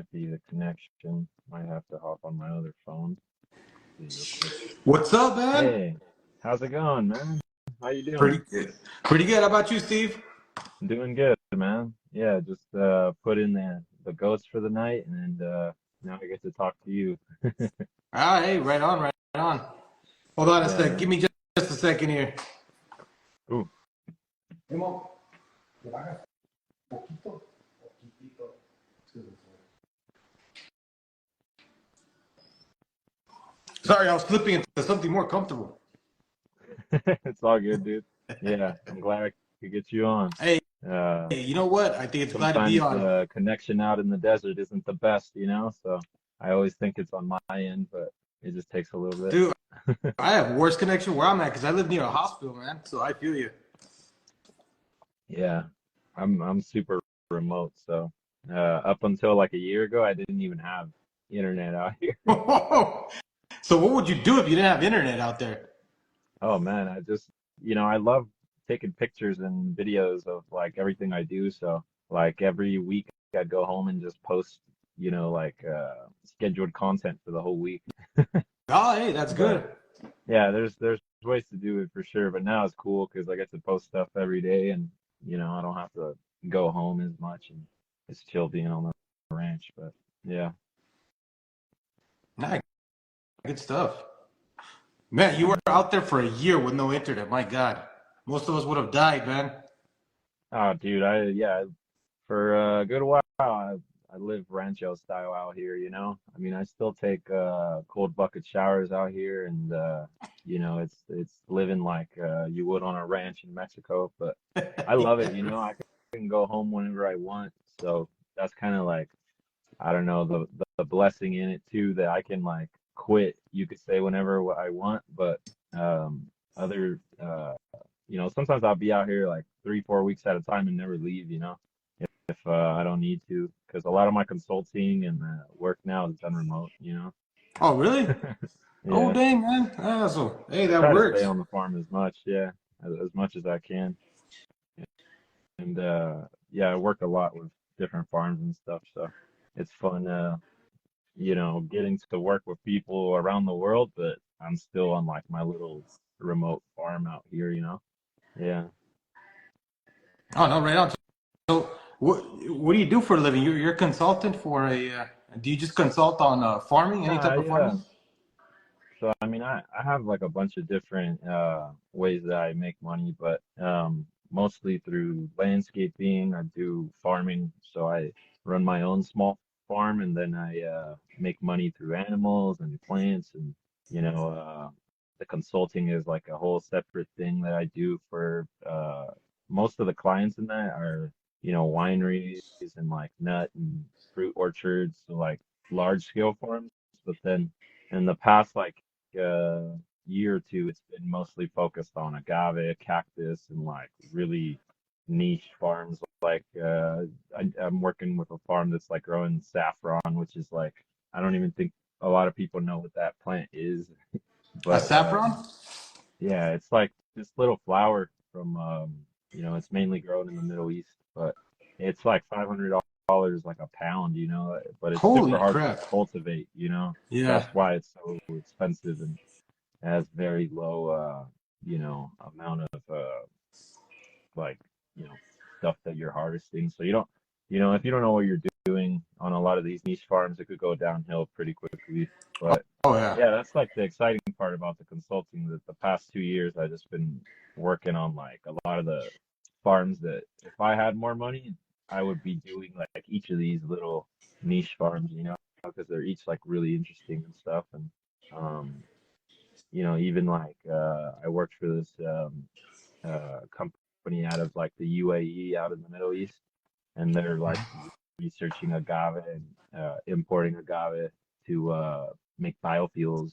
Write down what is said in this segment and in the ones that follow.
Might be the connection. Might have to hop on my other phone. See real quick. What's up, man? Hey, how's it going, man? How you Pretty doing? good. Pretty good. How about you, Steve? Doing good, man. Yeah, just put in the ghost for the night, and now I get to talk to you. Ah, hey, right on, right on. Hold on a Yeah, sec. Give man. me just a second here. Ooh, Hey, Mom, ¿le bajas poquito? Poquitito. Sorry, I was flipping into something more comfortable. it's all good, dude. Yeah, I'm glad I could get you on. Hey, Uh, you know what? I think it's glad to be Sometimes on. the connection out in the desert isn't the best. So I always think it's on my end, but it just takes a little bit. Dude, I have worse connection where I'm at because I live near a hospital, man. So I feel you. Yeah, I'm super remote, so up until like a year ago, I didn't even have internet out here. So what would you do if you didn't have internet out there? Oh man, I love taking pictures and videos of like everything I do. So like every week I'd go home and just post, like scheduled content for the whole week. Oh, hey, that's But good. yeah, there's ways to do it for sure, but now it's cool because I get to post stuff every day and I don't have to go home as much and it's chill being on the ranch. But yeah, Nice, good stuff. Man, you were and out there for a year with no internet. My God, most of us would have died, man. oh dude, for a good while I live rancho style out here. I mean, I still take cold bucket showers out here and it's living like you would on a ranch in Mexico, but I love it. I can go home whenever I want. So that's kind of like I don't know the blessing in it too that I can like quit, you could say whenever I want, but other sometimes I'll be out here like 3, 4 weeks at a time and never leave, if I don't need to, because a lot of my consulting and work now is done remote. Oh, really? Oh, Yeah, dang, man. Ah, so, hey, I that try to stay works. on the farm as much, yeah, as much as I can, and yeah, I work a lot with different farms and stuff, so it's fun. Getting to work with people around the world, but I'm still on like my little remote farm out here. Yeah. Oh, no, right on. So, what do you do for a living? You're a consultant for do you just consult on farming, any type of Yeah. farming? So I mean, I have like a bunch of different ways that I make money, but mostly through landscaping. I do farming, so I run my own small farm, and then I make money through animals and plants, and the consulting is like a whole separate thing that I do for most of the clients in that are wineries and like nut and fruit orchards, so like large scale farms, but then in the past like uh, year or two, it's been mostly focused on agave, cactus, and like really niche farms. Like I'm working with a farm that's like growing saffron, which is like I don't even think a lot of people know what that plant is. A But saffron? yeah, it's like this little flower from it's mainly grown in the Middle East, but it's like $500 like a pound, but it's super Holy hard to crap. cultivate. Yeah. That's why it's so expensive and has very low amount of like you know stuff that you're harvesting. So if you don't know what you're doing on a lot of these niche farms, it could go downhill pretty quickly. But Oh, yeah. yeah, that's like the exciting part about the consulting, that the past 2 years I've just been working on like a lot of the farms that if I had more money, I would be doing like each of these little niche farms, because they're each like really interesting and stuff. And um, even like I worked for this company out of like the UAE out in the Middle East, and they're like researching agave and importing agave to make biofuels.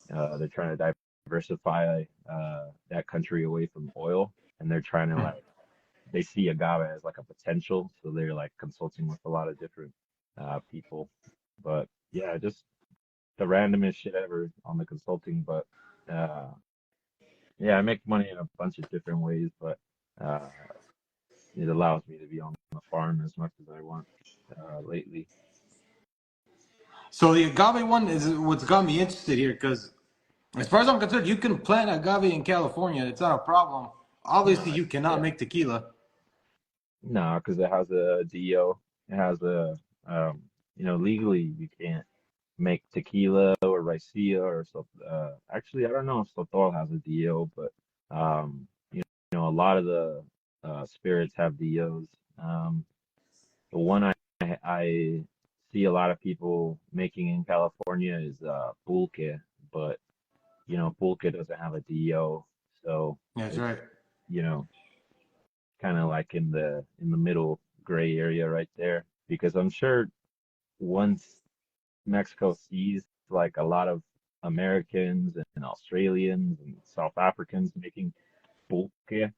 They're trying to diversify that country away from oil, and they're trying to like they see agave as like a potential, so they're like consulting with a lot of different people. But yeah, just the randomest shit ever on the consulting, but uh, yeah, I make money in a bunch of different ways, but uh, it allows me to be on the farm as much as I want lately. So the agave one is what's got me interested here because, as far as I'm concerned, you can plant agave in California. It's not a problem. Obviously, No, you cannot yeah, make tequila. no, because it has a DO. It has a, um, legally you can't make tequila or raicilla or so. Actually, I don't know if Sotol has a DO, but a lot of the spirits have DOs. The one I see a lot of people making in California is pulque, but pulque doesn't have a DO, so Yeah, that's it's right. you know kind of like in the middle gray area right there. Because I'm sure once Mexico sees like a lot of Americans and Australians and South Africans making pulque,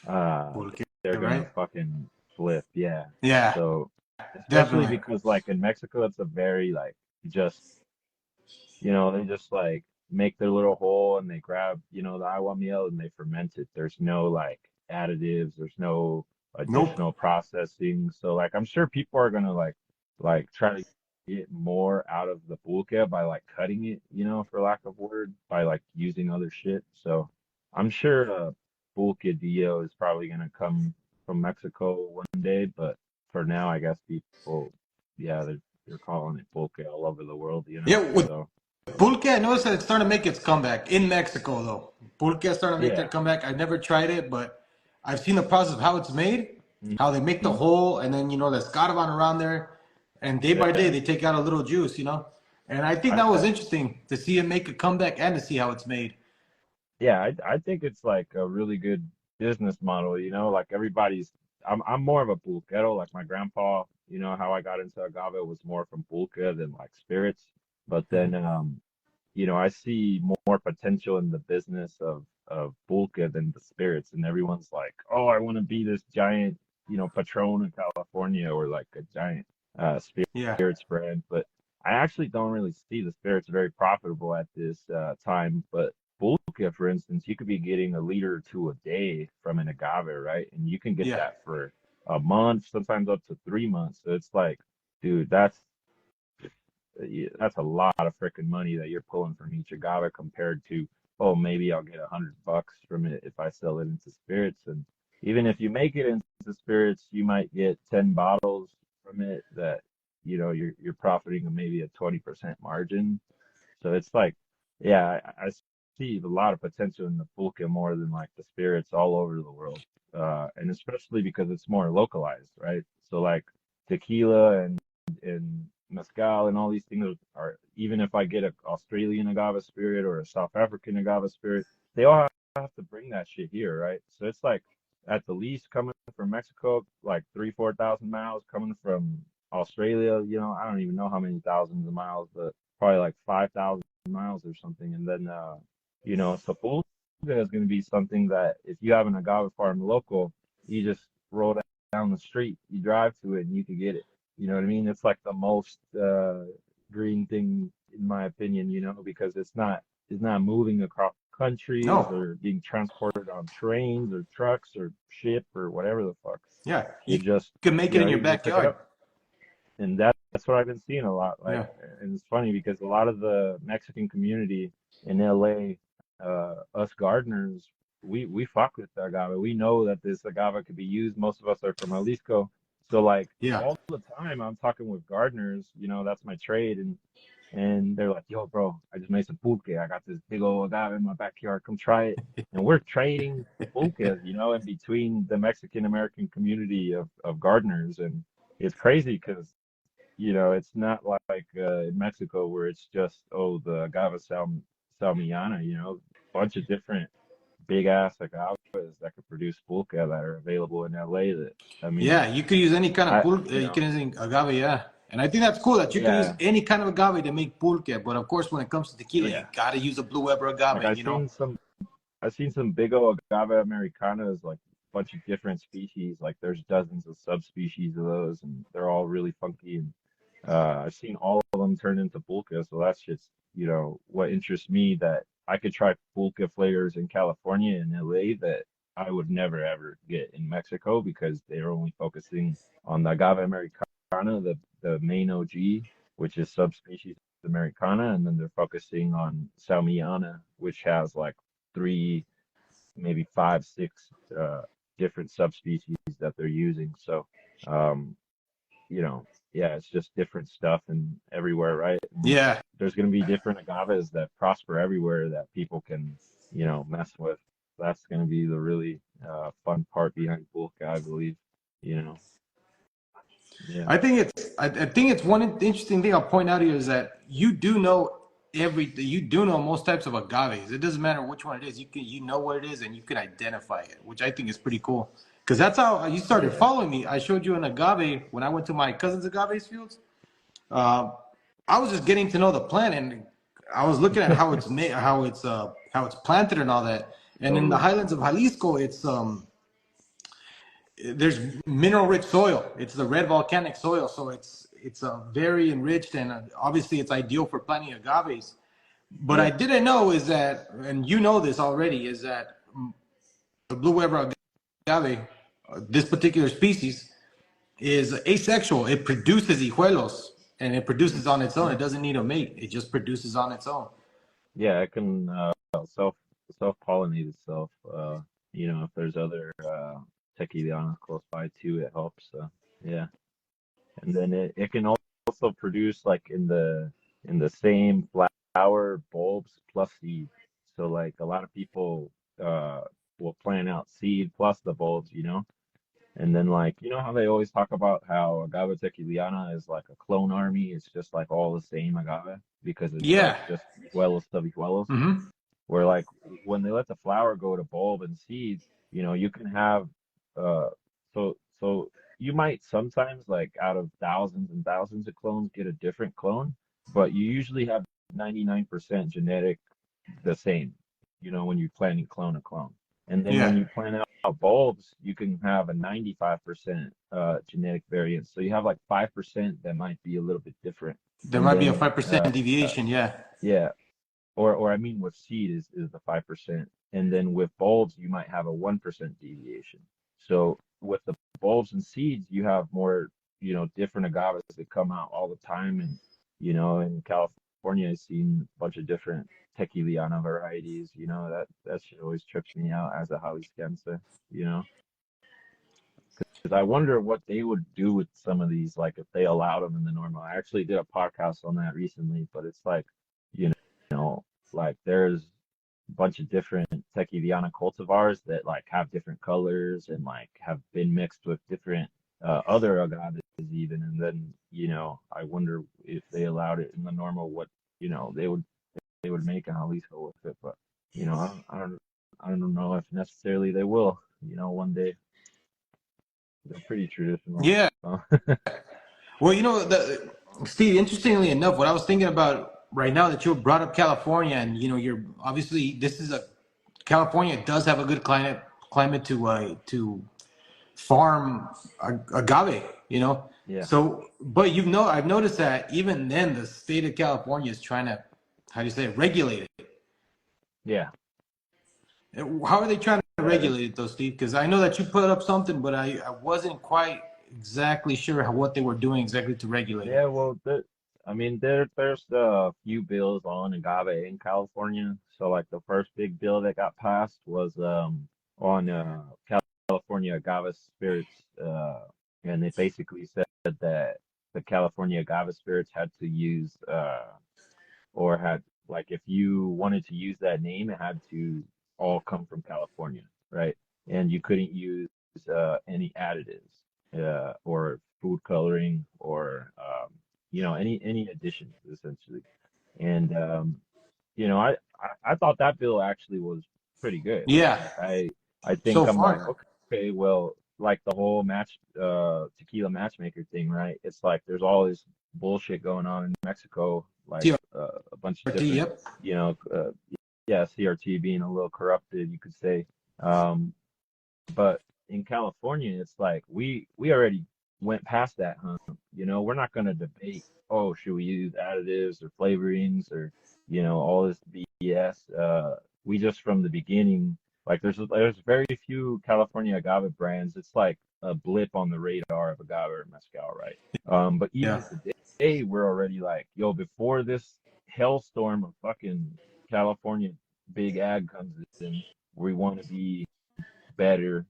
uh, Pulque, they're gonna right? fucking flip, yeah. Yeah, So especially definitely. because like in Mexico, it's a very like just they just like make their little hole and they grab, the agua miel and they ferment it. There's no like additives, there's no Nope. additional processing. So like I'm sure people are gonna like try to get more out of the pulque by like cutting it, for lack of word, by like using other shit. So I'm sure pulque Dio is probably gonna come from Mexico one day, but for now I guess people yeah, they're calling it pulque all over the world. Yeah, with So pulque, I noticed that it's starting to make its comeback in Mexico, though. Pulque is starting to make their yeah. comeback. I've never tried it, but I've seen the process of how it's made, how they make the Mhm. hole, and then, there's caravan around there. And day by day, Yeah. they take out a little juice. And I think I, that was I interesting to see it make a comeback and to see how it's made. yeah, I think it's like a really good business model. Like I'm more of a pulquero, like my grandpa, how I got into agave was more from pulque than like spirits. But then I see more potential in the business of pulque than the spirits, and everyone's like, "Oh, I want to be this giant, Patron in California or like a giant Yeah, spirits brand." But I actually don't really see the spirits very profitable at this time. But pulque, for instance, you could be getting a liter or two a day from an agave, right? And you can get yeah, that for a month, sometimes up to 3 months. So it's like, dude, that's a lot of freaking money that you're pulling from each agave compared to, oh, maybe I'll get $100 from it if I sell it into spirits. And even if you make it into spirits, you might get 10 bottles from it that, you're profiting maybe a 20% margin. So it's like, yeah, I see a lot of potential in the pulque more than like the spirits all over the world. And especially because it's more localized, right? So like tequila and mezcal and all these things are even if I get an Australian agave spirit or a South African agave spirit, they all have to bring that shit here, right? So it's like at the least coming from Mexico, like 3, 4 thousand miles, coming from Australia, I don't even know how many thousands of miles, but probably like 5,000 miles or something. And then, Sepulveda is going to be something that if you have an agave farm local, you just roll down the street, you drive to it, and you can get it. You know what I mean? It's like the most green thing, in my opinion, because it's not moving across countries no, or being transported on trains or trucks or ship or whatever the fuck. yeah, you It just, can make it in your you just pick it backyard. up. And that's what I've been seeing a lot. Like, Yeah, and it's funny because a lot of the Mexican community in LA, us gardeners, we fuck with the agave. We know that this agave could be used. Most of us are from Jalisco, so like yeah. all the time I'm talking with gardeners. That's my trade, and they're like, "Yo, bro, I just made some pulque. I got this big old agave in my backyard. Come try it." And we're trading pulques, in between the Mexican American community of gardeners, and it's crazy because it's not like in Mexico where it's just, oh, the agave salmiana, bunch of different big ass agaves that could produce pulque that are available in LA that, I Yeah, mean, you could use any kind of I, pulque. You can use any agave, yeah. And I think that's cool that you can use yeah, any kind of agave to make pulque. But of course, when it comes to tequila, you yeah. gotta use a Blue Weber Like agave. I've seen some big old agave americanas, like a bunch of different species. Like there's dozens of subspecies of those, and they're all really funky. And I've seen all of them turn into pulque, so that's just what interests me, that I could try pulque flavors in California and LA that I would never ever get in Mexico because they're only focusing on the agave americana, the main OG. which is subspecies Americana, and then they're focusing on Salmiana, which has like three, maybe five, six different subspecies that they're using. So, um, you know, yeah, it's just different stuff and everywhere, right? And Yeah. there's going to be different agaves that prosper everywhere that people can, mess with. That's going to be the really fun part behind pulque, I believe. You know, yeah, I think it's one interesting thing I'll point out here is that you do know most types of agaves. It doesn't matter which one it is. You know what it is and you can identify it, which I think is pretty cool. Because that's how you started yeah, following me. I showed you an agave when I went to my cousin's agaves fields. Uh, I was just getting to know the plant, and I was looking at how it's made, how it's planted, and all that. And in the totally. highlands of Jalisco, there's mineral rich soil. It's the red volcanic soil, so it's very enriched, and obviously it's ideal for planting agaves. But I Yeah, didn't know is that, and you know this already, is that the blue weber agave, this particular species, is asexual. It produces hijuelos, and it produces on its own. It doesn't need a mate. It just produces on its own. yeah, it can self self-pollinate itself. If there's other tequila close by too, it helps. Yeah. And then it can also produce like in the same flower bulbs plus seed. So like a lot of people uh will plant out seed plus the bulbs. And then like how they always talk about how agave tequiliana is like a clone army. It's just like all the same agave because it's like Yeah. just hijuelos of hijuelos. Mm-hmm. Where like when they let the flower go to bulb and seed, you can have uh so you might sometimes like out of thousands and thousands of clones get a different clone, but you usually have 99% genetic the same, when you planting clone a clone. And then when Yeah. you plant out bulbs, you can have a 95% genetic variance. So you have like 5% that might be a little bit different. There And might be a then 5% deviation. Yeah. yeah, or I mean with seed is the 5%. And then with bulbs, you might have a 1% deviation. So with the bulbs and seeds, you have more, different agaves that come out all the time. And, in California, I've seen a bunch of different tequiliana varieties, that shit always trips me out as a Jalisciense, you know, because I wonder what they would do with some of these, like if they allowed them in the normal. I actually did a podcast on that recently, but it's like, you like there's a bunch of different Tequiliana cultivars that like have different colors and like have been mixed with different other agaves even. And then, I wonder if they allowed it in the normal, what, they would make in Jalisco with it. But, I don't know if necessarily they will, one day. They're pretty traditional. Yeah. So, Well, Steve, interestingly enough, what I was thinking about right now that you brought up California, and you're obviously California does have a good climate to farm agave, yeah, So, but I've noticed that even then, the state of California is trying to, how do you say it, regulate it. yeah, How are they trying to yeah. regulate it though, Steve? Because I know that you put up something, but I wasn't quite exactly sure what they were doing exactly to regulate it. Yeah, well, I mean, there's a few bills on agave in California. So, like, the first big bill that got passed was on California agave spirits, and it basically said that the California agave spirits had to use or had like if you wanted to use that name, it had to all come from California, right? And you couldn't use any additives or food coloring or any additions essentially. And I thought that bill actually was pretty good. Yeah, Like I so think I'm like, far. okay, well, like the whole tequila matchmaker thing, right? It's like there's all this bullshit going on in Mexico, like a bunch of TRT, different, yep. you know, uh, yeah, CRT being a little corrupted, you could say. Um, but in California, it's like we already went past that hump. We're not going to debate, oh, should we use additives or flavorings or, all this BS. We just from the beginning, like there's very few California agave brands. It's like a blip on the radar of agave or mezcal, right? But even Yeah. today, we're already like, yo, before this hellstorm of fucking California big ag comes in, we want to be better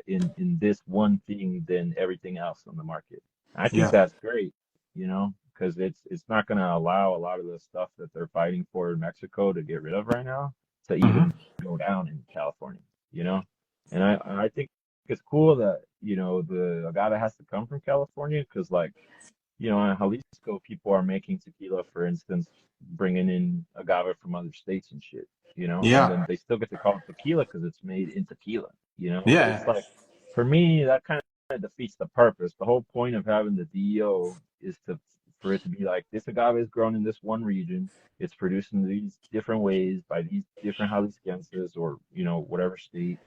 in this one thing than everything else on the market. I think Yeah. that's great, because it's not going to allow a lot of the stuff that they're fighting for in Mexico to get rid of right now to Hmm. even go down in California, you know? And I think it's cool that, the agave has to come from California because like in Jalisco, people are making tequila, for instance, bringing in agave from other states and shit, and then Yeah. they still get to call it tequila because it's made in tequila, but Yeah. it's like, for me, that kind of defeats the purpose. The whole point of having the DEO is for it to be like, this agave is grown in this one region. It's produced in these different ways by these different Jaliscienses or, whatever state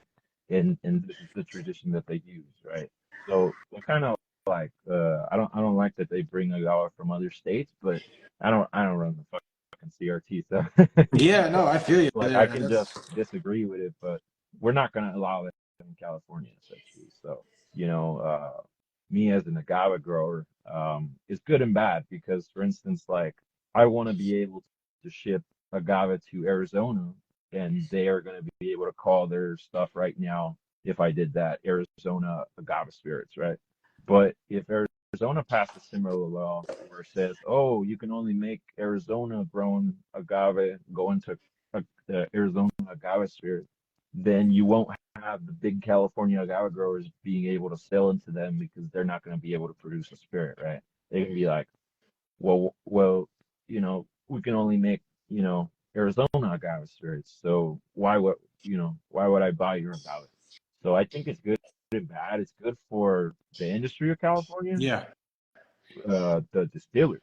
and this is the tradition that they use, right? So they're kind of like I don't like that they bring agave from other states, but I don't run the fucking CRT, so Yeah. No, I feel you like I there. can just disagree with it, but we're not gonna allow it in California essentially. So you know, me as an agave grower, is good and bad because, for instance, like I want to be able to ship agave to Arizona, and they are going to be able to call their stuff right now, if I did that, Arizona agave spirits, right? But if Arizona passed a similar law where it says, oh, you can only make Arizona grown agave go into the Arizona agave spirit, then you won't have the big California agave growers being able to sell into them because they're not going to be able to produce a spirit, right? They can be like, well, we can only make, Arizona agave spirits. So why would I buy your agave? So I think it's good and bad. It's good for the industry of California, Yeah. the distillers,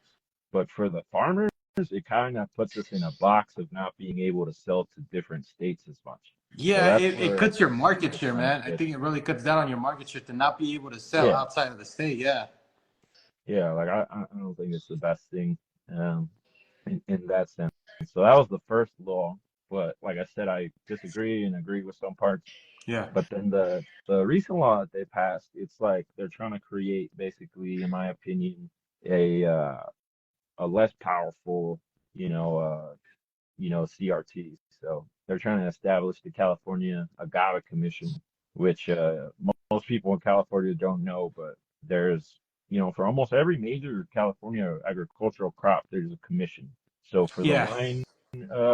but for the farmers, it kind of puts us in a box of not being able to sell to different states as much. So Yeah, that's it where I cuts your think market it share, kind of man. I gets, think it really cuts down on your market share to not be able to sell yeah, outside of the state. Yeah. yeah. Like I don't think it's the best thing, um, in that sense. So that was the first law, but like I said, I disagree and agree with some parts. Yeah. But then the recent law that they passed, it's like they're trying to create, basically, in my opinion, a less powerful, you know, uh, CRT. So they're trying to establish the California Agave Commission, which most people in California don't know, but there's, for almost every major California agricultural crop, there's a commission. So for the Yeah. wine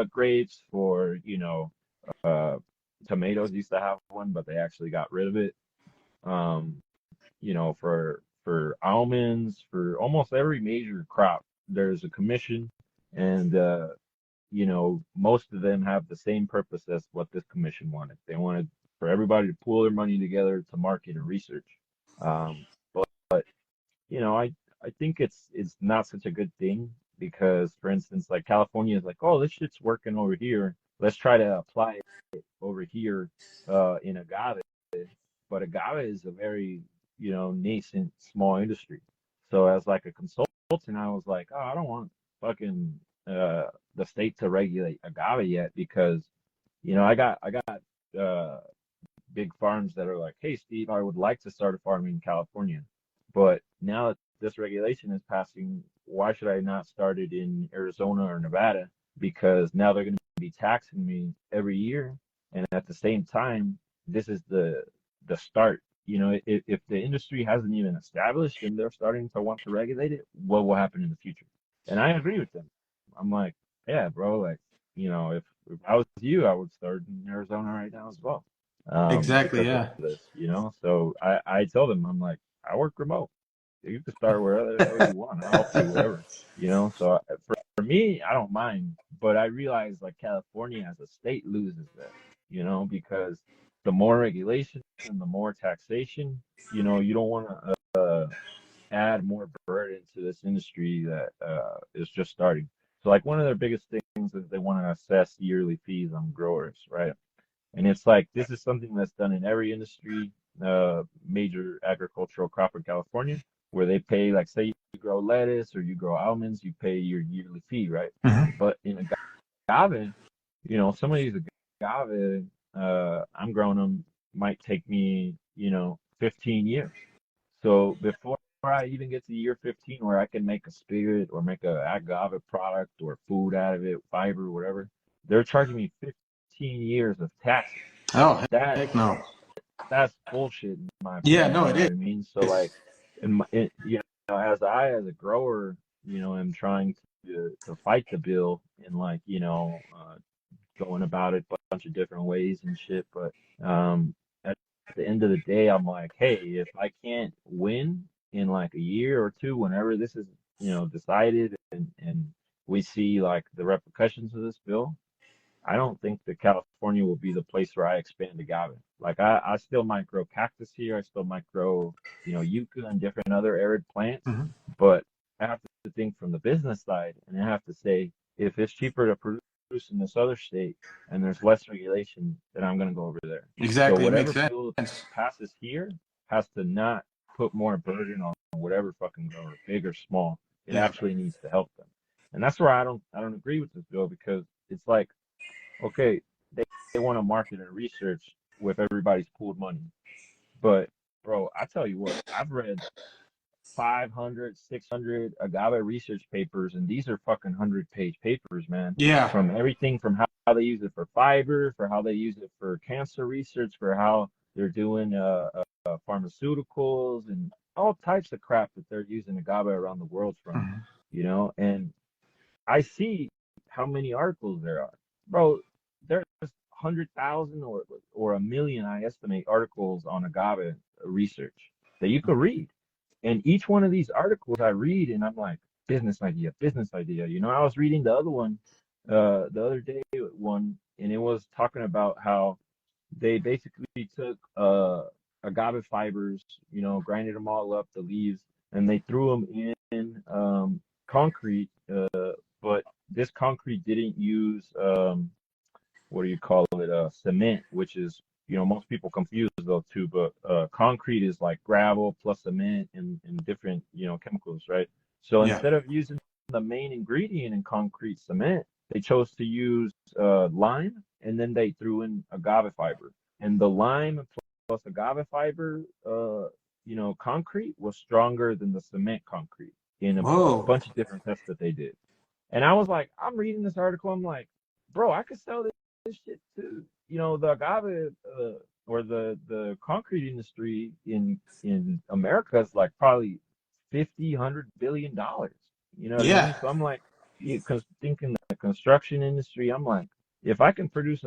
grapes, for, uh, tomatoes used to have one, but they actually got rid of it. Um, for almonds, for almost every major crop, there's a commission, and most of them have the same purpose as what this commission wanted. They wanted for everybody to pool their money together to market and research. But I think it's not such a good thing because, for instance, like California is like, oh, this shit's working over here. Let's try to apply it over here in agave. But agave is a very, nascent small industry. So as like a consultant, I was like, oh, I don't want fucking the state to regulate agave yet because, I got uh big farms that are like, hey, Steve, I would like to start a farm in California. But now that this regulation is passing, why should I not start it in Arizona or Nevada? Because now they're going to be taxing me every year. And at the same time, this is the start. If the industry hasn't even established and they're starting to want to regulate it, what will happen in the future? And I agree with them. I'm like, yeah, bro, like, if I was you, I would start in Arizona right now as well, Exactly. because of Yeah. this. So I tell them, I'm like, I work remote. You can start wherever the hell you want. I'll help you, whatever. So for me, I don't mind, but I realize like California as a state loses that, because the more regulation and the more taxation, you don't want to add more burden to this industry that is just starting. So like one of their biggest things is they want to assess yearly fees on growers, right? And it's like this is something that's done in every industry, major agricultural crop in California, where they pay, like, say you grow lettuce or you grow almonds, you pay your yearly fee, right? Hmm. But in agave, some of these agave, I'm growing them, might take me, 15 years. So before I even get to year 15 where I can make a spirit or make a agave product or food out of it, fiber, whatever, they're charging me 15 years of taxes. Oh, That heck no. that's bullshit in my Yeah, opinion. no, You it know what is. I mean? So like, you know, as a grower, you know, am trying to fight the bill and like, you know, going about it a bunch of different ways and shit. But at the end of the day, I'm like, hey, if I can't win in like a year or two, whenever this is, you know, decided and we see like the repercussions of this bill, I don't think that California will be the place where I expand agave. Like I still might grow cactus here. I still might grow, you know, yucca and different other arid plants. Mhm. But I have to think from the business side, and I have to say, if it's cheaper to produce in this other state and there's less regulation, then I'm going to go over there. So Exactly. It makes whatever sense. bill passes here has to not put more burden on whatever fucking grower, big or small. It Yeah. actually needs to help them. And that's where I don't agree with this bill because it's like, okay, they want to market and research with everybody's pooled money. But bro, I tell you what, I've read 500, 600 agave research papers, and these are fucking 100-page papers, man. Yeah. From everything from how they use it for fiber, for how they use it for cancer research, for how they're doing pharmaceuticals and all types of crap that they're using agave around the world from, Mhm. you know, and I see how many articles there are. Bro, there's 100,000 or a million, I estimate, articles on agave research that you could read. And each one of these articles I read and I'm like, business idea, business idea. You know, I was reading the other one, the other day one, and it was talking about how they basically took agave fibers, you know, grinded them all up, the leaves, and they threw them in concrete. But this concrete didn't use what do you call it? Cement, which is, you know, most people confuse those two, but concrete is like gravel plus cement and different, you know, chemicals, right? So Yeah. instead of using the main ingredient in concrete cement, they chose to use lime and then they threw in agave fiber. And the lime plus agave fiber, you know, concrete was stronger than the cement concrete in a Whoa. bunch of different tests that they did. And I was like, I'm reading this article. I'm like, bro, I could sell this shit to, you know, the agave or the concrete industry in America is like probably 50, $100 billion. You know what I Yeah. mean? So I'm like, because thinking the construction industry, I'm like, if I can produce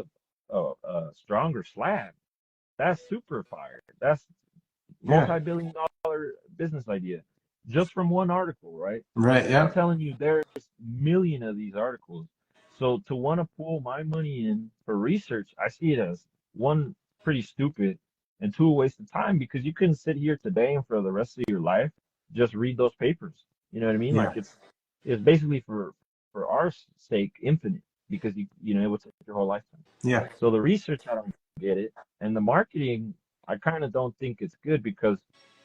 a stronger slab, that's super fire. That's Yeah. multi-billion-dollar business idea just from one article, right? Right. And I'm Yeah. telling you, there's million of these articles. So to want to pull my money in for research, I see it as one, pretty stupid, and two, a waste of time because you couldn't sit here today and for the rest of your life just read those papers. You know what I mean? Yeah. Like it's basically for our sake infinite because you know it would take your whole lifetime. Yeah. So the research, I don't get it, and the marketing, I kind of don't think it's good because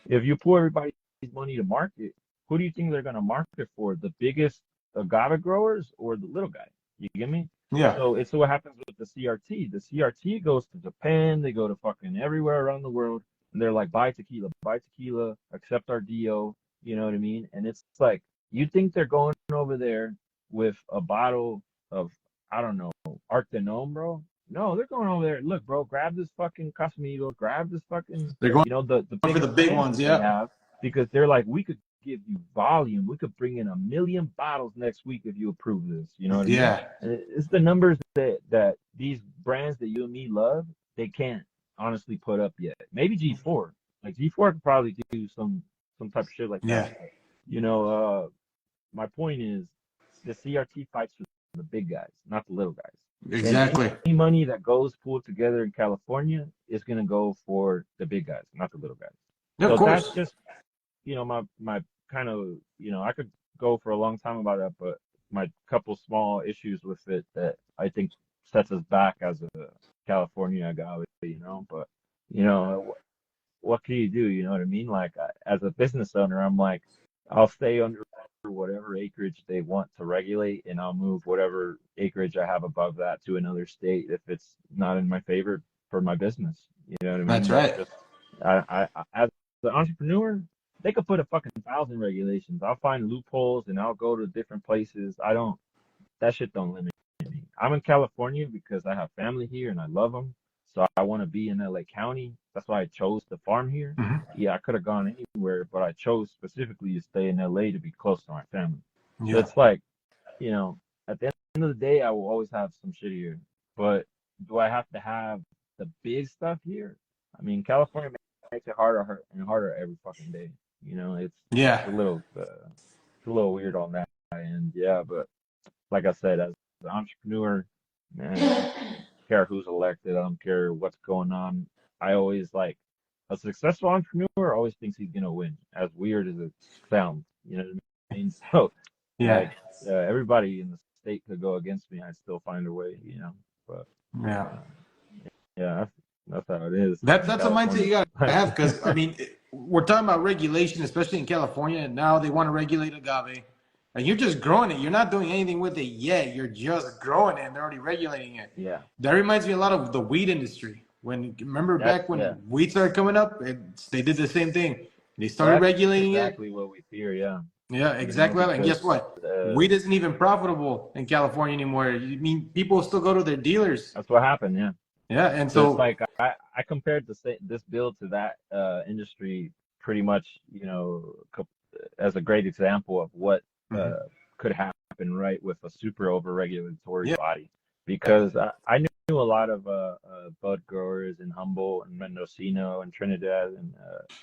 if you pull everybody's money to market, who do you think they're going to market for? The biggest agave growers or the little guy? You get me? Yeah. So it's what happens with the CRT. The CRT goes to Japan, they go to fucking everywhere around the world, and they're like, buy tequila, accept our DO, you know what I mean? And it's like, you think they're going over there with a bottle of, I don't know, Arc de Nome, bro? No, they're going over there. Look, bro, grab this fucking Casamigos, grab this fucking, They're going you know, the for the biggest big brands ones. that they Yeah. have because they're like, we could give you volume. We could bring in 1 million bottles next week if you approve this. You know what I mean? Yeah. And it's the numbers that these brands that you and me love, they can't honestly put up yet. Maybe G4. Like G4 could probably do some type of shit like that. Yeah. But, you know, my point is the CRT fights for the big guys, not the little guys. And Exactly. any money that goes pulled together in California is going to go for the big guys, not the little guys. Of So that's course. just, you know, my kind of, you know, I could go for a long time about that, but my couple small issues with it that I think sets us back as a California agave, you know, but you know, what can you do? You know what I mean? Like as a business owner, I'm like, I'll stay under whatever acreage they want to regulate, and I'll move whatever acreage I have above that to another state if it's not in my favor for my business. You know what I mean? That's That's right. just as an entrepreneur, they could put a fucking thousand regulations. I'll find loopholes and I'll go to different places. I don't that shit don't limit me. I'm in California because I have family here and I love them. So I want to be in LA County. That's why I chose to farm here. Hmm. Yeah, I could have gone anywhere, but I chose specifically to stay in LA to be close to my family. So Yeah. it's like, you know, at the end of the day, I will always have some shit here. But do I have to have the big stuff here? I mean, California makes it harder and harder every fucking day. You know, Yeah. it's a little weird on that end. Yeah, but like I said, as an entrepreneur, man, I don't care who's elected. I don't care what's going on. I always like a successful entrepreneur always thinks he's gonna win, as weird as it sounds. You know what I mean? So, Yeah. like, everybody in the state could go against me. I'd still find a way, you know. But Yeah. uh, yeah, that's how it is in That's a mindset California you got to sometimes. have because, I mean, we're talking about regulation, especially in California. And now they want to regulate agave. And you're just growing it. You're not doing anything with it yet. You're just growing it and they're already regulating it. Yeah, That reminds me a lot of the weed industry. When remember that's back when yeah. weed started coming up, they did the same thing. They Well, started that's regulating it. exactly what we fear. Yeah, Yeah, you know, exactly. And because guess what? uh, Weed isn't even profitable in California anymore. I mean, people still go to their dealers. that's what happened. Yeah. Yeah, and So it's so like I compared this bill to that industry pretty much, you know, as a great example of what mhm. uh, could happen, right, with a super over regulatory Yeah, body. Because I knew a lot of bud growers in Humboldt and Mendocino and Trinidad and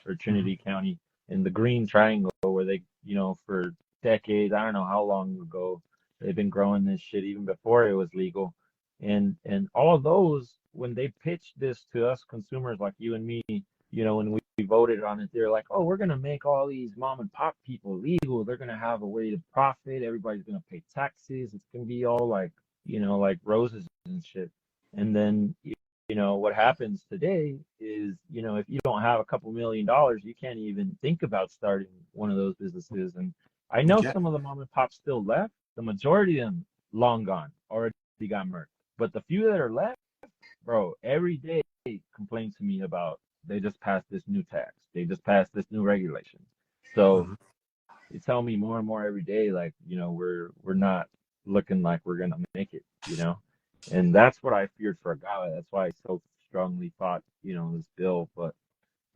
or mhm. Trinity County in the Green Triangle where they, you know, for decades, I don't know how long ago, they've been growing this shit even before it was legal and all of those, when they pitched this to us consumers like you and me, you know, when we voted on it, they're like, oh, we're gonna make all these mom and pop people legal. They're gonna have a way to profit. Everybody's gonna pay taxes. It's gonna be all like, you know, like roses and shit. And then, you know, what happens today is, you know, if you don't have a couple $1 million, you can't even think about starting one of those businesses. And I know Yeah. some of the mom and pops still left. The majority of them long gone, already got murked. But the few that are left, bro, every day complain to me about they just passed this new tax. They just passed this new regulation. So Mhm. they tell me more and more every day, like, you know, we're not looking like we're gonna make it, you know? And that's what I feared for Agave. That's why I so strongly fought, you know, this bill. But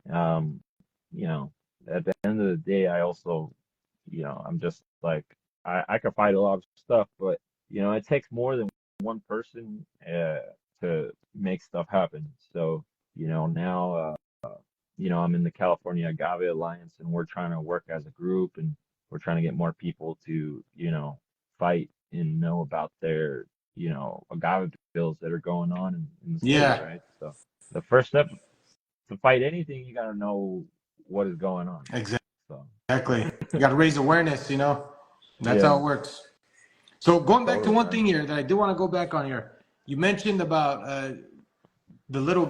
um, you know, at the end of the day, I also, you know, I'm just like I could fight a lot of stuff, but you know, it takes more than one person to make stuff happen. So, you know, now you know, I'm in the California Agave Alliance and we're trying to work as a group and we're trying to get more people to, you know, fight and know about their, you know, agave bills that are going on in the state, Yeah, right? So the first step to fight anything, you got to know what is going on. So, exactly. You got to raise awareness, you know? That's how yeah, it works. So going back to totally, one man. thing here that I do want to go back on here. You mentioned about the little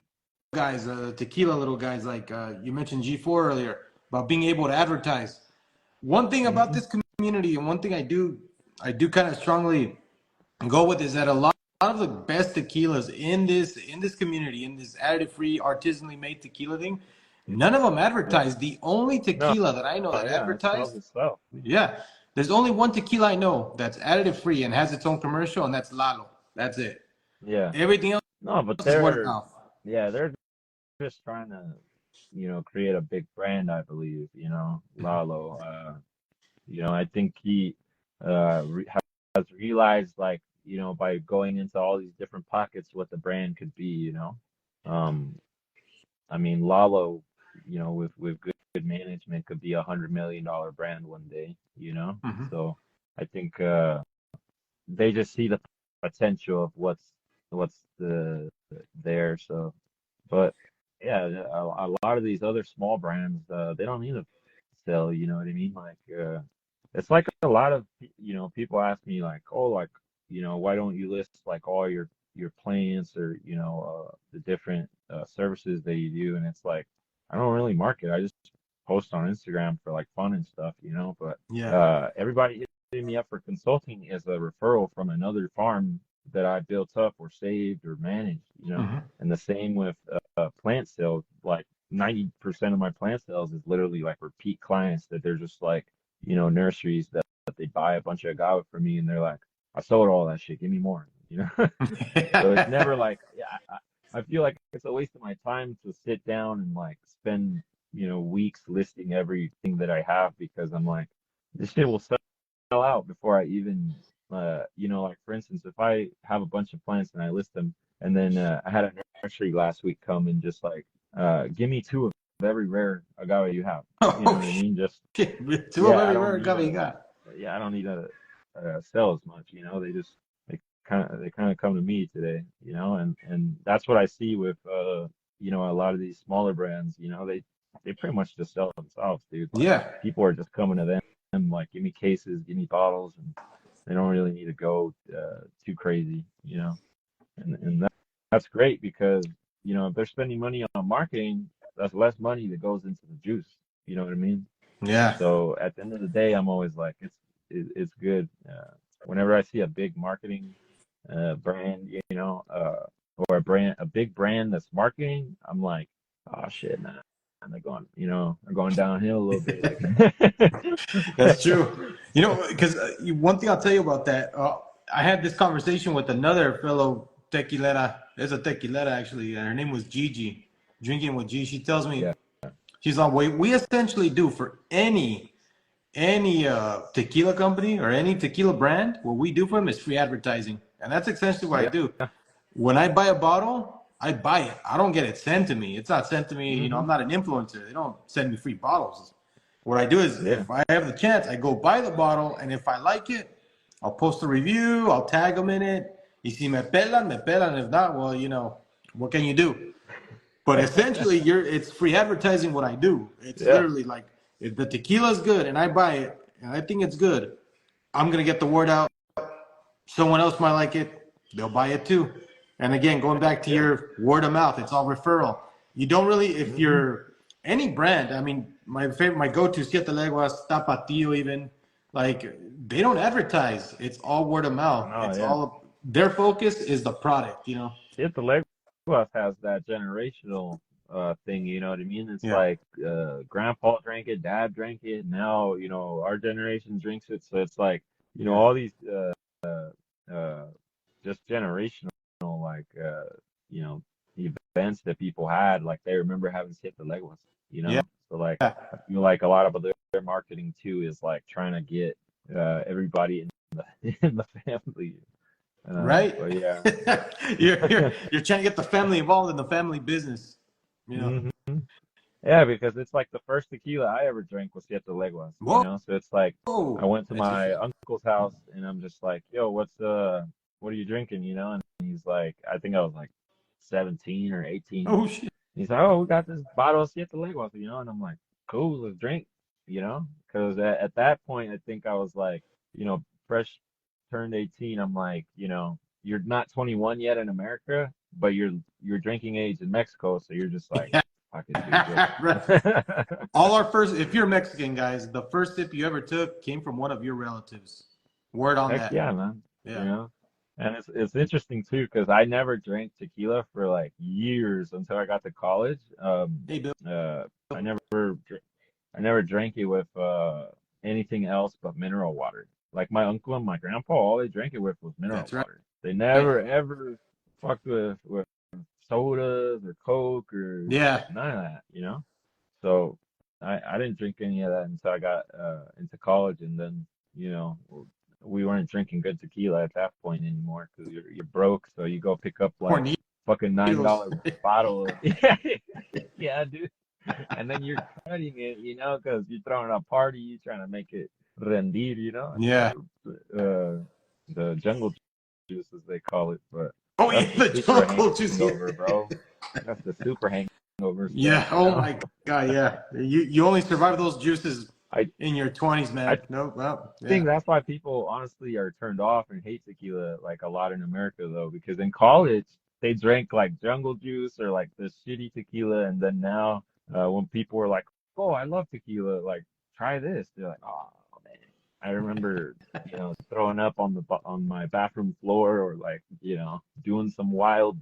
guys, tequila little guys, like you mentioned G4 earlier, about being able to advertise. One thing about Hmm. this community, and one thing I do kind of strongly go with is that a lot of the best tequilas in this community, in this additive free, artisanally made tequila thing, none of them Yeah. advertise. The only No, tequila that I know that yeah, it sells advertised, itself. yeah, there's only one tequila I know that's additive free and has its own commercial, and that's Lalo. That's it. Yeah. Everything else No, but is word of mouth. they're just trying to, you know, create a big brand, I believe, you know, Lalo. You know, I think he has realized, like, you know, by going into all these different pockets, what the brand could be, you know. Um, I mean, Lalo, you know, with good management could be $100 million brand one day, you know. Hmm. So I think they just see the potential of what's there. So, but yeah, a lot of these other small brands, they don't need to sell. You know what I mean? Like, it's like a lot of you know people ask me like, oh, like you know, why don't you list like all your plants or you know the different services that you do? And it's like I don't really market. I just post on Instagram for like fun and stuff, you know. But Yeah. everybody hitting me up for consulting is a referral from another farm that I built up or saved or managed, you know. Hmm. And the same with plant sales. Like 90% of my plant sales is literally like repeat clients that they're just like, you know, nurseries that they buy a bunch of agave from me and they're like, I sold all that shit, give me more, you know? So it's never like, yeah, I feel like it's a waste of my time to sit down and like spend, you know, weeks listing everything that I have because I'm like, this shit will sell out before I even, you know, like for instance, if I have a bunch of plants and I list them, and then I had a nursery last week come and just like, give me two of every rare agave you have. You know Oh what I mean? Just shit! Two of yeah, I every don't rare need agave you a, got. yeah, I don't need a, sell as much. You know, they kind of come to me today. You know, and that's what I see with you know, a lot of these smaller brands. You know, they pretty much just sell themselves, dude. Like Yeah, people are just coming to them like, give me cases, give me bottles, and they don't really need to go too crazy. You know, and that's great because you know if they're spending money on marketing, that's less money that goes into the juice. You know what I mean? yeah, So at the end of the day, I'm always like, it's good. Whenever I see a big marketing brand, you know, or a big brand that's marketing, I'm like, oh shit, man, and they're going, you know, they're going downhill a little bit. Like, that's true. You know, because one thing I'll tell you about that, I had this conversation with another fellow tequilera. There's a tequilera actually, and her name was Gigi. Drinking with G. She tells me yeah, she's like, we essentially do for any tequila company or any tequila brand, what we do for them is free advertising, and that's essentially what I yeah, do. When I buy a bottle, I buy it. I don't get it sent to me. It's not sent to me. You know, hmm I'm not an influencer. They don't send me free bottles. What I do is, yeah, if I have the chance, I go buy the bottle, and if I like it, I'll post a review. I'll tag them in it. Y si me pelan, me pelan. If not, well, you know, what can you do? But essentially, it's free advertising. What I do, it's yeah, literally like if the tequila is good and I buy it and I think it's good, I'm gonna get the word out. Someone else might like it, they'll buy it too. And again, going back to yeah, your word of mouth, it's all referral. You don't really, if hmm you're any brand, I mean, my favorite, my go-to, Siete Leguas, Tapatio, even, like, they don't advertise. It's all word of mouth. no, It's yeah. all, their focus is the product, you know? Shit, the Legolas has that generational thing, you know what I mean? It's Yeah. like grandpa drank it, dad drank it, now, you know, our generation drinks it. So it's like, you know, Yeah. all these uh just generational like you know, events that people had, like they remember having hit the Legolas, you Yeah. know? So like I feel like a lot of their marketing too is like trying to get everybody in in the family. Right? But yeah. You're trying to get the family involved in the family business, you know? hmm Yeah, because it's like the first tequila I ever drank was Siete Leguas, you Whoa, know? So it's like I went to that's a my shit. uncle's house and I'm just like, yo, what are you drinking, you know? And he's like, I think I was like 17 or 18. Oh shit. He's like, oh, we got this bottle of Siete Leguas, you know? And I'm like, cool, let's drink, you know? Because at that point, I think I was like, you know, fresh turned 18. I'm like, you know, you're not 21 yet in America, but you're drinking age in Mexico, so you're just like, fuck it, dude, Right. let's. All our first, if you're Mexican, guys, the first sip you ever took came from one of your relatives. Word on Heck that. yeah, man. You Yeah. know, and it's interesting too because I never drank tequila for like years until I got to college. Hey, Bill. I I never drank it with anything else but mineral water. Like my uncle and my grandpa, all they drank it with was mineral That's right. water. They never ever fucked with sodas or Coke or Yeah. none of that, you know? So I didn't drink any of that until I got into college, and then you know we weren't drinking good tequila at that point anymore because you're broke, so you go pick up like fucking Tornillos. $9 bottle of yeah, yeah, dude, and then you're cutting it, you know, because you're throwing a party, you're trying to make it rendir, you know, Yeah. the jungle juice as they call it, but Oh that's yeah, the the super jungle juice. Yeah. hangover, bro. That's the super hangover stuff, Yeah. you Oh know. my God. Yeah. You only survive those juices I in your 20s, I man. No. Well. Yeah. think that's why people honestly are turned off and hate tequila like a lot in America though, because in college they drank like jungle juice or like the shitty tequila, and then now when people were like, "Oh, I love tequila, like try this," they're like, "Oh man." I remember, you know, throwing up on on my bathroom floor or like, you know, doing some wild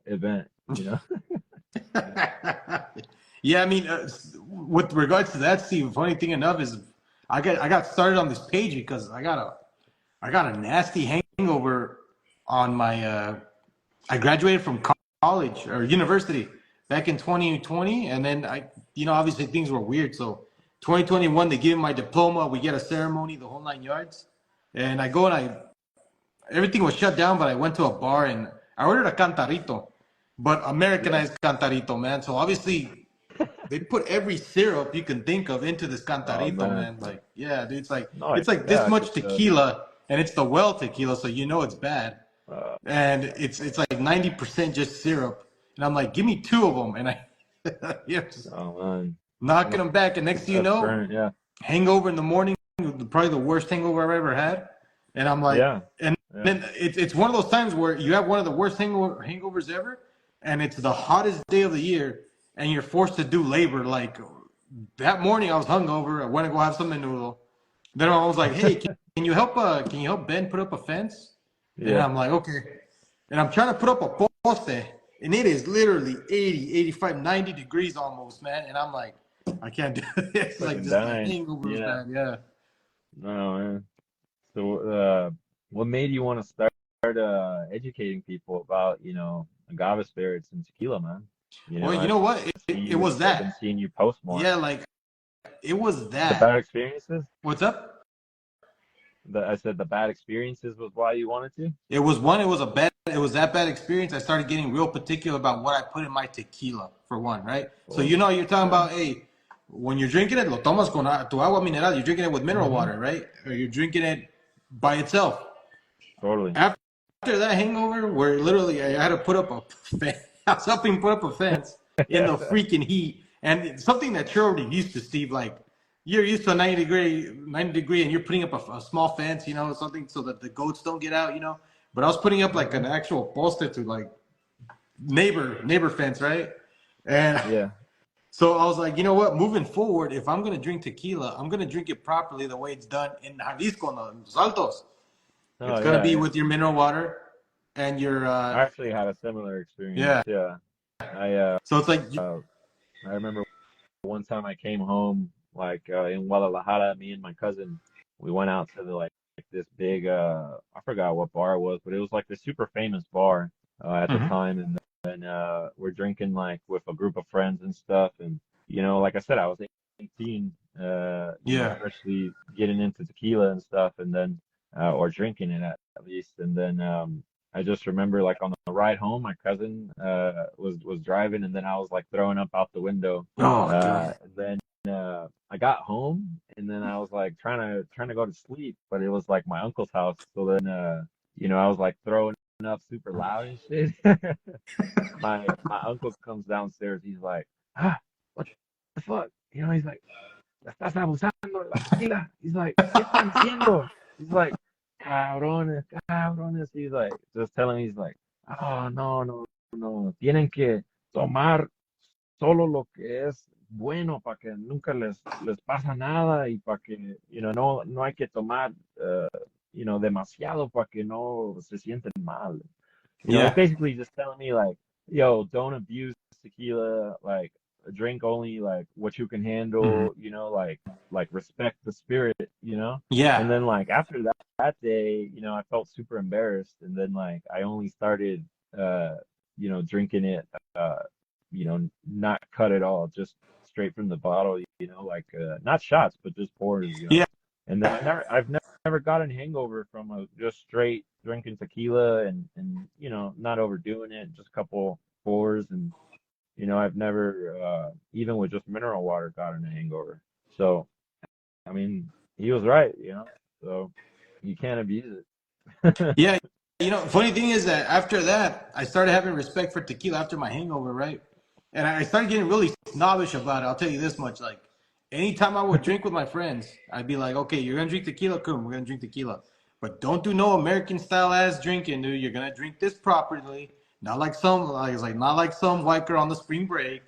event, you know. Yeah, I mean, with regards to that, Steve, funny thing enough is I got started on this page because I got a nasty hangover on my I graduated from college or university back in 2020, and then obviously things were weird. So 2021, they give me my diploma. We get a ceremony, the whole 9 yards, and I go and everything was shut down, but I went to a bar and I ordered a cantarito, but Yeah. Americanized cantarito, man. So obviously they put every syrup you can think of into this Oh cantarito, man. man. Like, yeah, dude, it's like No, it's like this yeah, much 'cause tequila, and it's the well tequila, so you know it's bad, uh, and it's like 90% just syrup, and I'm like, give me two of them, and yeah, just oh man, knocking them back, and next thing you that's know, burnt. Yeah, hangover in the morning, probably the worst hangover I've ever had, and I'm like, yeah, and yeah. then it's one of those times where you have one of the worst hangovers ever, and it's the hottest day of the year, and you're forced to do labor. Like that morning, I was hungover. I went to go have some noodle. Then I was like, "Hey, can you help Ben put up a fence?" And Yeah. I'm like, "Okay." And I'm trying to put up a poste, and it is literally 80, 85, 90 degrees almost, man. And I'm like, I can't do it. It's like Fucking just the dying. hangover was Yeah. bad. Yeah. No, man. So, what made you want to start educating people about, agave spirits and tequila, man? Well, you I know what? see It you. was I've been that. seeing you post more. Yeah, like it was The bad that. experiences? What's up? I said the bad experiences was why you wanted to? It was one. It was that bad experience. I started getting real particular about what I put in my tequila. For one, right? So Oh, you're talking yeah. about, hey, when you're drinking it, lo tomas con tu agua mineral. You're drinking it with mineral Mm-hmm. water, right? Or you're drinking it by itself. Totally. After that hangover, where literally I had to put up a fence, I was helping put up a fence in the freaking heat, and it's something that you're already used to, Steve. Like you're used to a 90 degree, and you're putting up a small fence, something so that the goats don't get out. But I was putting up like Mm-hmm. an actual poster to like neighbor fence, right? And Yeah. so I was like, you know what? Moving forward, if I'm gonna drink tequila, I'm gonna drink it properly the way it's done in Jalisco, in Los Altos. Oh, It's gonna yeah, be yeah. with your mineral water and your I actually had a similar experience. yeah. Yeah. I So it's like I remember one time I came home like in Guadalajara, me and my cousin, we went out to like this big I forgot what bar it was, but it was like the super famous bar at the mhm. time, and then we're drinking like with a group of friends and stuff, and like I said, I was 18, Yeah. freshly getting into tequila and stuff, and then or drinking it at least, and then I just remember like on the ride home, my cousin was driving, and then I was like throwing up out the window. Oh, dude. Then I got home, and then I was like trying to go to sleep, but it was like my uncle's house. So then I was like throwing up super loud and shit. My uncle comes downstairs. He's like, what the fuck? He's like, estás abusando de la tequila. He's like, ¿qué están haciendo? He's like, cabrones, cabrones. He's like, just telling me, he's like, oh, no, no, no. Tienen que tomar solo lo que es bueno para que nunca les pasa nada y para que, no hay que tomar, demasiado para que no se sienten mal. He's Yeah. basically just telling me like, yo, don't abuse tequila, like drink only like what you can Mhm. handle, like respect the spirit. And Yeah. then like after that day, I felt super embarrassed, and then like I only started drinking it not cut at all, just straight from the bottle, like not shots, but just pours. Yeah. And then I've never gotten hangover from just straight drinking tequila, and not overdoing it, just a couple pours, and I've never even with just mineral water gotten a hangover. So I mean, he was right. So you can't abuse it. Yeah. Funny thing is that after that, I started having respect for tequila after my hangover, right? And I started getting really snobbish about it. I'll tell you this much: like, anytime I would drink with my friends, I'd be like, "Okay, you're gonna drink tequila, cool. We're gonna drink tequila, but don't do no American style ass drinking, dude. You're gonna drink this properly, not like it's like not like some white girl on the spring break.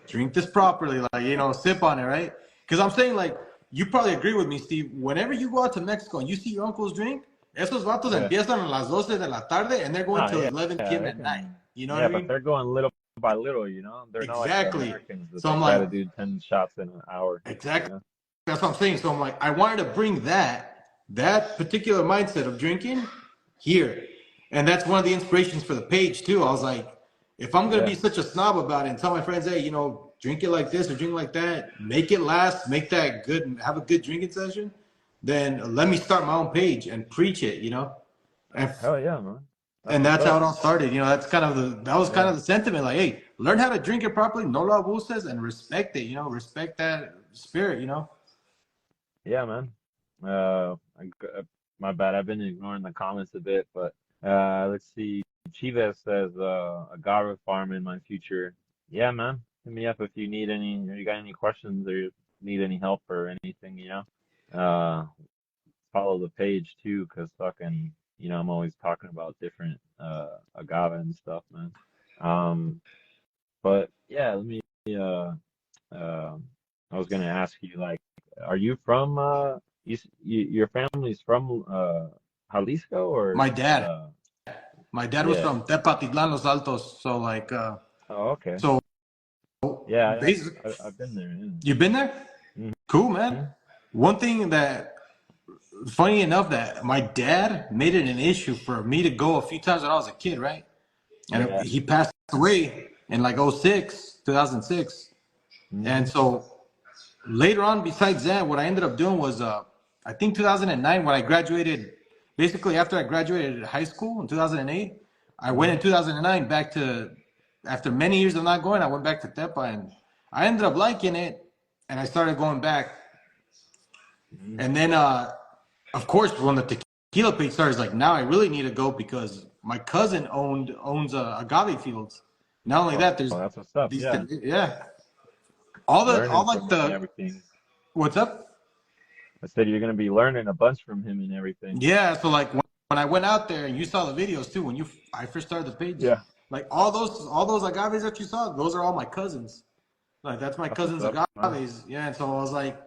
Drink this properly, like sip on it, right? Because I'm saying, like, you probably agree with me, Steve. Whenever you go out to Mexico and you see your uncles drink, esos vatos Yeah. empiezan a las 12 de la tarde and they're going Oh till yeah, 11 yeah, p.m. they at night. can. You know what I Yeah, but mean? they're going a little by little, you know? They're not like the Exactly. Americans that So they I'm try like, to do 10 shots in an hour, you exactly. know? That's what I'm saying. So I'm like, I wanted to bring that particular mindset of drinking here. And that's one of the inspirations for the page too. I was like, if I'm gonna be Yeah. such a snob about it and tell my friends, hey, drink it like this or drink like that, make it last, make that good, have a good drinking session, then let me start my own page and preach it, and Hell yeah, man. That's and what's that's how up. it all started. That was kind Yeah. of the sentiment. Like, hey, learn how to drink it properly, no lo abuses, and respect it. Respect that spirit. Yeah, man. My bad. I've been ignoring the comments a bit, but let's see. Chivas says agave farm in my future. Yeah, man. Hit me up if you need any, or you got any questions or you need any help or anything, you know. Follow the page too, 'cause fucking, I'm always talking about different agave and stuff, man. Um, but yeah, let me um I was gonna ask you like, are you from your family's from Jalisco or My dad, uh my dad was yeah. from Tepatitlan Los Altos, so like, Oh, okay. so Yeah, basically, I've been there. you've been there. Yeah. Cool, man. Hmm. One thing that, funny enough, that my dad made it an issue for me to go a few times when I was a kid, right? And Yeah. he passed away in like 2006. And Hmm. so later on, besides that, what I ended up doing was, I think 2009, when I graduated, basically after I graduated high school in 2008, I went in Hmm. 2009 back to, after many years of not going, I went back to Tepa and I ended up liking it and I started going back. Hmm. And then, of course, when the tequila page started, it's like, now I really need to go because my cousin owns agave fields. Not only Oh, that, there's that's what's up. these, Yeah. yeah, all Learning like from him and the, everything. what's up? I said you're gonna be learning a bunch from him and everything. Yeah, so like when I went out there and you saw the videos too, I first started the page, Yeah. like all those agaves that you saw, those are all my cousins. Like that's my That's what's cousin's up, man. agaves. Yeah, and so I was like,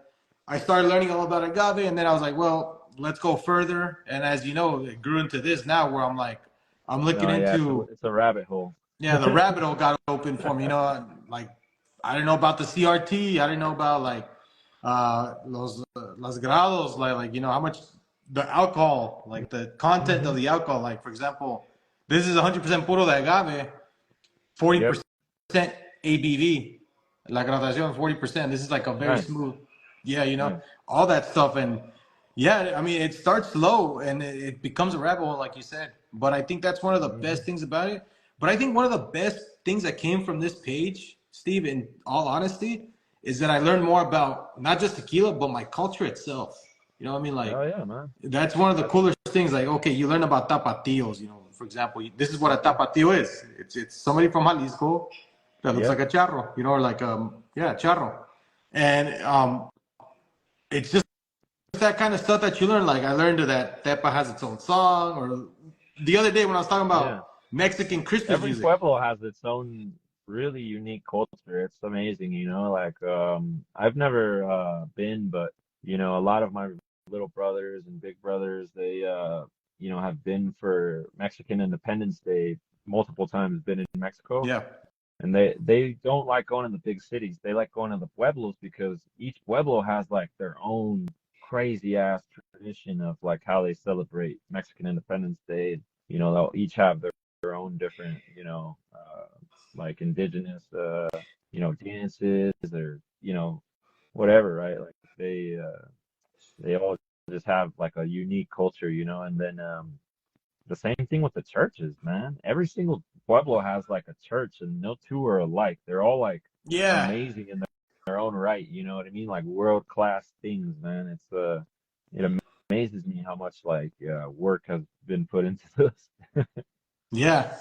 I started learning all about agave, and then I was like, well, let's go further. And as you know, it grew into this now where I'm like, I'm looking No, yeah, into, it's a rabbit hole. yeah, the rabbit hole got open for me. Like I didn't know about the CRT. I didn't know about like los grados, like how much the alcohol, like the content Hmm. of the alcohol. Like for example, this is 100% puro de agave, Yep. 40% ABV, la graduación 40%. This is like a very Nice. smooth, yeah, Nice. all that stuff. And yeah, I mean, it starts low and it becomes a rabbit hole, like you said. But I think that's one of the best Hmm. things about it. But I think one of the best things that came from this page, Steve, in all honesty, is that I learned more about not just tequila, but my culture itself. You know what I mean? Like, Hell yeah, man. that's one of the That's cooler things. Like, okay, you learn about tapatios. For example, this is what a tapatio is. It's somebody from Jalisco that looks like yep. a charro, or like yeah, charro, and it's just that kind of stuff that you learn. Like I learned that Tepa has its own song, or the other day when I was talking Yeah. about Mexican Christmas Every music. pueblo has its own really unique culture. It's amazing, like I've never been, but a lot of my little brothers and big brothers, they have been for Mexican Independence Day multiple times, been in Mexico. Yeah, And they don't like going to the big cities. They like going to the pueblos because each pueblo has like their own crazy ass tradition of like how they celebrate Mexican Independence Day. They'll each have their own different, like indigenous, dances or, whatever, right? Like they all just have like a unique culture, and then the same thing with the churches, man. Every single pueblo has like a church, and no two are alike. They're all like yeah, amazing in their own right. You know what I mean? Like world class things, man. It amazes me how much like work has been put into this. yeah.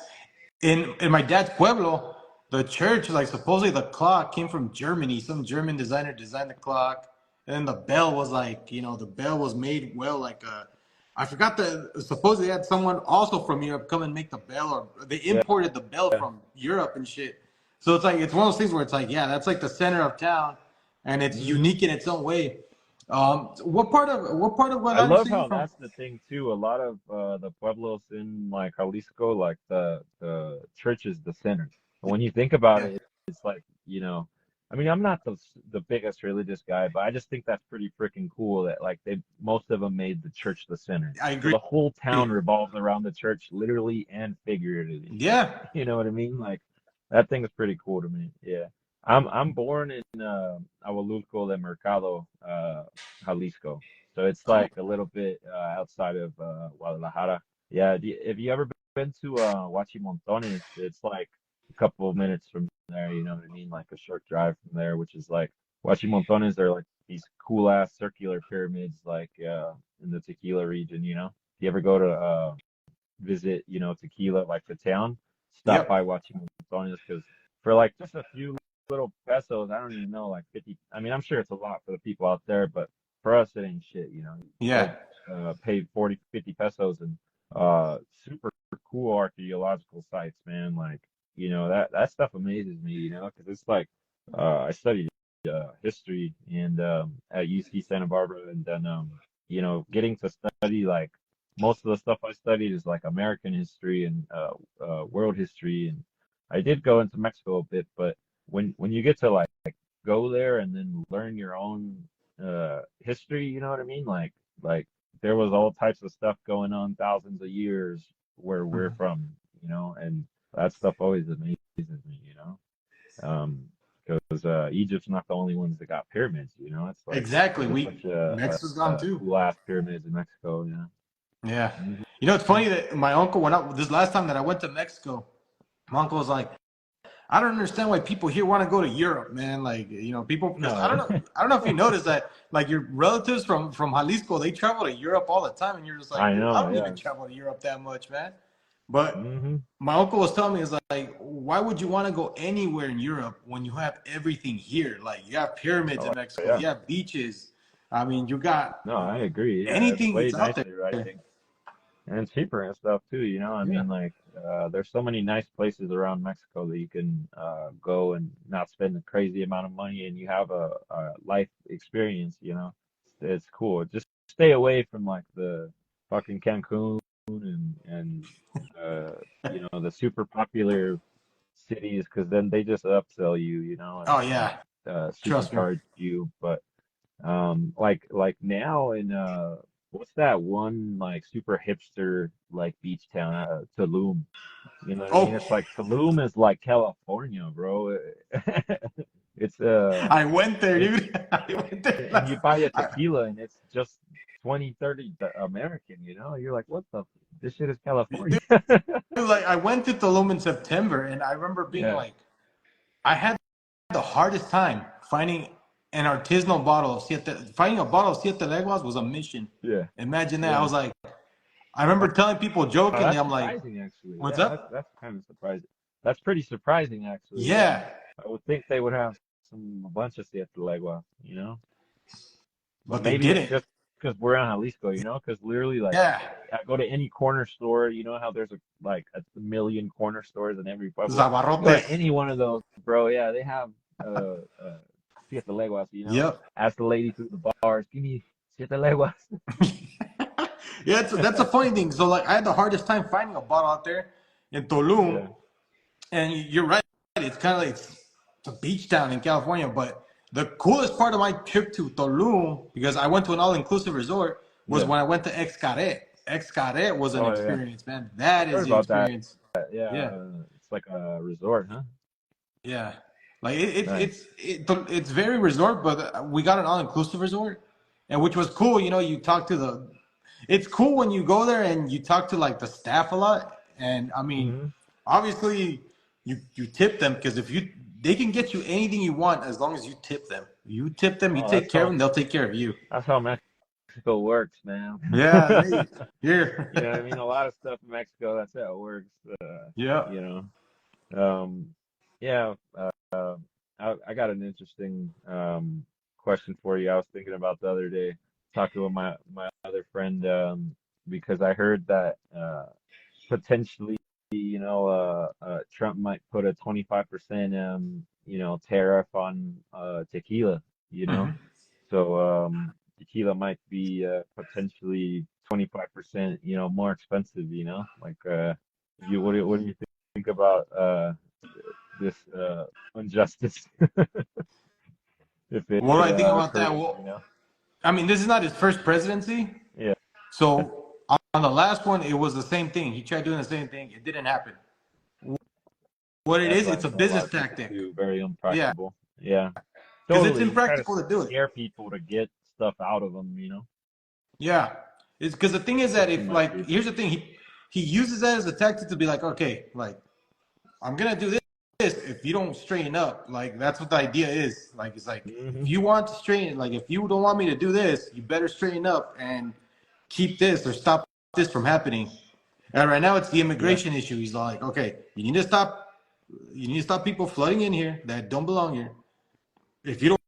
In my dad's pueblo, the church, like supposedly the clock came from Germany. Some German designer designed the clock, and then the bell was like, the bell was made well, like I forgot the supposedly they had someone also from Europe come and make the bell, or they Yeah, imported the bell from Europe and shit. So it's like it's one of those things where it's like, yeah, that's like the center of town, and it's hmm. unique in its own way. What part of I Guadalajara love are you how from? that's the thing too. A lot of the pueblos in like Jalisco, like the church is the center. when you think about Yeah, it, it's like, I mean, I'm not the biggest religious guy, but I just think that's pretty freaking cool that like most of them made the church the center. I So agree. the whole town revolves around the church, literally and figuratively. Yeah, You know what I mean? Like that thing is pretty cool to me. Yeah. I'm born in Agualulco de Mercado, Jalisco. So it's cool. like a little bit outside of Guadalajara. Yeah, have you ever been to Huachimontones? It's like a couple of minutes from there, you know what I mean? Like a short drive from there, which is like Huachimontones are like these cool ass circular pyramids like in the Tequila region, you know? If you ever go to visit, Tequila, like the town, stop by Yep. watching Montones because for like just a few little pesos, I don't even know, like 50. I mean, I'm sure it's a lot for the people out there, but for us, it ain't shit, you know. You Yeah. go pay 40, 50 pesos and super cool archaeological sites, man. Like, that stuff amazes me, because it's like I studied history and at UC Santa Barbara, and then getting to study like most of the stuff I studied is like American history and world history, and I did go into Mexico a bit, but when you get to like go there and then learn your own history, you know what I mean? Like there was all types of stuff going on thousands of years where we're Mhm. from, and that stuff always amazes me, Um, because Egypt's not the only ones that got pyramids, It's like Exactly. there's a bunch Mexico's gone too. cool ass pyramids in Mexico, Yeah. Mhm. You know, it's funny that my uncle went out this last time that I went to Mexico. My uncle was like, I don't understand why people here want to go to Europe, man. Like, people because No, I don't know if you noticed that like your relatives from Jalisco, they travel to Europe all the time, and you're just like, I dude, I know, don't even yeah. travel to Europe that much, man. But Hmm. my uncle was telling me, is like, why would you want to go anywhere in Europe when you have everything here? Like, you have pyramids Oh, in Mexico, yeah. you have beaches. I mean, you got No, I agree. Yeah, it's anything way that's out there. nicer, I think, and cheaper and stuff too. I Yeah. mean, like, there's so many nice places around Mexico that you can go and not spend a crazy amount of money, and you have a life experience. It's cool. Just stay away from like the fucking Cancun and the super popular cities, because then they just upsell you, Oh and yeah, trust me. supercharge you. But like now in what's that one like super hipster like beach town, Tulum. You know what I mean? Oh, It's like Tulum is like California, bro. It's I went there, it's dude. I went there and last. you buy a I, tequila and it's just 20, 30 American, You're like, what the this shit is California. dude, like I went to Tulum in September, and I remember being Yeah, like, I had the hardest time finding an artisanal bottle of siete. Finding a bottle of siete leguas was a mission. yeah, Imagine that. I yeah. was like, I remember telling people Oh, jokingly, that's I'm like, surprising, actually. "What's Yeah, that's up?" that's kind of surprising. That's pretty surprising, actually. Yeah, Yeah, I would think they would have a bunch of Siete Leguas, but but they maybe it's didn't. just because we're on Jalisco, because literally, like, Yeah, I go to any corner store, how there's like a million corner stores in every pueblo. You go to Zabarrotes. any one of those, bro. Yeah, they have Siete Leguas. Yep. Ask the lady through the bars, give me Siete Leguas. Yeah, that's a funny thing. So like, I had the hardest time finding a bottle out there in Tulum, Yeah, and you're right. It's kind of like it's a beach town in California, but the coolest part of my trip to Tulum, because I went to an all-inclusive resort, was yeah. when I went to Xcaret. Xcaret was an Oh yeah, experience, man. I've That is heard the about that. experience. Yeah, Yeah, it's like a resort, huh? yeah. Like Nice. it's very resort, but we got an all-inclusive resort, and which was cool. You talk to the. It's cool when you go there and you talk to like the staff a lot, and I mean, Hmm. obviously you tip them because if you they can get you anything you want as long as you tip them. You tip them, you Oh, take care of them, they'll take care of you. that's how Mexico works, man. Yeah, hey, here. You know what I mean? A lot of stuff in Mexico, that's how it works. Yeah. You know. Um, yeah. I got an interesting question for you. I was thinking about the other day, talking with my other friend, because I heard that potentially, Trump might put a 25% tariff on tequila, you know. Hmm. So tequila might be potentially 25%, more expensive, like what do you think about this injustice if it What do I think about that? occurs, you Well, know? I mean, this is not his first presidency. Yeah, So on the last one, it was the same thing. He tried doing the same thing. It didn't happen. What it that's is, what I it's a tell a lot business of people take. too. Very Yeah, unpractical. Yeah, because it's totally. You try to impractical to do it. scare people to get stuff out of them, you know? Yeah, it's because the thing is that Put too if much like juice. here's the thing, he uses that as a tactic to be like, okay, like I'm gonna do this. If you don't straighten up, like that's what the idea is. Like it's like if Hmm. you want to straighten, like if you don't want me to do this, you better straighten up and keep this or stop this from happening. And right now it's the Yeah, immigration issue. He's like, okay, you need to stop people flooding in here that don't belong here. If you don't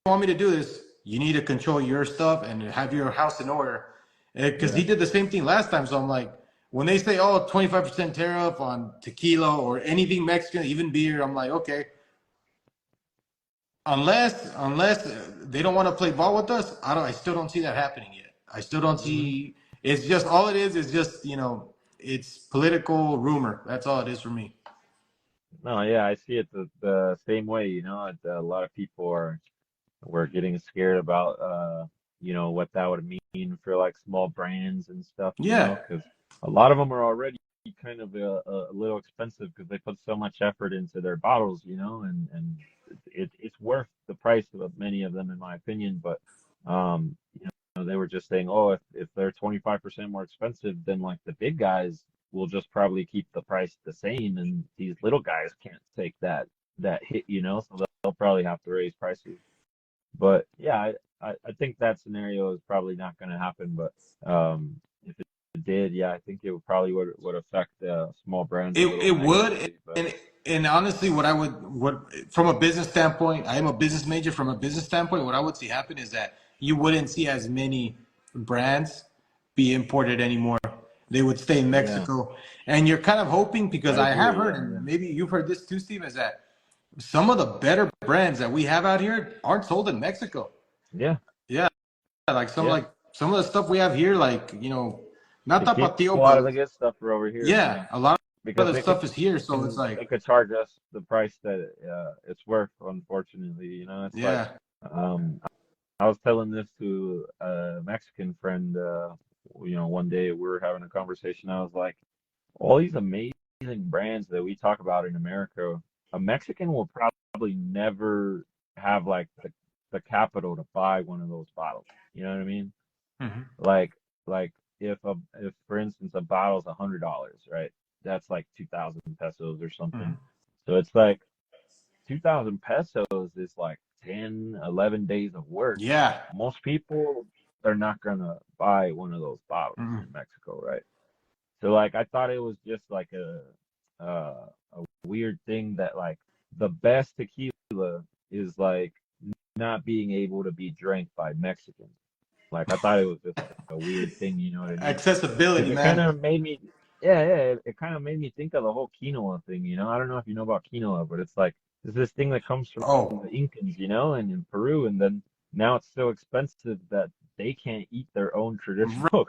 want me to do this, you need to control your stuff and have your house in order. Because yeah, he did the same thing last time. So I'm like, when they say, oh, 25% tariff on tequila or anything Mexican, even beer, I'm like, okay, unless they don't want to play ball with us, I still don't see that happening yet. I still don't hmm. see. It's just all it is just it's political rumor. That's all it is for me. No, yeah, I see it the same way, you know. A lot of people are we're getting scared about what that would mean for like small brands and stuff, you know, Yeah. because a lot of them are already kind of a little expensive because they put so much effort into their bottles, you know, and it's worth the price of many of them in my opinion. But they were just saying, oh, if they're 25% more expensive, then like the big guys will just probably keep the price the same, and these little guys can't take that hit, you know, so they'll probably have to raise prices. But yeah, I think that scenario is probably not going to happen. But if it did, yeah, I think it would affect small brands a It little would, negatively. But and honestly, what from a business standpoint, I am a business major. From a business standpoint, what I would see happen is that you wouldn't see as many brands be imported anymore. They would stay in yeah, Mexico, and you're kind of hoping because I I have agree. heard, Yeah, and yeah, maybe you've heard this too, Steve, is that some of the better brands that we have out here aren't sold in Mexico. yeah, Yeah, yeah. like some of the stuff we have here, like not They keep a tapatio, lot of but the good stuff for over here. yeah, Yeah, a lot of because the stuff is here. So it's they like, could charge us the price that it's worth. Unfortunately, you know, it's like yeah. um, I was telling this to a Mexican friend. One day we were having a conversation. I was like, all these amazing brands that we talk about in America, a Mexican will probably never have like the capital to buy one of those bottles. You know what I mean? Mhm. Like like if for instance a bottle's $100, right? That's like 2,000 pesos or something. Mhm. So it's like 2,000 pesos is like 10, 11 days of work. Yeah. Most people are not gonna buy one of those bottles Mhm. in Mexico, right? So like I thought it was just like a weird thing that like the best tequila is like not being able to be drank by Mexicans. Like I thought it was just a weird thing, you know what I mean? Because Accessibility, it kind man. of made me, yeah, it kind of made me think of the whole quinoa thing, you know? I don't know if you know about quinoa, but it's like there's this thing that comes from the Oh, Incans, you know, and in Peru, and then now it's so expensive that they can't eat their own traditional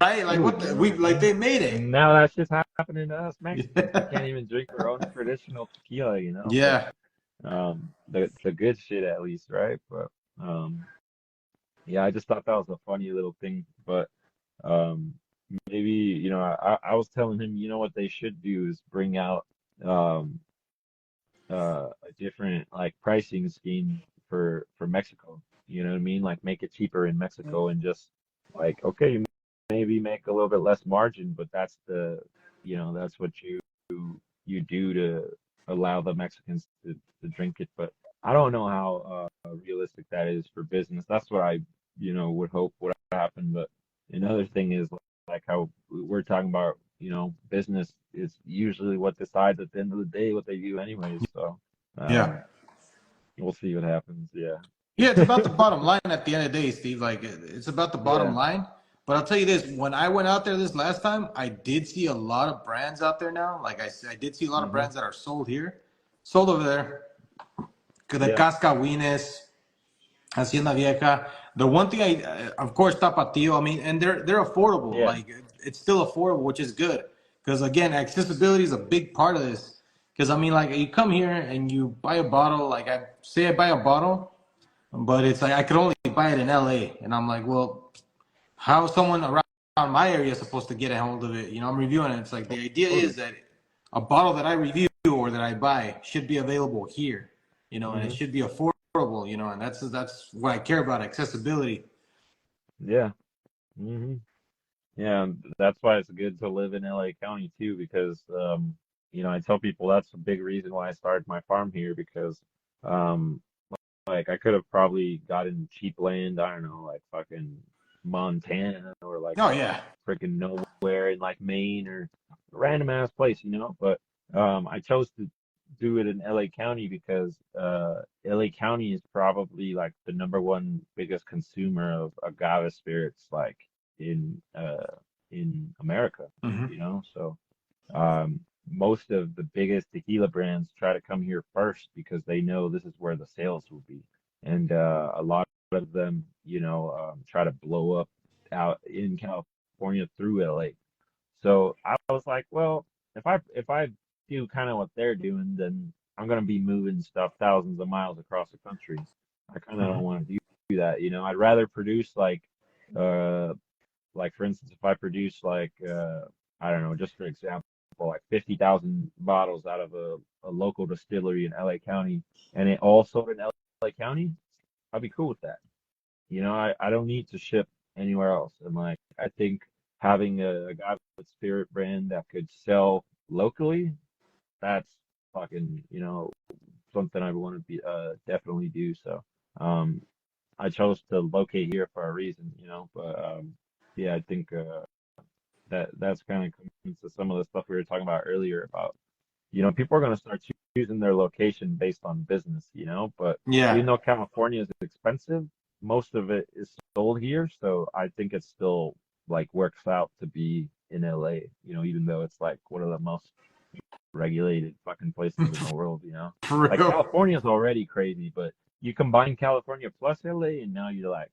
right. Like food, what you the, know what we I like mean? they made And it. now that's just happening to us Mexicans. We Yeah. can't even drink our own traditional tequila, you know, but Yeah. the good shit at least, right? But um yeah, I just thought that was a funny little thing, but um maybe, I was telling him, you know what they should do is bring out um a different like pricing scheme for Mexico. You know what I mean? Like make it cheaper in Mexico and just like okay, maybe make a little bit less margin, but that's what you do to allow the Mexicans to drink it. But I don't know how realistic that is for business. That's what I would hope would happen. But another thing is like how we're talking about, business is usually what decides at the end of the day what they do anyways. So Yeah. um, we'll see what happens. Yeah. Yeah. It's about the bottom line at the end of the day, Steve. Like it's about the bottom Yeah. line. But I'll tell you this: when I went out there this last time, I did see a lot of brands out there now. Like I did see a lot of Hmm. brands that are sold here, sold over there. The Yeah. Cascahuines, Hacienda Vieja. The one thing of course, Tapatio. I mean, and they're affordable. Yeah. Like it's still affordable, which is good because again, accessibility is a big part of this. Because I mean, like you come here and you buy a bottle. Like I say, I buy a bottle, but it's like I could only buy it in LA, and I'm like, well, how is someone around my area supposed to get a hold of it? You know, I'm reviewing it. It's like the idea is Totally. that a bottle that I review or that I buy should be available here, you know, and it Hmm. should be affordable, you know, and that's what I care about, accessibility. Yeah. Hmm. Yeah, and that's why it's good to live in LA County too, because I tell people that's a big reason why I started my farm here because um like I could have probably gotten cheap land, I don't know, like fucking Montana or like Oh yeah. freaking nowhere in like Maine or a random ass place, but I chose to do it in LA County because LA County is probably like the number one biggest consumer of agave spirits like in America, Hmm. So um most of the biggest tequila brands try to come here first because they know this is where the sales will be. And a lot of them, try to blow up out in California through LA. So I was like, well, if I do kind of what they're doing, then I'm gonna be moving stuff thousands of miles across the country. I kind of don't Hmm. want to do that. I'd rather produce uh like for instance, if I produce I don't know, just for example, like 50,000 bottles out of a local distillery in LA County, and it all sold in LA County, I'd be cool with that. I don't need to ship anywhere else. And like I think having a agave spirit brand that could sell locally, that's fucking, something I want to be definitely do. So um I chose to locate here for a reason, but yeah, I think that's kind of comes into some of the stuff we were talking about earlier about, people are going to start choosing their location based on business, but even Yeah. though California is expensive, most of it is sold here. So I think it still like works out to be in LA, even though it's like one of the most regulated fucking places in the world, For Like real. California is already crazy, but you combine California plus LA and now you're like,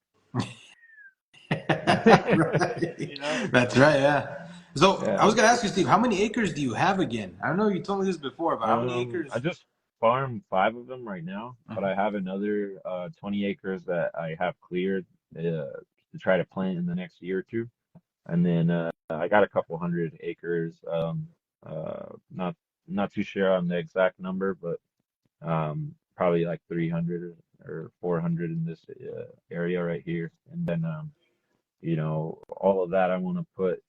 Right. you know? That's right. Yeah. So I Yeah, was gonna so ask you, Steve, how many acres do you have again? I know you told me this before, but how many I acres? just farm 5 of them right now, but Mhm. I have another 20 acres that I have cleared to try to plant in the next year or two. And then I got a couple hundred acres. Not too sure on the exact number, but probably like 300 or 400 in this area right here. And then all of that I want to put,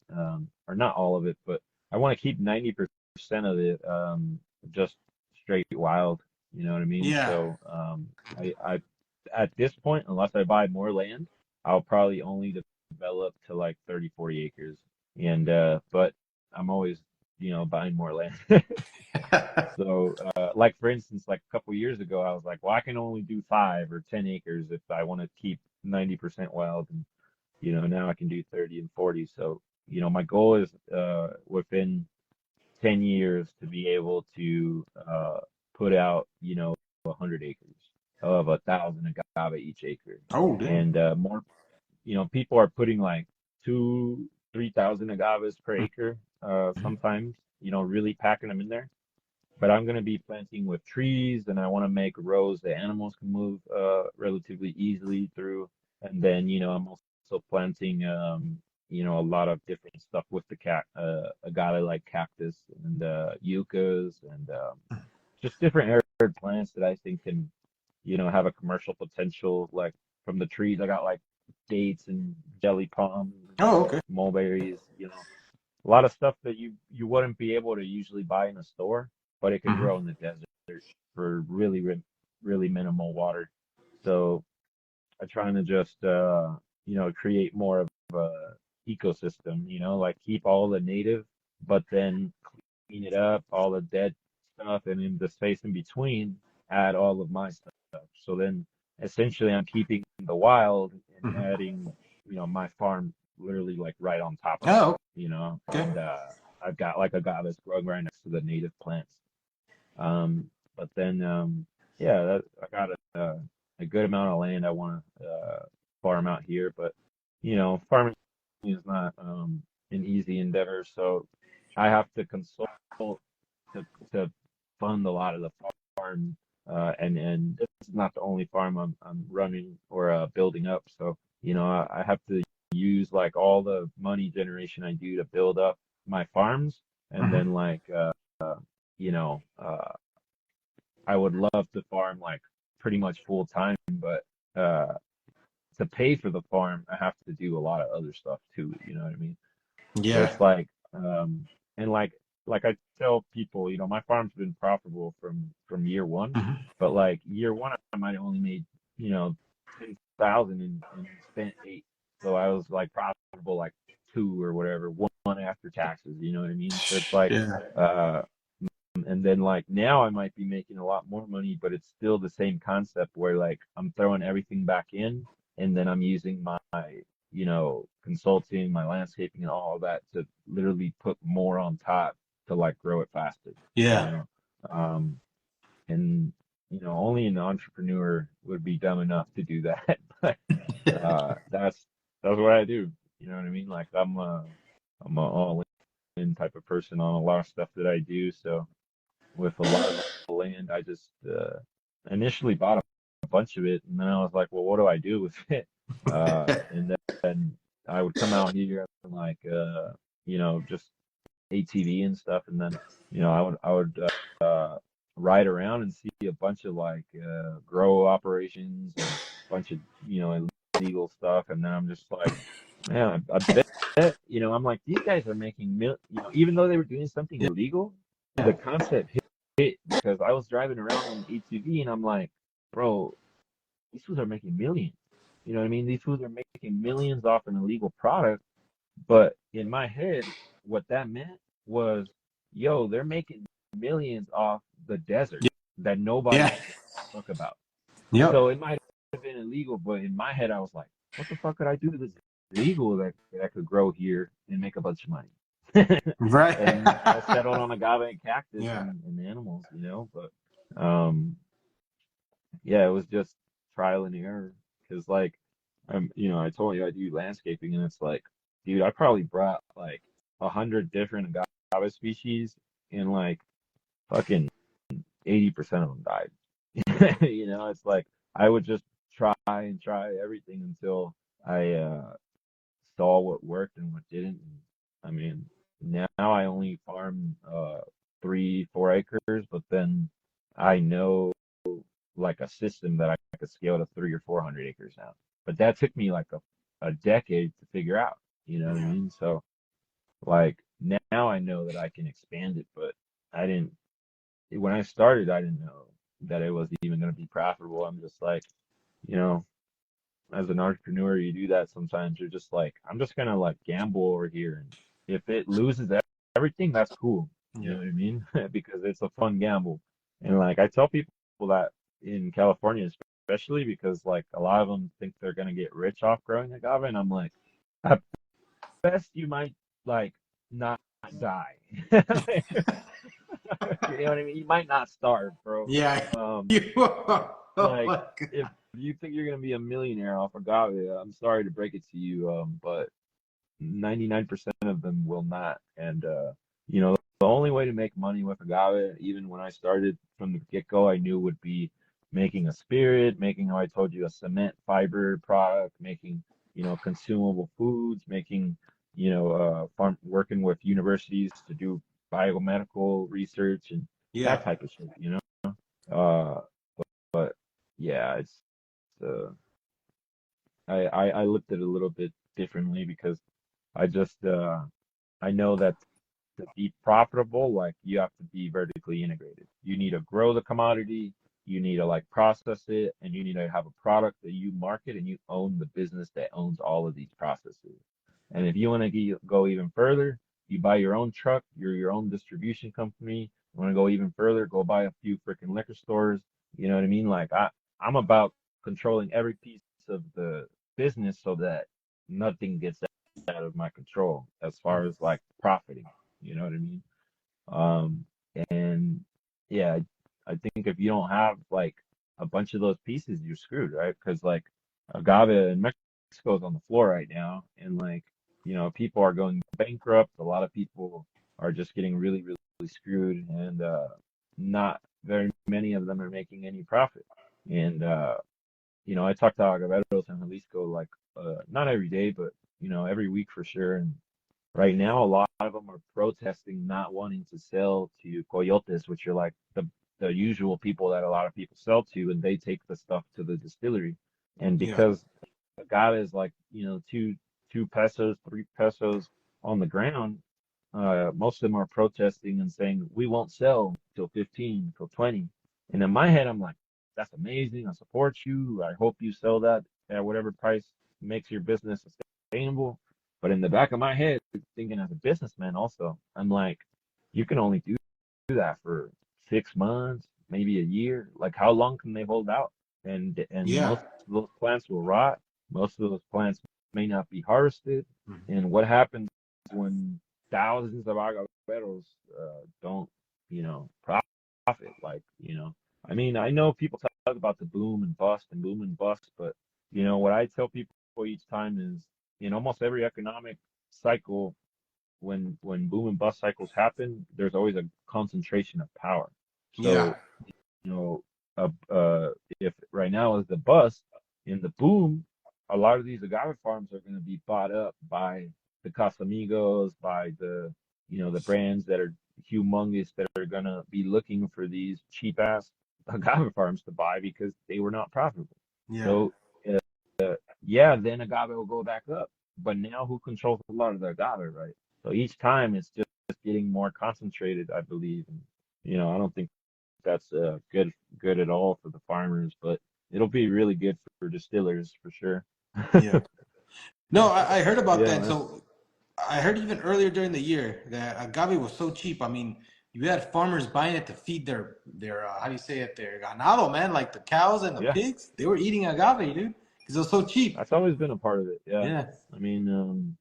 or not all of it, but I want to keep 90% of it just straight wild. You know what I mean? Yeah. So I at this point, unless I buy more land, I'll probably only develop to like 30, 40 acres. And but I'm always, buying more land. So, like for instance, like a couple years ago, I was like, well, I can only do 5 or 10 acres if I want to keep 90% wild, and now I can do 30 and 40. So, my goal is within 10 years to be able to put out, 100 acres of 1,000 agave each acre, Oh, damn. and more, people are putting like 3,000 agaves per acre, Mhm. sometimes, really packing them in there. But I'm going to be planting with trees, and I want to make rows that animals can move relatively easily through. And then, I'm also planting, a lot of different stuff with the agave like cactus and yuccas and just different arid plants that I think can, have a commercial potential. Like from the trees, I got like dates and jelly palms and Oh, okay. mulberries, a lot of stuff that you wouldn't be able to usually buy in a store, but it can grow Hmm. in the desert for really really minimal water. So I'm trying to just create more of a ecosystem, like keep all the native, but then clean it up, all the dead stuff, and in the space in between, add all of my stuff. So then essentially I'm keeping the wild and Hmm. adding, my farm literally like right on top of it, Oh, okay. and I've got like agaves growing right next to the native plants. But then yeah, I got a good amount of land I want to farm out here, but farming is not an easy endeavor, so I have to consult to to fund fund a lot of the farm. And this is not the only farm I'm running or building up. So, I have to use like all the money generation I do to build up my farms, and Mhm. then like you know, I would love to farm like pretty much full time, but uh to pay for the farm, I have to do a lot of other stuff too, you know what I mean? So Yeah. it's like, and like I tell people, my farm's been profitable from year one, Mhm. but like year one, I might have only made, 10,000 and spent eight. So I was like profitable like two or whatever, one after taxes, you know what I mean? So it's like, Yeah. uh, and then like now I might be making a lot more money, but it's still the same concept where like I'm throwing everything back in, and then I'm using my, consulting, my landscaping and all of that to literally put more on top to like grow it faster, you Yeah. know. Um, and only an entrepreneur would be dumb enough to do that. But that's what I do. You know what I mean? Like I'm a all in type of person on a lot of stuff that I do. So with a lot of the land. I just initially bought a bunch of it, and then I was like, well, what do I do with it? And then I would come out here and like, just ATV and stuff, and then I would ride around and see a bunch of like grow operations and a bunch of illegal stuff, and then I'm just like, man, I bet I'm like these guys are making even though they were doing something Yeah. illegal, the Yeah. concept hit because I was driving around on the ATV and I'm like, bro, these fools are making millions. You know what I mean? These fools are making millions off an illegal product, but in my head, what that meant was, yo, they're making millions off the desert that nobody Yeah. gives a fuck about. So Yep. it might have been illegal, but in my head, I was like, what the fuck could I do that's legal that could grow here and make a bunch of money? And I Right. settled on agave and cactus Yeah. and animals, but um, yeah, it was just trial and error. Because like I told you I do landscaping, and it's like, dude, I probably brought like 100 different agave species, and like fucking 80% of them died. It's like I would just try and try everything until I saw what worked and what didn't. And, I mean, now I only farm 3, 4 acres, but then I know like a system that I could scale to 300 or 400 acres now. But that took me like a decade to figure out. You know what I Yeah. mean? So like now I know that I can expand it, but I didn't when I started, I didn't know that it was even going to be profitable. I'm just like, you know, as an entrepreneur, you do that sometimes. You're just like, I'm just gonna like gamble over here, and if it loses everything, that's cool. You Yeah. know what I mean? Because it's a fun gamble. And like I tell people that in California, especially because like a lot of them think they're gonna get rich off growing agave, and I'm like, at best you might like not die. You know what I mean? You might not starve, bro. Yeah. Um, You. Oh like my if God. you think you're gonna be a millionaire off agave, I'm sorry to break it to you, but 99% of them will not. And the only way to make money with agave, even when I started from the get-go, I knew would be making a spirit, making how I told you a cement fiber product, making consumable foods, making farm working with universities to do biomedical research and that Yeah. type of shit. Uh, but yeah, it's uh, I looked at it a little bit differently because I just I know that to be profitable, like you have to be vertically integrated. You need to grow the commodity, you need to like process it, and you need to have a product that you market and you own the business that owns all of these processes. And if you want to go even further, you buy your own truck, you're your own distribution company. You want to go even further, go buy a few freaking liquor stores. You know what I mean? Like I'm about controlling every piece of the business so that nothing gets out of my control as far as like profiting. You know what I mean? Um, and yeah, I think if you don't have like a bunch of those pieces, you're screwed, right? Because like agave in Mexico is on the floor right now, and like people are going bankrupt. A lot of people are just getting really, really screwed, and not very many of them are making any profit. And I talk to Agaveros and Jalisco like not every day, but every week for sure. And right now, a lot of them are protesting not wanting to sell to coyotes, which are like the usual people that a lot of people sell to, and they take the stuff to the distillery. And Yeah. because agave is like, two pesos, 3 pesos on the ground, most of them are protesting and saying, we won't sell till 15, till 20. And in my head, I'm like, that's amazing. I support you. I hope you sell that at whatever price makes your business sustainable. But in the back of my head, thinking as a businessman also, I'm like, you can only do that for 6 months, maybe a year. Like, how long can they hold out? And Yeah. most of those plants will rot. Most of those plants may not be harvested. Mhm. And what happens when thousands of agaveros don't, profit? Like, I mean, I know people talk about the boom and bust, but what I tell people each time is in almost every economic cycle, when boom and bust cycles happen, there's always a concentration of power. Yeah. So, you know, if right now is the bust, in the boom, a lot of these agave farms are going to be bought up by the Casamigos, by the brands that are humongous that are going to be looking for these cheap ass agave farms to buy because they were not profitable. Yeah. So, yeah, then agave will go back up. But now who controls a lot of the agave, right? So each time it's just getting more concentrated, I believe. And, I don't think that's good at all for the farmers, but it'll be really good for distillers for sure. Yeah. No, I heard about Yeah, that. man. So I heard even earlier during the year that agave was so cheap. I mean, you had farmers buying it to feed their how do you say it, their ganado, man, like the cows and the Yeah, pigs. They were eating agave, dude, because it was so cheap. that's always been a part of it. Yeah. Yeah. I mean,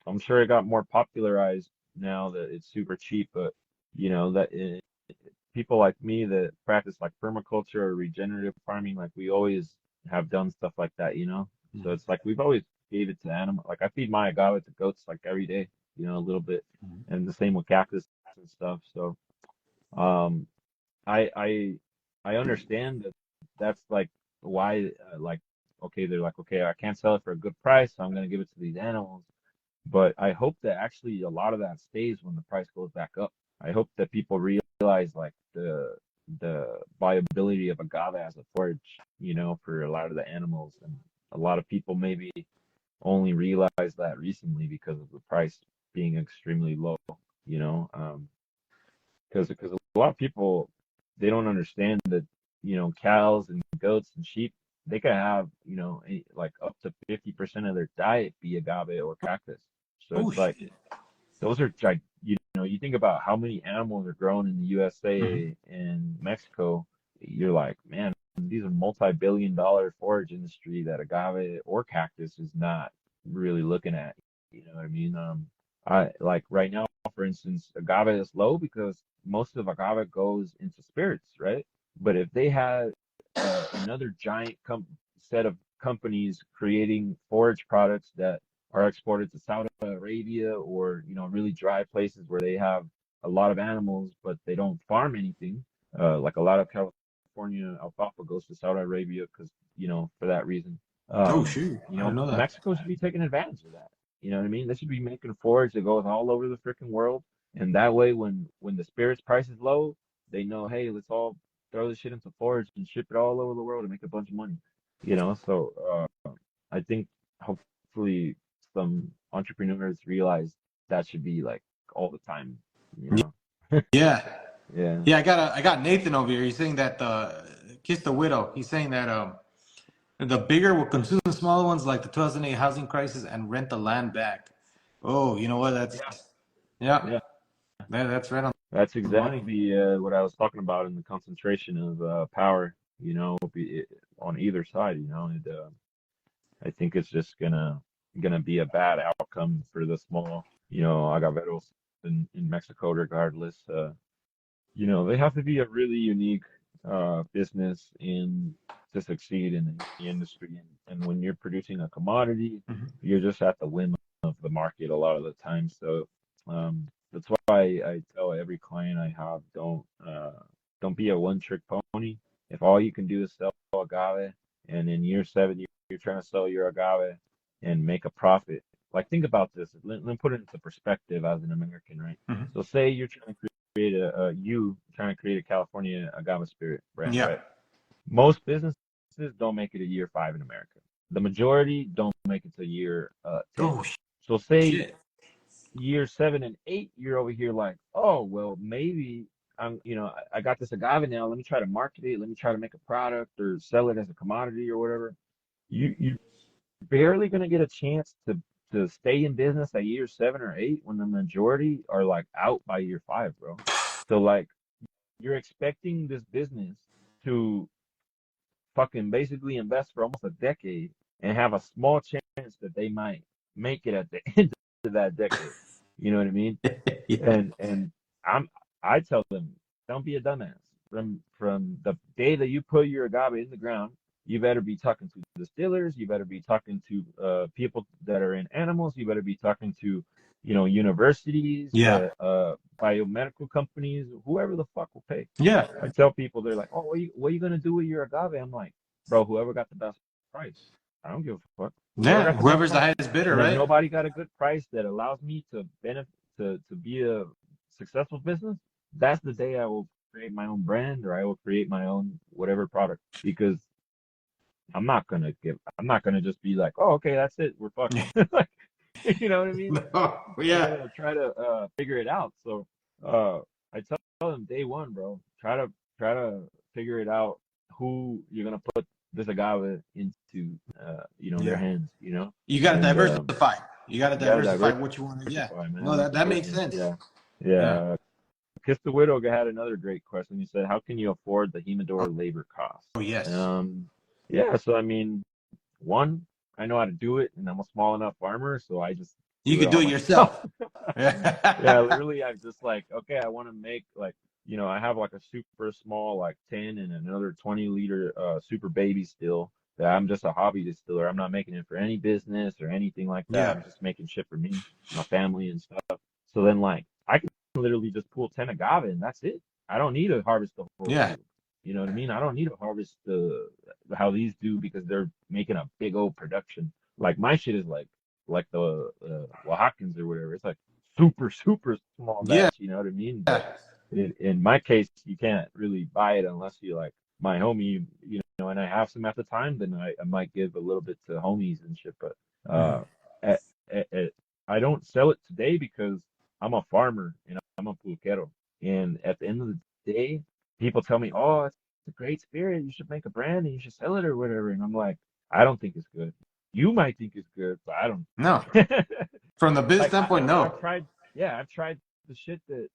I'm sure it got more popularized now that it's super cheap, but that people like me that practice like permaculture or regenerative farming, like we always have done stuff like that. So Mhm. it's like we've always gave it to animal. Like I feed my agave to goats like every day, a little bit, Mhm. and the same with cactus and stuff. So um, I I understand that that's like why like okay, they're like okay, I can't sell it for a good price, so I'm gonna give it to these animals. But I hope that actually a lot of that stays when the price goes back up. I hope that people realize like the viability of agave as a forage, for a lot of the animals. And a lot of people maybe only realize that recently because of the price being extremely low, you know. Because a lot of people they don't understand that cows and goats and sheep they can have like up to 50% of their diet be agave or cactus. So Oh it's like shit. those are you think about how many animals are grown in the Mhm. USA and Mexico. You're like, man, these are multi-billion-dollar forage industry that agave or cactus is not really looking at. You know what I mean? I like right now, for instance, agave is low because most of agave goes into spirits, right? But if they had another giant set of companies creating forage products that are exported to Saudi Arabia or really dry places where they have a lot of animals but they don't farm anything. Like a lot of California alfalfa goes to Saudi Arabia because for that reason. Oh shoot. I don't know that. Mexico should be taking advantage of that. You know what I mean? They should be making forage that goes all over the freaking world, and that way when the spirits price is low, they know, hey, let's all throw this shit into forage and ship it all over the world and make a bunch of money. So I think hopefully some entrepreneurs realize that should be like all the time, you know? Yeah. Yeah. Yeah, I got Nathan over here. He's saying that the Kiss the Widow. He's saying that the bigger will consume the smaller ones like the 2008 housing crisis and rent the land back. Oh, you know what? That's Yeah. yeah, Yeah. that's right on That's the money. exactly what I was talking about in the concentration of power, on either side, and I think it's just gonna be a bad outcome for the small, agaveros in Mexico regardless. They have to be a really unique business in to succeed in the industry. And when you're producing a commodity, Mhm. you're just at the whim of the market a lot of the time. So that's why I tell every client I have, Don't be a one-trick pony. If all you can do is sell agave, and in year 7 you're trying to sell your agave and make a profit. Like think about this. Let me put it into perspective as an American, right? Hmm. So say you're trying to create you trying to create a California agave spirit brand, Yeah. right? Most businesses don't make it a year 5 in America. The majority don't make it to year 10. Oh So say shit. year 7 and 8, you're over here like, oh, well, maybe I got this agave now. Let me try to market it. Let me try to make a product or sell it as a commodity or whatever. You're barely gonna get a chance to stay in business at year 7 or 8 when the majority are like out by year 5, bro. So like you're expecting this business to fucking basically invest for almost a decade and have a small chance that they might make it at the end of that decade. You know what I mean? Yeah. And I'm I tell them, don't be a dumbass. From the day that you put your agave in the ground, you better be talking to distillers, you better be talking to people that are in animals, you better be talking to, universities, Yeah. biomedical companies, whoever the fuck will pay. Yeah. I tell people, they're like, "Oh, what are you gonna do with your agave?" I'm like, "Bro, whoever got the best price. I don't give a fuck. Whoever Yeah. got the best Whoever's the price. highest bidder, And if right? nobody got a good price that allows me to benefit to be a successful business, that's the day I will create my own brand or I will create my own whatever product because I'm not gonna just be like, "Oh, okay, that's it. We're fucked." Like, you know what I mean? No. I'm Yeah. gonna try to figure it out. So uh, I tell them day one, bro, try to figure it out who you're gonna put this agave into, their Yeah. hands, You got to and diversify. You got to you gotta diversify what you want to. Yeah. diversify, No, man. It's that a that makes business. sense. Yeah, Yeah. yeah. Kiss the Widow had another great question. He said, "How can you afford the Oh, humidor labor costs?" oh, yes. Um, yeah. So I mean, one, I know how to do it, and I'm a small enough farmer, so I just You do it could do all it myself. yourself. Yeah, Yeah. literally, I'm just like, okay, I want to make like, I have like a super small, like 10 and another 20-liter super baby still that I'm just a hobby distiller. I'm not making it for any business or anything like that. Yeah. I'm just making shit for me, my family and stuff. So then like I can literally just pull 10 agave and that's it. I don't need to harvest the whole Yeah. field. You know what I mean? I don't need to harvest how these do because they're making a big old production. Like my shit is like the Oaxacans or whatever. It's like super, super small Yeah. batch, you know what I mean? But in my case, you can't really buy it unless you like my homie, and I have some at the time, then I might give a little bit to homies and shit. But Mhm. uh, at, at, I don't sell it today because I'm a farmer and I'm a pulquero. And at the end of the day, people tell me, oh, it's a great spirit. You should make a brand and you should sell it or whatever. And I'm like, I don't think it's good. You might think it's good, but I don't. No. From the biz Like standpoint, I've no. tried, yeah, I've tried the shit that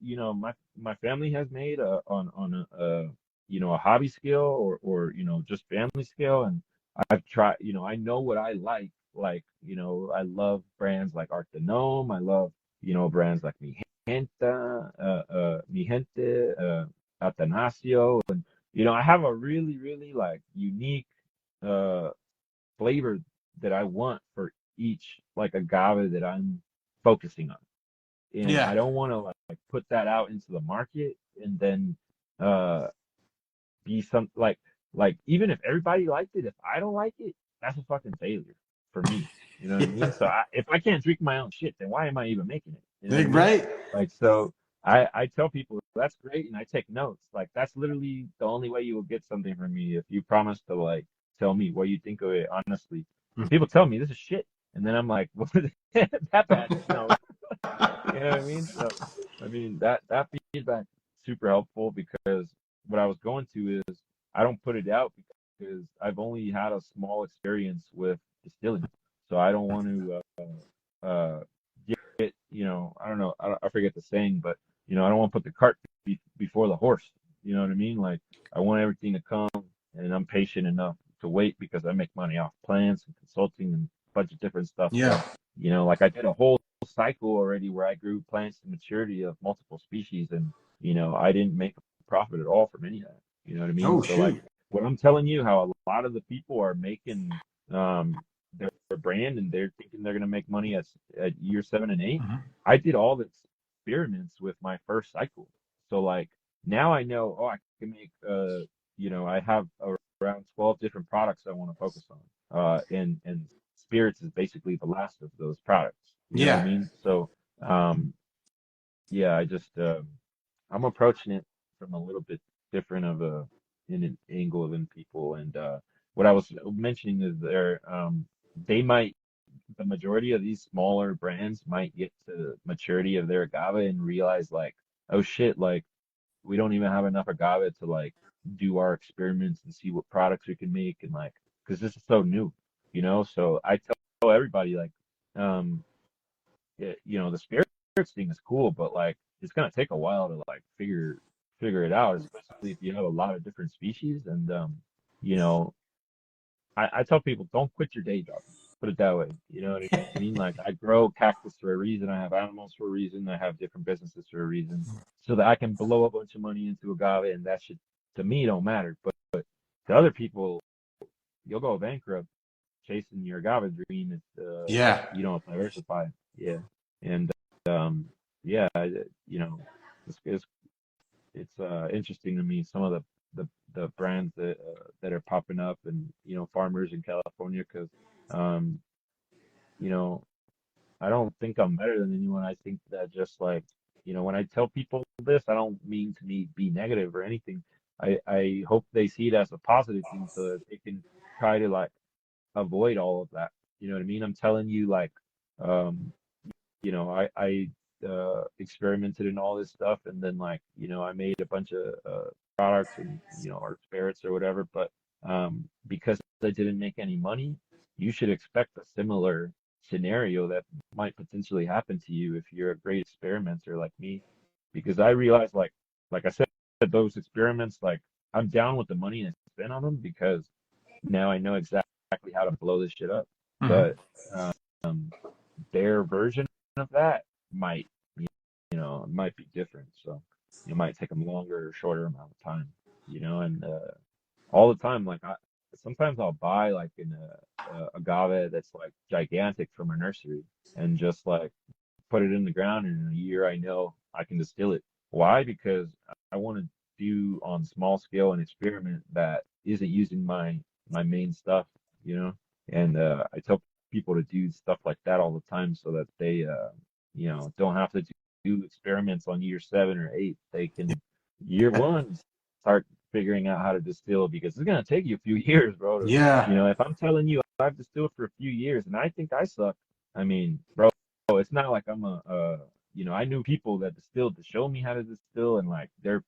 my family has made on a hobby scale or just family scale, and I've tried, I know what I like, I love brands like Art the Gnome, I love brands like Mi Gente, Atanasio, and I have a really really like unique uh flavor that I want for each like agave that I'm focusing on. And Yeah. I don't want to like put that out into the market and then uh be like even if everybody liked it, if I don't like it, that's a fucking failure for me. You know what I mean? So if I can't drink my own shit, then why am I even making it? You know what I Big mean? right? Like so I tell people that's great and I take notes. Like that's literally the only way you will get something from me if you promise to like tell me what you think of it honestly. Because people tell me this is shit. And then I'm like, well, that bad? No. You know what I mean? So, I mean that feedback super helpful because what I was going to is I don't put it out because I've only had a small experience with distilling, so I don't want to get I don't know I forget the saying, but I don't want to put the cart before the horse. You know what I mean? Like I want everything to come, and I'm patient enough to wait because I make money off plants and consulting and a bunch of different stuff. Yeah. So like I did a whole cycle already where I grew plants to maturity of multiple species and I didn't make a profit at all from any of that. You know what I mean? Oh So like shoot. what I'm telling you, how a lot of the people are making their brand and they're thinking they're gonna make money at year 7 and 8. Mhm. I did all the experiments with my first cycle. So like now I know, oh, I can make, I have around 12 different products I want to focus on. And spirits is basically the last of those products. You know what I Yeah. mean? So, um, yeah, I'm approaching it from a little bit different of in an angle than people. And what I was mentioning is they might, the majority of these smaller brands might get to maturity of their agave and realize like, oh shit, like we don't even have enough agave to like do our experiments and see what products we can make and like, because this is so new, you know? So I tell everybody like, um, the spirits thing is cool, but like it's gonna take a while to like figure it out, especially if you have a lot of different species. And you know, I tell people don't quit your day job. Put it that way. You know what I mean? Like I grow cactus for a reason. I have animals for a reason. I have different businesses for a reason, so that I can blow a bunch of money into agave, and that should to me don't matter. But to other people, you'll go bankrupt chasing your agave dream if Yeah. you don't diversify. Yeah, and um, yeah, it's interesting to me some of the brands that are popping up and farmers in California because um, you know I don't think I'm better than anyone. I think that just like when I tell people this, I don't mean to be negative or anything. I hope they see it as a positive thing so that they can try to like avoid all of that. You know what I mean? I'm telling you, like, um, I experimented in all this stuff, and then like, I made a bunch of products and or spirits or whatever. But because I didn't make any money, you should expect a similar scenario that might potentially happen to you if you're a great experimenter like me. Because I realized, like I said, those experiments, like I'm down with the money I spent on them because now I know exactly how to blow this shit up. Hmm. But um, their version of that might, it might be different. So it might take them longer or shorter amount of time, and all the time, like sometimes I'll buy like a agave that's like gigantic from a nursery and just like put it in the ground, and in a year I know I can distill it. Why? Because I want to do on small scale an experiment that isn't using my main stuff, you know? And I tell people to do stuff like that all the time so that they don't have to do experiments on year 7 or 8. They can year one start figuring out how to distill because it's gonna take you a few years, bro. Yeah. If I'm telling you I've distilled for a few years and I think I suck, I mean, bro, it's not like I'm I knew people that distilled to show me how to distill, and like they're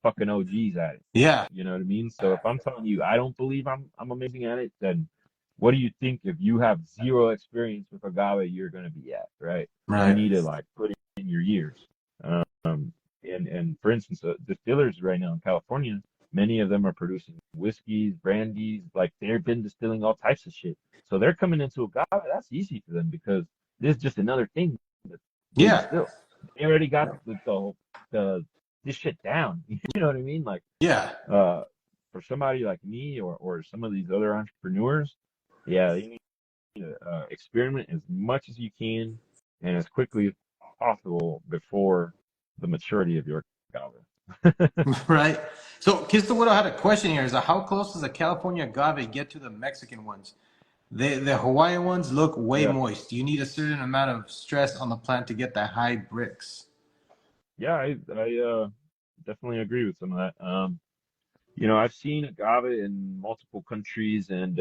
fucking OGs at it. Yeah. You know what I mean? So if I'm telling you I don't believe I'm amazing at it, then what do you think if you have zero experience with agave you're gonna be at, right? You Right. need to like put in your years. And for instance, distillers right now in California, many of them are producing whiskeys, brandies, like they've been distilling all types of shit. So they're coming into agave. That's easy for them because this is just another thing that they Yeah. distill. They already got the this shit down. You know what I mean? Like Yeah. uh for somebody like me or some of these other entrepreneurs, yeah, you need to experiment as much as you can and as quickly as possible before the maturity of your agave. Right. So, Kistawado had a question here: is that how close does the California agave get to the Mexican ones? The Hawaiian ones look way Yeah, moist. You need a certain amount of stress on the plant to get that high bricks. yeah, I definitely agree with some of that. I've seen agave in multiple countries, and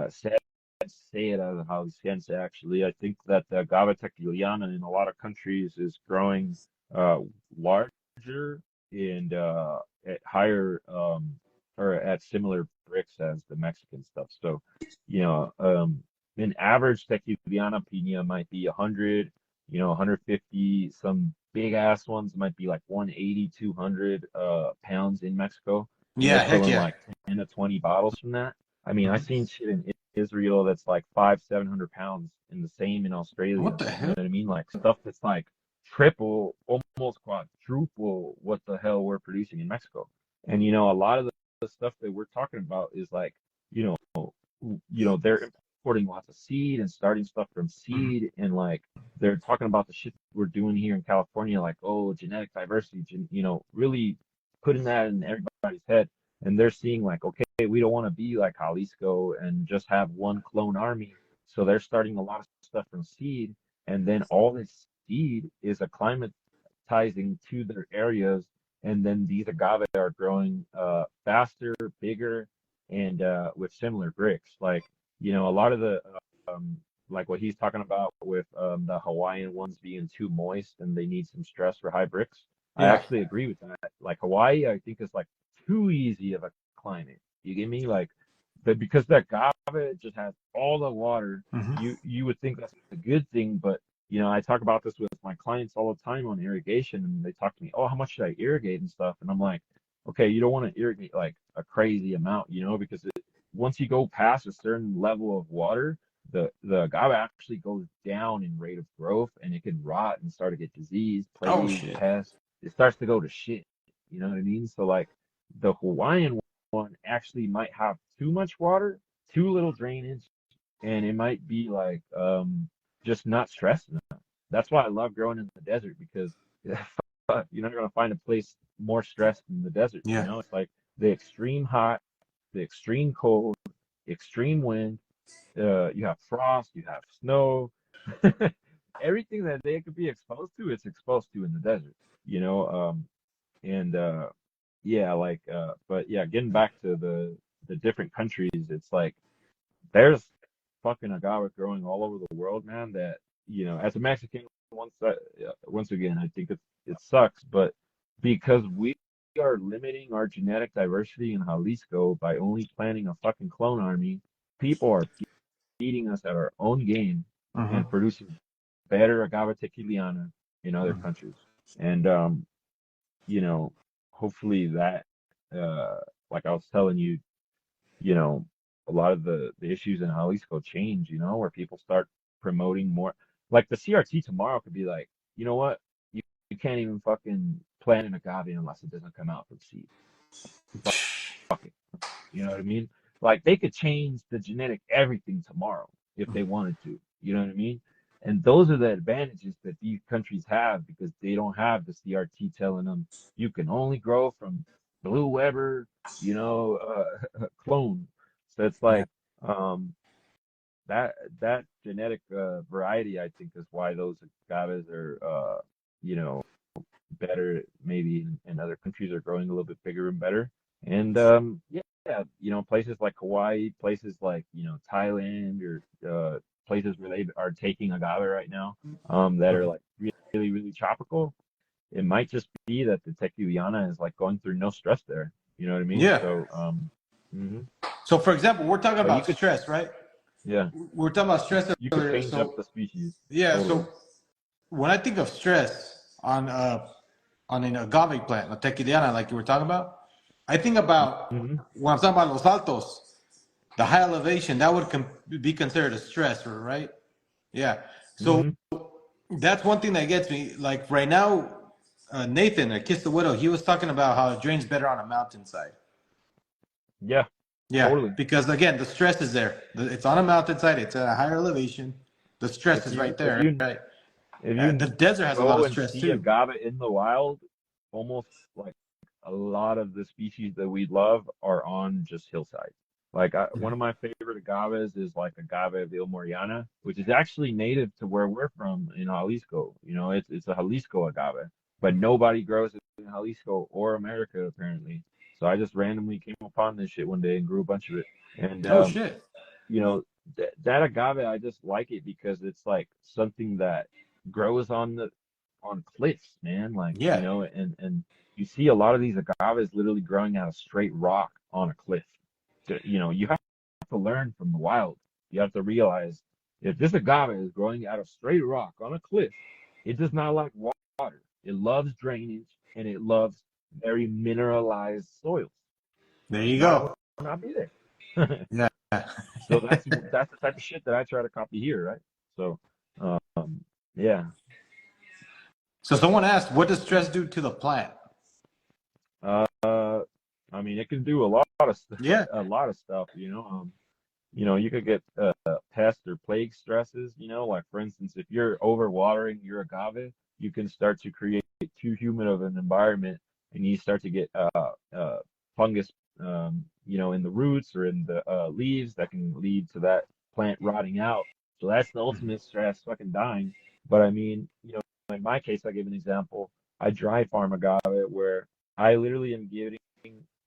sad to say it as how sense actually. I think that the Agave Tequiliana in a lot of countries is growing uh, larger and at higher or at similar bricks as the Mexican stuff. So, you know, um, an average Tequiliana piña might be 100, 150. Some big ass ones might be like 180, 200 pounds in Mexico, and they're Yeah, heck pulling yeah. like 10 to 20 bottles from that. I mean, I've Mhm. seen shit in Israel that's like 500, 700 pounds, and the same in Australia. What the You know hell? what I mean? Like stuff that's like triple, almost quadruple what the hell we're producing in Mexico. And a lot of the stuff that we're talking about is like, you know, they're exporting lots of seed and starting stuff from Mhm. seed, and like they're talking about the shit we're doing here in California, like, oh, genetic diversity, really putting that in everybody's head. And they're seeing like, okay, we don't want to be like Jalisco and just have one clone army. So they're starting a lot of stuff from seed, and then all this seed is acclimatizing to their areas, and then these agave are growing faster, bigger, and with similar bricks. Like, a lot of the um, like what he's talking about with the Hawaiian ones being too moist and they need some stress for high bricks. I Yeah. actually agree with that. Like Hawaii, I think is like too easy of a climate. You get me? Like, but because that agave just has all the water, Hmm. you would think that's a good thing, but I talk about this with my clients all the time on irrigation, and they talk to me, oh, how much should I irrigate and stuff? And I'm like, okay, you don't want to irrigate like a crazy amount, because once you go past a certain level of water, the agave actually goes down in rate of growth, and it can rot and start to get disease, Oh plague, shit. pests. It starts to go to shit. You know what I mean? So like the Hawaiian one actually might have too much water, too little drainage, and it might be like just not stressed enough. That's why I love growing in the desert, because you're not gonna find a place more stressed than the desert. Yeah. It's like the extreme hot, the extreme cold, extreme wind. You have frost, you have snow. Everything that they could be exposed to, it's exposed to in the desert. You know, and yeah, like but yeah, getting back to the different countries, it's like there's fucking agave growing all over the world, man. That as a Mexican, once again, I think it sucks, but because we are limiting our genetic diversity in Jalisco by only planting a fucking clone army, people are beating us at our own game and Hmm. producing better agave tequiliana in other countries. And you know, hopefully that, uh, like I was telling you, you know, a lot of the issues in Jalisco change, where people start promoting more. Like the CRT tomorrow could be like, you know what? You can't even fucking plant an agave unless it doesn't come out from seed. Fuck it. You know what I mean? Like they could change the genetic everything tomorrow if they wanted to. You know what I mean? And those are the advantages that these countries have, because they don't have the CRT telling them you can only grow from Blue Weber, clone. So it's Yeah. like um, that genetic variety, I think, is why those agaves are you know better. Maybe in other countries are growing a little bit bigger and better. And yeah, places like Hawaii, places like Thailand, or places where they are taking agave right now, that are like really really tropical. It might just be that the tequiliana is like going through no stress there. You know what I mean? Yeah. So So, for example, we're talking but you about could, stress, right? yeah, We're talking about stress you could earlier. change up So, the species yeah. totally. So, when I think of stress on an agave plant, a tequiliana, like you were talking about, I think about Hmm. when I'm talking about Los Altos, the high elevation. That would be considered a stress, right? Yeah. So Hmm. that's one thing that gets me. Like right now, Nathan at Kiss the Widow, he was talking about how it drains better on a mountainside. Yeah, Yeah, totally. because again, the stress is there. It's on a mountainside. It's at a higher elevation. The stress If is you right if there, you right? if you The desert has a lot go of and stress see too. agave in the wild, almost like a lot of the species that we love are on just hillsides. Like one of my favorite agaves is like Agave Vilmoriana, which is actually native to where we're from in Jalisco. It's a Jalisco agave, but nobody grows it in Jalisco or America apparently. So I just randomly came upon this shit one day and grew a bunch of it. And Oh shit! you know, that agave, I just like it because it's like something that grows on cliffs, man. Like, Yeah, and you see a lot of these agaves literally growing out of straight rock on a cliff. You have to learn from the wild. You have to realize if this agave is growing out of straight rock on a cliff, it does not like water. It loves drainage and it loves very mineralized soils. there If you not, it would go. not be there. Yeah. So that's the type of shit that I try to copy here, right? So, yeah, So someone asked, what does stress do to the plant? uh, I mean, it can do a lot of Yeah. a lot of stuff, you could get pest or plague stresses, like for instance, if you're overwatering your agave, you can start to create too humid of an environment and you start to get fungus, in the roots or in the leaves that can lead to that plant rotting out. So that's the ultimate stress, fucking dying. But I mean, in my case, I give an example. I dry farm agave where I literally am giving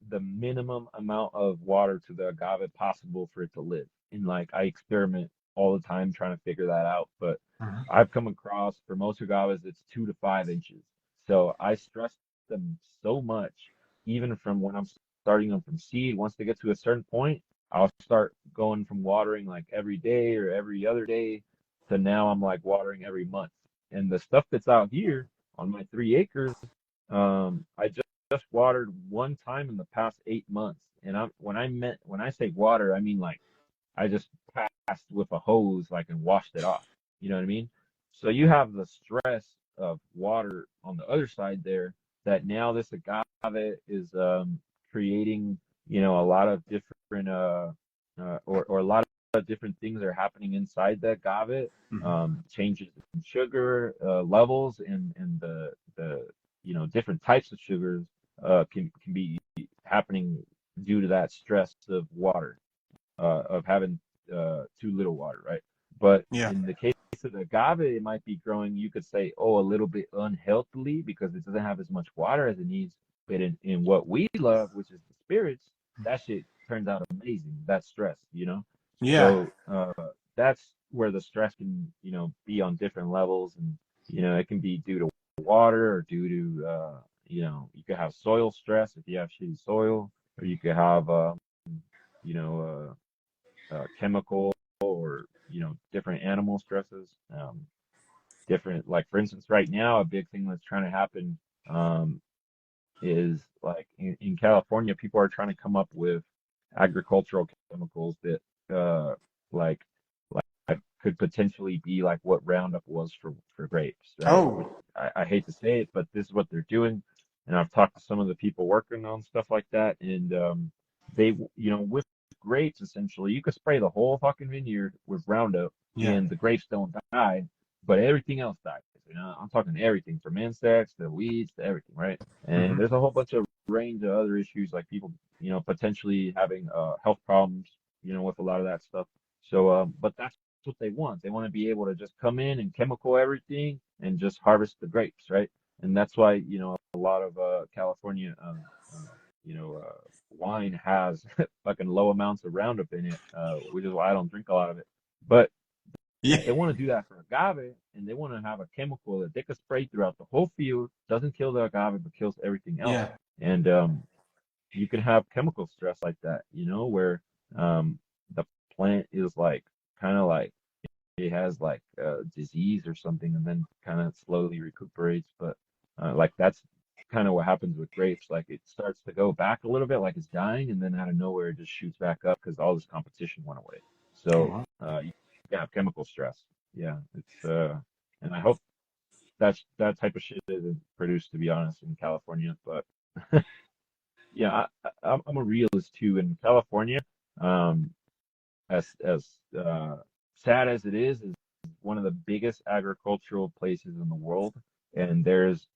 the minimum amount of water to the agave possible for it to live. And like I experiment all the time trying to figure that out. But Mhm. I've come across for most agaves, it's 2 to 5 inches. So I stress them so much, even from when I'm starting them from seed. Once they get to a certain point, I'll start going from watering like every day or every other day to now I'm like watering every month. And the stuff that's out here on my 3 acres, I just watered one time in the past 8 months. And when I say water, I mean like I just passed with a hose like and washed it off. You know what I mean? So you have the stress of water on the other side there that now this agave is creating, a lot of different or a lot of different things are happening inside the agave, Mhm. changes in sugar levels and the different types of sugars can be happening due to that stress of water of having too little water, right? But Yeah. in the case of the agave, it might be growing, you could say, oh, a little bit unhealthily because it doesn't have as much water as it needs. But in what we love, which is the spirits, that shit turns out amazing. That stress. Yeah. So that's where the stress can, be on different levels. And, it can be due to water or due to, you could have soil stress if you have shitty soil, or you could have, you know, chemical or different animal stresses, different like for instance right now a big thing that's trying to happen um, is like in California people are trying to come up with agricultural chemicals that like could potentially be like what Roundup was for grapes, right? Which Oh. I hate to say it, but this is what they're doing. And I've talked to some of the people working on stuff like that, and they, with grapes, essentially, you could spray the whole fucking vineyard with Roundup, Yeah. and the grapes don't die, but everything else dies. I'm talking everything from insects to weeds to everything, right? And Hmm. there's a whole bunch of range of other issues like people, potentially having health problems, with a lot of that stuff. So, but that's what they want. They want to be able to just come in and chemical everything and just harvest the grapes, right? And that's why, a lot of California, wine has fucking low amounts of Roundup in it, which is why I don't drink a lot of it. But Yeah. they want to do that for agave, and they want to have a chemical that they could spray throughout the whole field, doesn't kill the agave, but kills everything else. Yeah. And you can have chemical stress like that, where the plant is like kind of like it has like a disease or something and then kind of slowly recuperates. But like that's kind of what happens with grapes. Like it starts to go back a little bit, like it's dying, and then out of nowhere it just shoots back up because all this competition went away. Oh, So wow. you can have chemical stress. Yeah, it's and I hope that type of shit isn't produced, to be honest, in California. But yeah, I'm a realist too. In California, um, as sad as it is one of the biggest agricultural places in the world, and there's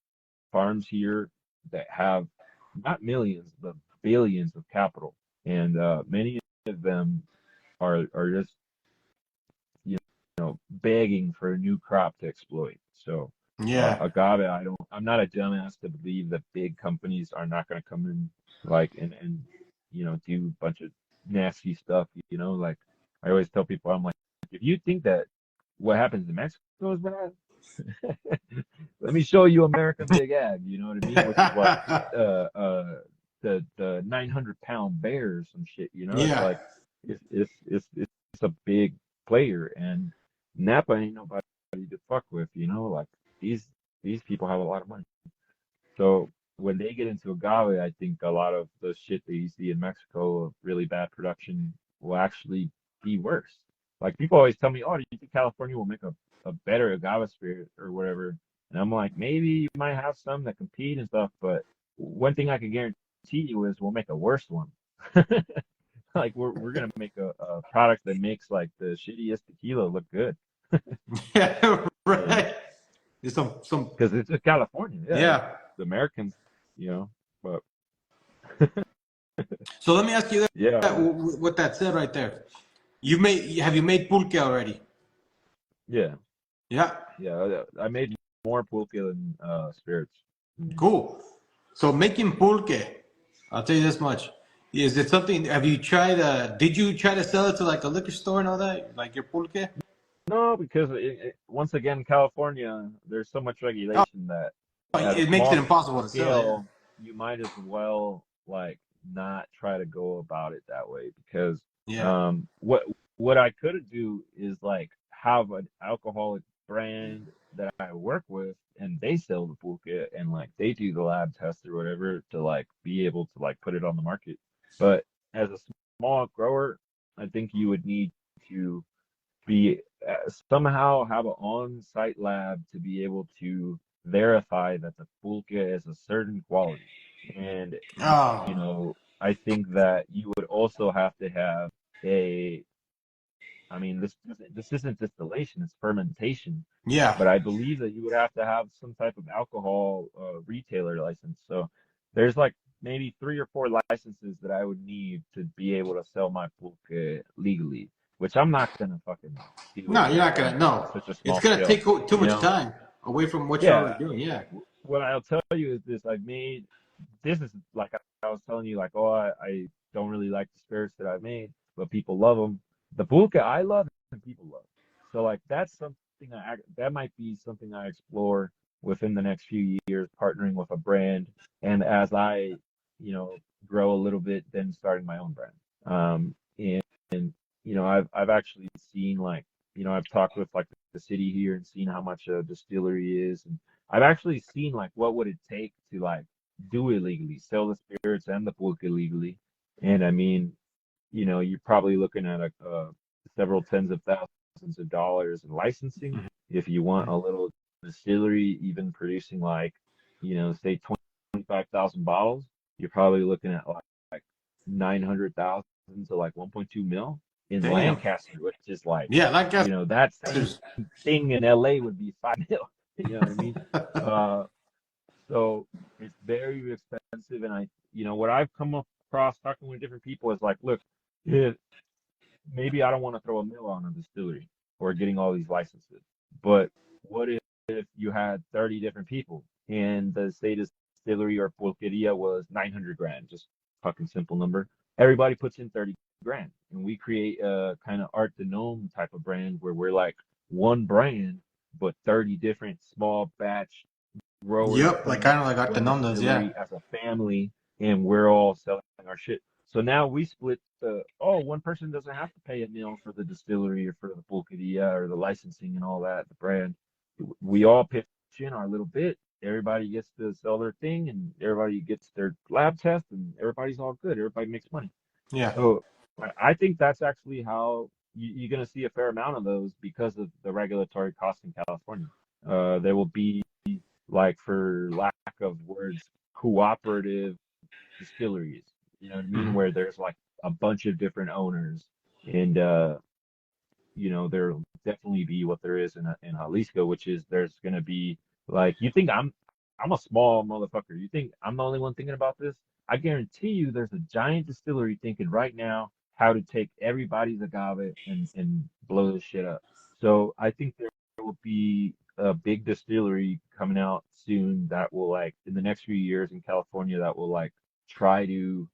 farms here that have not millions but billions of capital, and many of them are just begging for a new crop to exploit. So Yeah. agave, I'm not a dumbass to believe that big companies are not going to come in like and do a bunch of nasty stuff. Like I always tell people, I'm like, if you think that what happens in Mexico is bad, let me show you American Big Ag. You know what I mean? Which is like the 900-pound bear or some shit. It's Yeah. like it's a big player, and Napa ain't nobody to fuck with. Like these people have a lot of money. So when they get into agave, I think a lot of the shit that you see in Mexico of really bad production will actually be worse. Like people always tell me, "Oh, do you think California will make a better agave spirit or whatever?" And I'm like, maybe you might have some that compete and stuff, but one thing I can guarantee you is we'll make a worse one. Like we're gonna make a product that makes like the shittiest tequila look good. Yeah, And right. There's some, because it's in California, yeah, it's yeah. the Americans, you know. But So let me ask you yeah, that, what that said right there. Have you made pulque already? yeah, Yeah, yeah. I made more pulque than spirits. Mm. cool. So making pulque, I'll tell you this much. Is it something, have you tried, did you try to sell it to like a liquor store and all that? Like your pulque? No, because once again, California, there's so much Oh, regulation that at a it makes it small impossible to sell, yeah. scale, you might as well like not try to go about it that way because Yeah. what I could do is like have an alcoholic brand that I work with and they sell the pulque and like they do the lab test or whatever to like be able to like put it on the market. But as a small grower, I think you would need to be somehow have an on-site lab to be able to verify that the pulque is a certain quality. And you Oh, know, I think that you would also have to have a, I mean, this isn't distillation, it's fermentation. yeah. But I believe that you would have to have some type of alcohol retailer license. So there's like maybe three or four licenses that I would need to be able to sell my pulque legally, which I'm not gonna fucking No, do you're not gonna. on No, such a it's small gonna scale. take too You much know? time away from what you're Yeah. already doing. Yeah. What I'll tell you is this: I've made this is like I was telling you, like, oh, I don't really like the spirits that I've made, but people love them. The pulque I love and people love. So like that's something that might be something I explore within the next few years, partnering with a brand, and as I, you know, grow a little bit, then starting my own brand. And you know, I've actually seen like, you know, I've talked with like the city here and seen how much a distillery is, and I've actually seen like what would it take to like do it legally, sell the spirits and the pulque legally. And I mean, you know, you're probably looking at several tens of thousands of dollars in licensing. If you want a little distillery, even producing like, you know, say 25,000 bottles, you're probably looking at like 900,000 to like 1.2 mil in Damn. Lancaster, which is like, Yeah, like you know, that same gases. thing in LA would be 5 mil. You know what I mean? Uh, so it's very expensive. And you know, what I've come across talking with different people is like, look, if maybe I don't want to throw a mill on a distillery or getting all these licenses, but what if you had 30 different people and the say distillery or pulqueria was 900 grand, just fucking simple number. Everybody puts in 30 grand and we create a kind of art de gnome type of brand where we're like one brand, but 30 different small batch growers Yep, like putting kind of like one Artenomnas, yeah. distillery as a family, and we're all selling our shit. So now we split one person doesn't have to pay a meal for the distillery or for the pulqueria or the licensing and all that, the brand. We all pitch in our little bit. Everybody gets to sell their thing and everybody gets their lab test and everybody's all good. Everybody makes money. Yeah. So I think that's actually how you're going to see a fair amount of those because of the regulatory costs in California. There will be, like, for lack of words, cooperative distilleries. You know what I mean? Hmm. Where there's like a bunch of different owners, and you know, there'll definitely be what there is in Jalisco, which is there's gonna be like you think I'm a small motherfucker. You think I'm the only one thinking about this? I guarantee you there's a giant distillery thinking right now how to take everybody's agave and blow this shit up. So I think there will be a big distillery coming out soon that will like in the next few years in California that will like try to,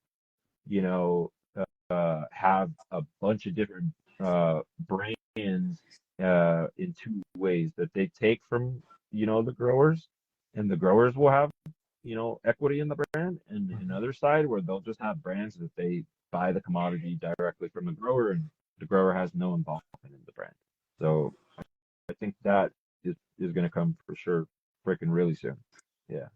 you know, have a bunch of different brands in two ways that they take from, you know, the growers, and the growers will have, you know, equity in the brand, and another side where they'll just have brands that they buy the commodity directly from the grower, and the grower has no involvement in the brand. So I think that is going to come for sure, freaking really soon. Yeah,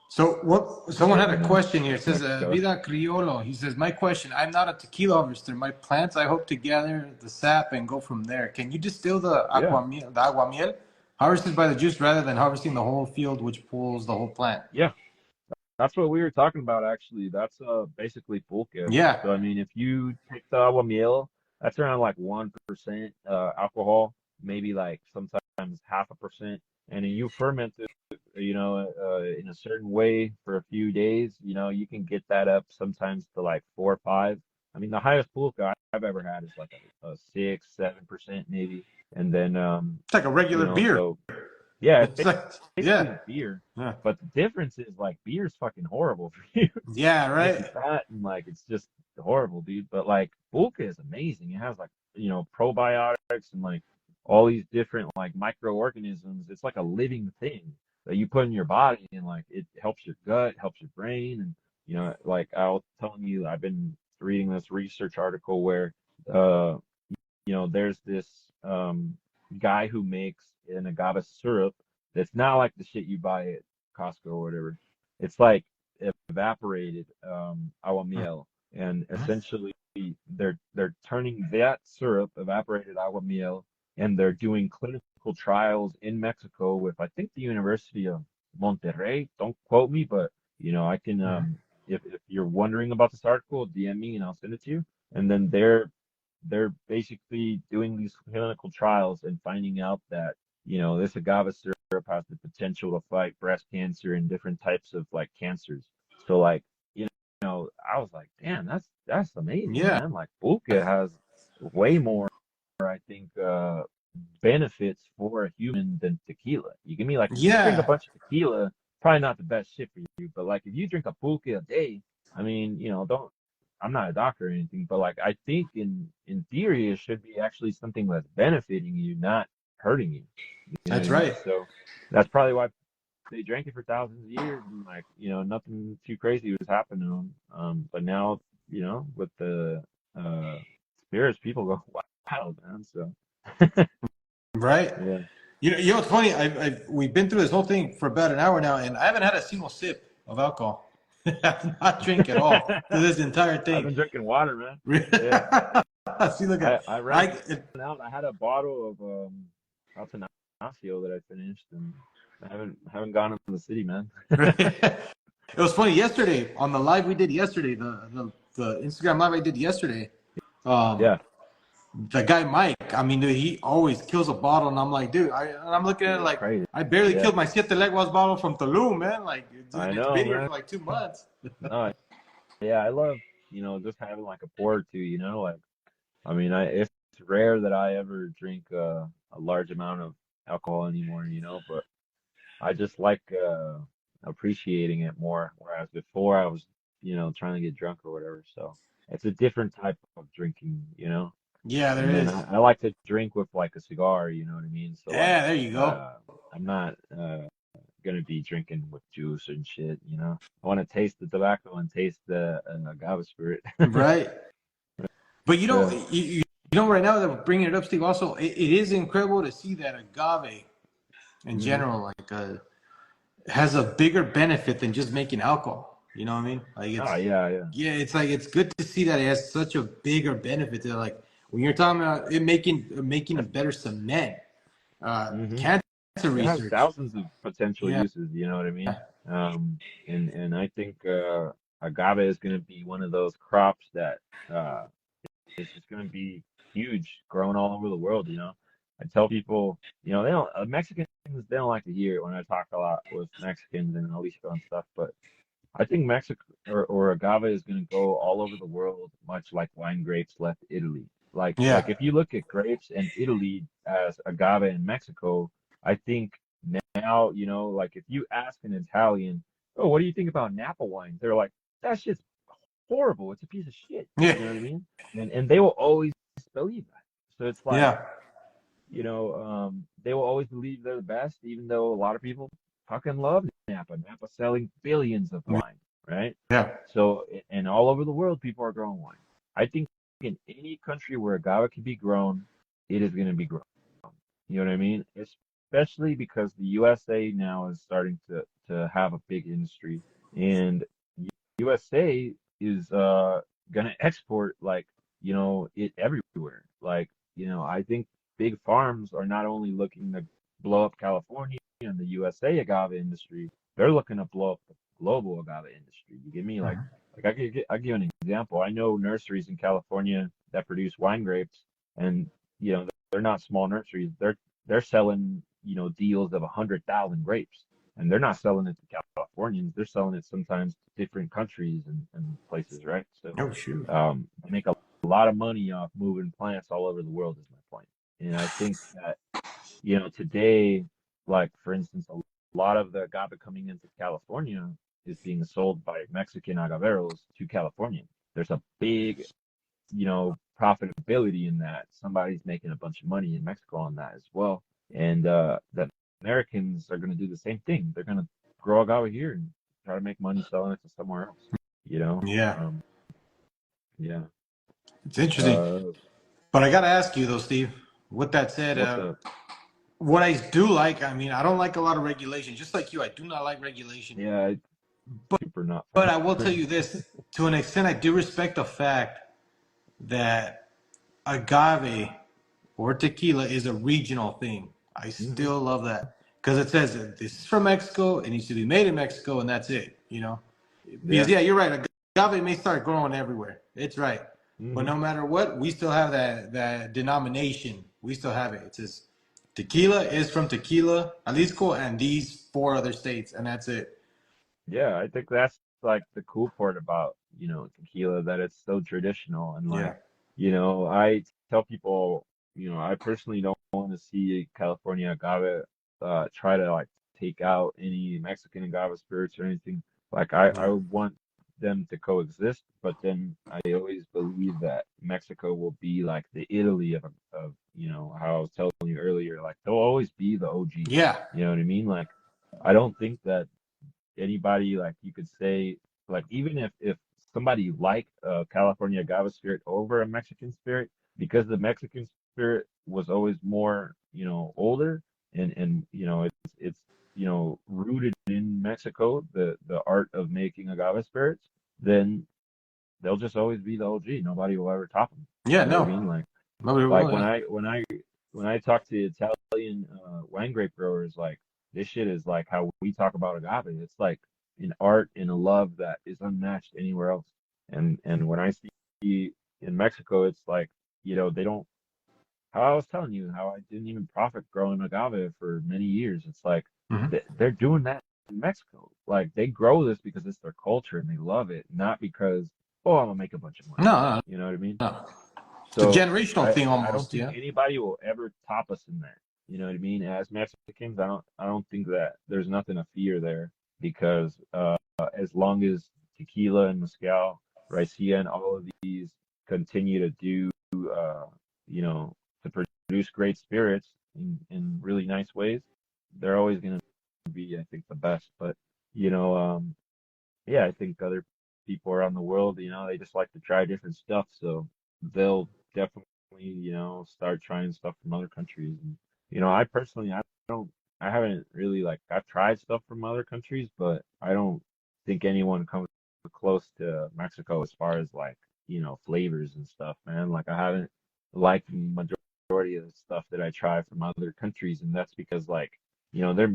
So what? and Someone we're had a gonna question here. It says, Mexico. "Vida Criollo." He says, "My question: I'm not a tequila harvester. My plants, I hope to gather the sap and go from there. Can you distill Yeah, the aguamiel, harvested by the juice, rather than harvesting the whole field, which pulls the whole plant?" yeah. That's what we were talking about actually. That's basically pulque. Yeah. So I mean, if you take the agua miel, that's around like 1% alcohol, maybe like sometimes half a percent, and then you ferment it, in a certain way for a few days. You can get that up sometimes to like 4 or 5. I mean, the highest pulque I've ever had is like a 6, 7% maybe, and then It's like a regular beer. so yeah, it's It's like, basically yeah. beer, Yeah. but the difference is like beer's fucking horrible for you. Yeah, Makes you right. fat and like it's just horrible, dude. But like Bulka is amazing. It has like, probiotics and like all these different like microorganisms. It's like a living thing that you put in your body and like it helps your gut, helps your brain. And like I was telling you, I've been reading this research article where uh there's this guy who makes an agave syrup that's not like the shit you buy at Costco or whatever. It's like evaporated agua miel, and essentially they're turning that syrup, evaporated agua miel, and they're doing clinical trials in Mexico with I think the University of Monterrey. Don't quote me, but I can if you're wondering about this article, DM me and I'll send it to you. And then they're basically doing these clinical trials and finding out that, this agave syrup has the potential to fight breast cancer and different types of like cancers. So like, I was like, damn, that's amazing, Yeah. man. Like Buka has way more, I think, benefits for a human than tequila. You give me like if you drink a Yeah. bunch of tequila, probably not the best shit for you. But like if you drink a pulque a day, I mean, don't. I'm not a doctor or anything, but like I think in theory it should be actually something that's benefiting you, not hurting you. You know what That's I mean? right. So that's probably why they drank it for thousands of years and like nothing too crazy was happening to them. But now with the uh spirits, people go wild, man. So Right. yeah. You know what's funny? We've been through this whole thing for about an hour now, and I haven't had a single sip of alcohol. I've not drink at all through this entire I've thing. been drinking water, man. Yeah. See, look I at I ran I. out. I had a bottle of Altanasio that I finished, and I haven't gone into the city, man. It was funny yesterday on the live we did yesterday, the Instagram live I did yesterday. Um, Yeah, the guy Mike, I mean, dude, he always kills a bottle, and I'm like, dude, I'm looking at it it's like crazy. I barely Yeah, killed my Siete Leguas bottle from Tulum, man. Like, I it's know, been here man. for like 2 months. No, yeah, I love just having like a pour or two. Like I mean, it's rare that I ever drink a large amount of alcohol anymore. But I just like appreciating it more. Whereas before I was, trying to get drunk or whatever. So it's a different type of drinking. Yeah, there And then is. I like to drink with like a cigar, you know what I mean? So like Yeah, there you go. uh I'm not gonna be drinking with juice and shit. I want to taste the tobacco and taste the agave spirit. Right. But Yeah. right now that we're bringing it up, Steve, also, it is incredible to see that agave in Hmm. general, like, has a bigger benefit than just making alcohol. You know what I mean? Like, Oh it's, yeah, yeah. yeah, it's like, it's good to see that it has such a bigger benefit to, like, when you're talking about it making a better cement, Hmm. cancer It has research. thousands of potential Yeah. uses, you know what I mean? And I think agave is gonna be one of those crops that uh it's just going to be huge, growing all over the world. I tell people, they don't, Mexicans, they don't like to hear it when I talk a lot with Mexicans and Jalisco and stuff, but I think Mexico or agave is going to go all over the world, much like wine grapes left Italy. Like Yeah. if you look at grapes in Italy as agave in Mexico, I think now, like if you ask an Italian, oh, what do you think about Napa wine? They're like, that shit's horrible. It's a piece of shit. Yeah. You know what I mean? And they will always believe that. So it's like, Yeah. they will always believe they're the best, even though a lot of people fucking love Napa. Napa selling billions of wine, right? Yeah. So, and all over the world, people are growing wine. I think in any country where agave can be grown, it is going to be grown. You know what I mean? Especially because the USA now is starting to have a big industry, and USA is gonna export like it everywhere. Like I think big farms are not only looking to blow up California and the USA agave industry, they're looking to blow up the global agave industry. You get me? Mhm. I give you an example. I know nurseries in California that produce wine grapes, and they're not small nurseries. They're selling deals of 100,000 grapes, and they're not selling it to Californians. They're selling it sometimes to different countries and places, right? So Oh shoot. they make a lot of money off moving plants all over the world. Is my point, and I think that today, like for instance, a lot of the agave coming into California is being sold by Mexican agaveros to California. There's a big, profitability in that. Somebody's making a bunch of money in Mexico on that as well. And the Americans are going to do the same thing. They're going to grow agave here and try to make money selling it to somewhere else. You know, Yeah, um, yeah. it's interesting. Uh, But I gotta ask you though, Steve. With that said, what's up? what I do like, I mean, I don't like a lot of regulation. Just like you, I do not like regulation. Yeah, it's But super not but I will tell friendly. you this: to an extent, I do respect the fact that agave or tequila is a regional thing. I Hmm. still love that because it says that this is from Mexico. It needs to be made in Mexico, and that's it. You know, because Yeah. yeah, you're right. Agave may start growing everywhere. It's right, but Hmm. no matter what, we still have that denomination. We still have it. It says tequila is from Tequila, Jalisco, and these four other states, and that's it. Yeah, I think that's like the cool part about, tequila, that it's so traditional. And Yeah. like, I tell people, I personally don't want to see California agave try to like take out any Mexican agave spirits or anything. Like I Yeah. would want them to coexist, but then I always believe that Mexico will be like the Italy of, how I was telling you earlier, like they'll always be the OG. Yeah. You know what I mean? Like I don't think that anybody, like you could say, like even if somebody liked California agave spirit over a Mexican spirit, because the Mexican spirit was always more older, and it's rooted in Mexico, the art of making agave spirits, then they'll just always be the OG. Nobody will ever top them. Yeah. You know what I No. mean? Nobody Like will. Yeah. when I talk to Italian wine grape growers, like this shit is like how we talk about agave. It's like an art and a love that is unmatched anywhere else. And when I see in Mexico, it's like, they don't, how I was telling you, how I didn't even profit growing agave for many years. It's like Hmm. they're doing that in Mexico. Like they grow this because it's their culture and they love it, not because, oh, I'm gonna make a bunch of money. No. No. You know what I mean? No. It's a So generational I thing I don't almost. think Yeah. anybody will ever top us in that. You know what I mean? As Mexicans, I don't think that there's nothing to fear there, because as long as tequila and mezcal, raicilla, and all of these continue to do you know to produce great spirits in really nice ways, they're always going to be, I think, the best. But you know, yeah, I think other people around the world, they just like to try different stuff. So they'll definitely, start trying stuff from other countries. And, I personally, don't, I haven't really like, I've tried stuff from other countries, but I don't think anyone comes close to Mexico as far as like, flavors and stuff, man. Like I haven't liked the majority of the stuff that I try from other countries. And that's because like, they're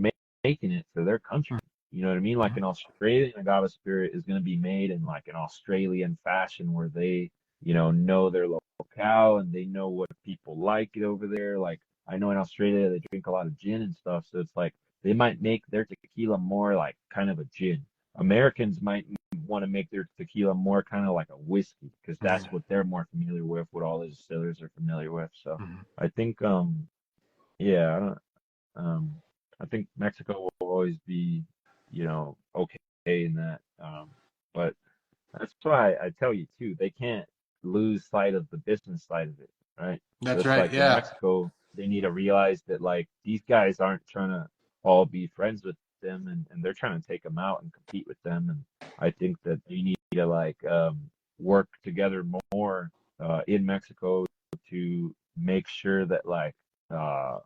making it for their country. You know what I mean? Like an Australian agave spirit is going to be made in like an Australian fashion where they, know their locale and they know what people like it over there. Like I know in Australia they drink a lot of gin and stuff, so it's like they might make their tequila more like kind of a gin. Americans might want to make their tequila more kind of like a whiskey because Yeah. that's what they're more familiar with, what all the distillers are familiar with. So Mhm. I think, yeah, I don't, um, I think Mexico will always be, okay in that. But that's why I tell you too, they can't lose sight of the business side of it, right? So That's it's right. like in Yeah. Mexico, they need to realize that like these guys aren't trying to all be friends with them, and they're trying to take them out and compete with them. And I think that they need to like work together more in Mexico to make sure that like uh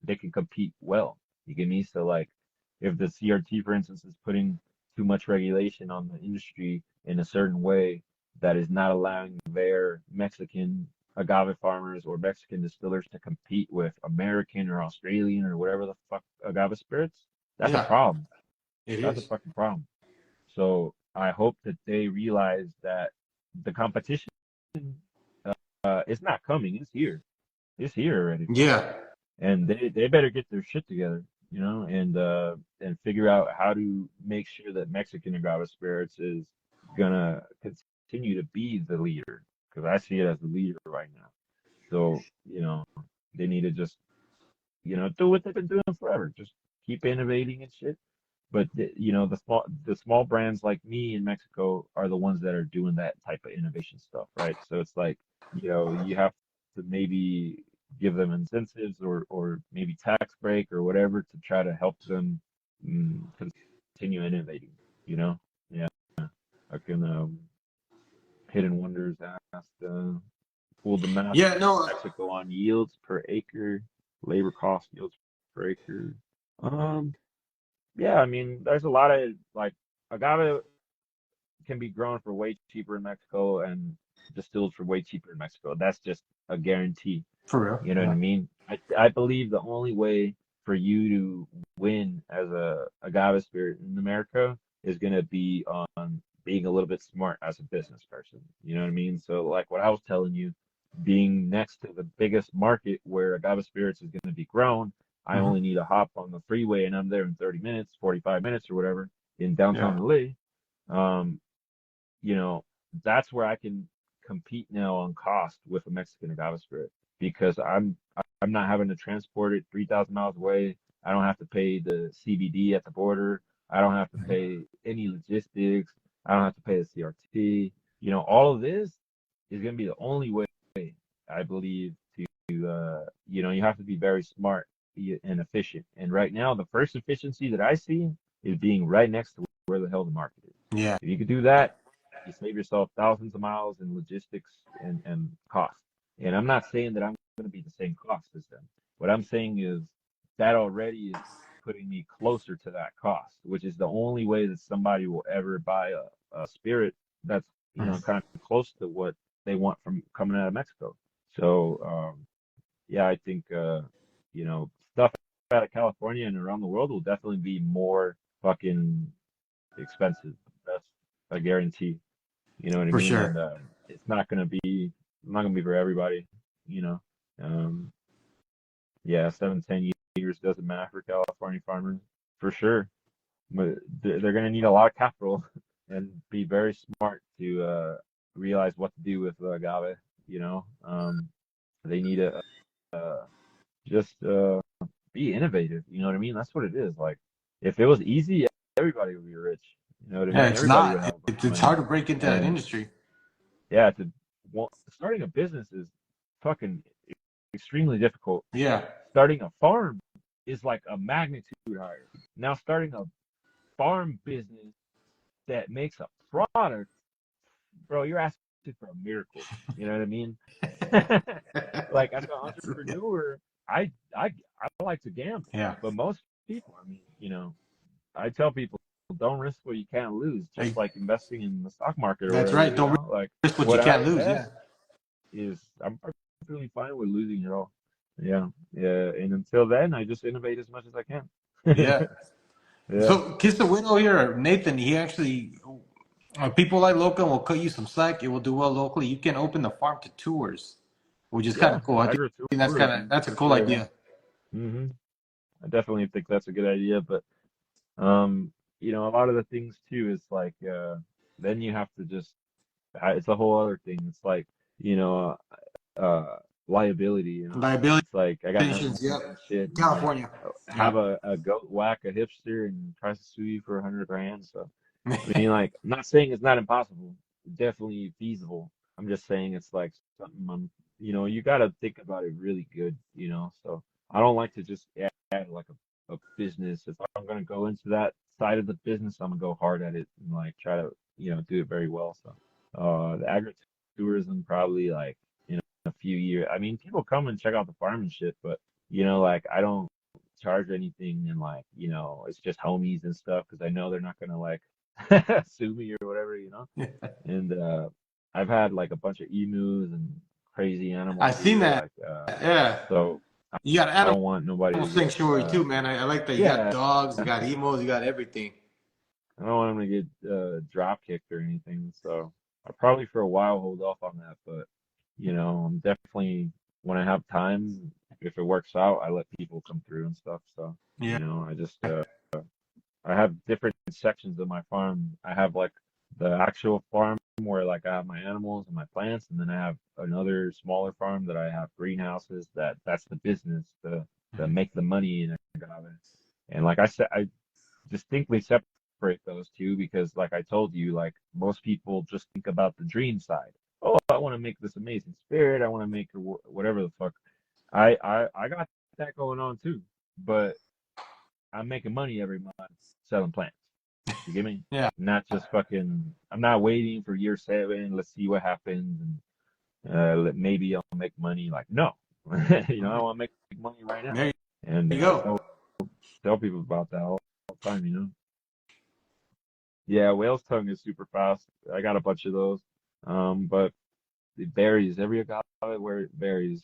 they can compete well. You get me? So like if the CRT, for instance, is putting too much regulation on the industry in a certain way that is not allowing their Mexican agave farmers or Mexican distillers to compete with American or Australian or whatever the fuck agave spirits, that's a Yeah. problem. It That's a is. fucking problem. So I hope that they realize that the competition is not coming. It's here. It's here already, Yeah, and they better get their shit together, and figure out how to make sure that Mexican agave spirits is gonna continue to be the leader, because I see it as the leader right now. So, they need to just, do what they've been doing forever. Just keep innovating and shit. But the small brands like me in Mexico are the ones that are doing that type of innovation stuff, right? So it's like, you have to maybe give them incentives or maybe tax break or whatever to try to help them continue innovating, you know? Yeah. I can Hidden Wonders asked pull the math yeah, in no, Mexico on yields per acre, labor cost yields per acre. Um yeah, I mean, there's a lot of like agave can be grown for way cheaper in Mexico and distilled for way cheaper in Mexico. That's just a guarantee. for real. You know what I Yeah. mean? I believe the only way for you to win as a agave spirit in America is gonna be on being a little bit smart as a business person. You know what I mean? So like what I was telling you, being next to the biggest market where agave spirits is gonna be grown, I Hmm. only need to hop on the freeway and I'm there in 30 minutes, 45 minutes or whatever in Yeah. downtown LA. Um, you know, that's where I can compete now on cost with a Mexican agave spirit because I'm not having to transport it 3,000 miles away. I don't have to pay the CBD at the border. I don't have to pay any logistics. I don't have to pay the CRT. All of this is going to be the only way, I believe, you have to be very smart and efficient. And right now, the first efficiency that I see is being right next to where the hell the market is. Yeah. If you could do that, you save yourself thousands of miles in logistics and cost. And I'm not saying that I'm going to be the same cost as them. What I'm saying is that already is putting me closer to that cost, which is the only way that somebody will ever buy a spirit that's, Mhm. kind of close to what they want from coming out of Mexico. So, yeah, I think, stuff out of California and around the world will definitely be more fucking expensive. That's a guarantee. You know what I For mean? sure. And it's not gonna be for everybody. You know, um, yeah, 7, 10 years doesn't matter for California farmers for sure. But they're gonna need a lot of capital and be very smart to realize what to do with agave. They need to just be innovative. You know what I mean? That's what it is. Like, if it was easy, everybody would be rich. You know what I Yeah, mean? it's Everybody would not. have a bunch of It's money. hard to break into that And industry. yeah, starting a business is fucking extremely difficult. Yeah. Starting a farm is like a magnitude higher. Now, starting a farm business that makes a product, bro, you're asking for a miracle. You know what I mean? Like, as an entrepreneur, I like to gamble, Yeah. but most people, I mean, I tell people don't risk what you can't lose, just Hey, like investing in the stock market or that's whatever, right. Don't like risk what you what I can't lose. Yeah. invest is I'm perfectly fine with losing it all. Yeah. Yeah. And until then, I just innovate as much as I can. Yeah. Yeah. So Kiss the Window here, Nathan, he actually, people like Local will cut you some slack. It will do well locally. You can open the farm to tours, which is kind Yeah. of cool. I think Agritourism that's a for cool sure. Yeah. idea. I definitely think that's a good idea. But, um, a lot of the things too is like, then you have to just, it's a whole other thing. It's like, you know, liability, Liability it's like I gotta have stations. insurance Yep. and shit, and like California. have Yep. a goat whack a hipster and tries to sue you for 100 grand. So I mean, like, I'm not saying it's not impossible, definitely feasible. I'm just saying it's like something you gotta think about it really good, so I don't like to just add like a business. If I'm gonna go into that side of the business, I'm gonna go hard at it and like try to do it very well. So the agritourism probably like a few years. I mean, people come and check out the farm and shit, but like I don't charge anything, and like it's just homies and stuff because I know they're not gonna like sue me or whatever. And I've had like a bunch of emus and crazy I animals seen here, that. like Yeah. so You got I animal don't want nobody to get sanctuary too, man. I like that. You got yeah. dogs, you got emos, you got everything. I don't want him to get drop kicked or anything. So I probably for a while hold off on that. But I'm definitely when I have time, if it works out, I let people come through and stuff. So Yeah. I just I have different sections of my farm. I have like the actual farm where like I have my animals and my plants, and then I have another smaller farm that I have greenhouses. That's the business to Mhm. make the money in agave. And like I said, I distinctly separate those two because, like I told you, like most people just think about the dream side. Oh, I want to make this amazing spirit. I want to make whatever the fuck. I got that going on too, but I'm making money every month selling plants. You get me? Yeah. Not just fucking. I'm not waiting for year 7. Let's see what happens, and maybe I'll make money. Like no, I want to make money right now, There and you I go. tell people about that all the time. Yeah, whale's tongue is super fast. I got a bunch of those. But it varies. Every agave where it varies,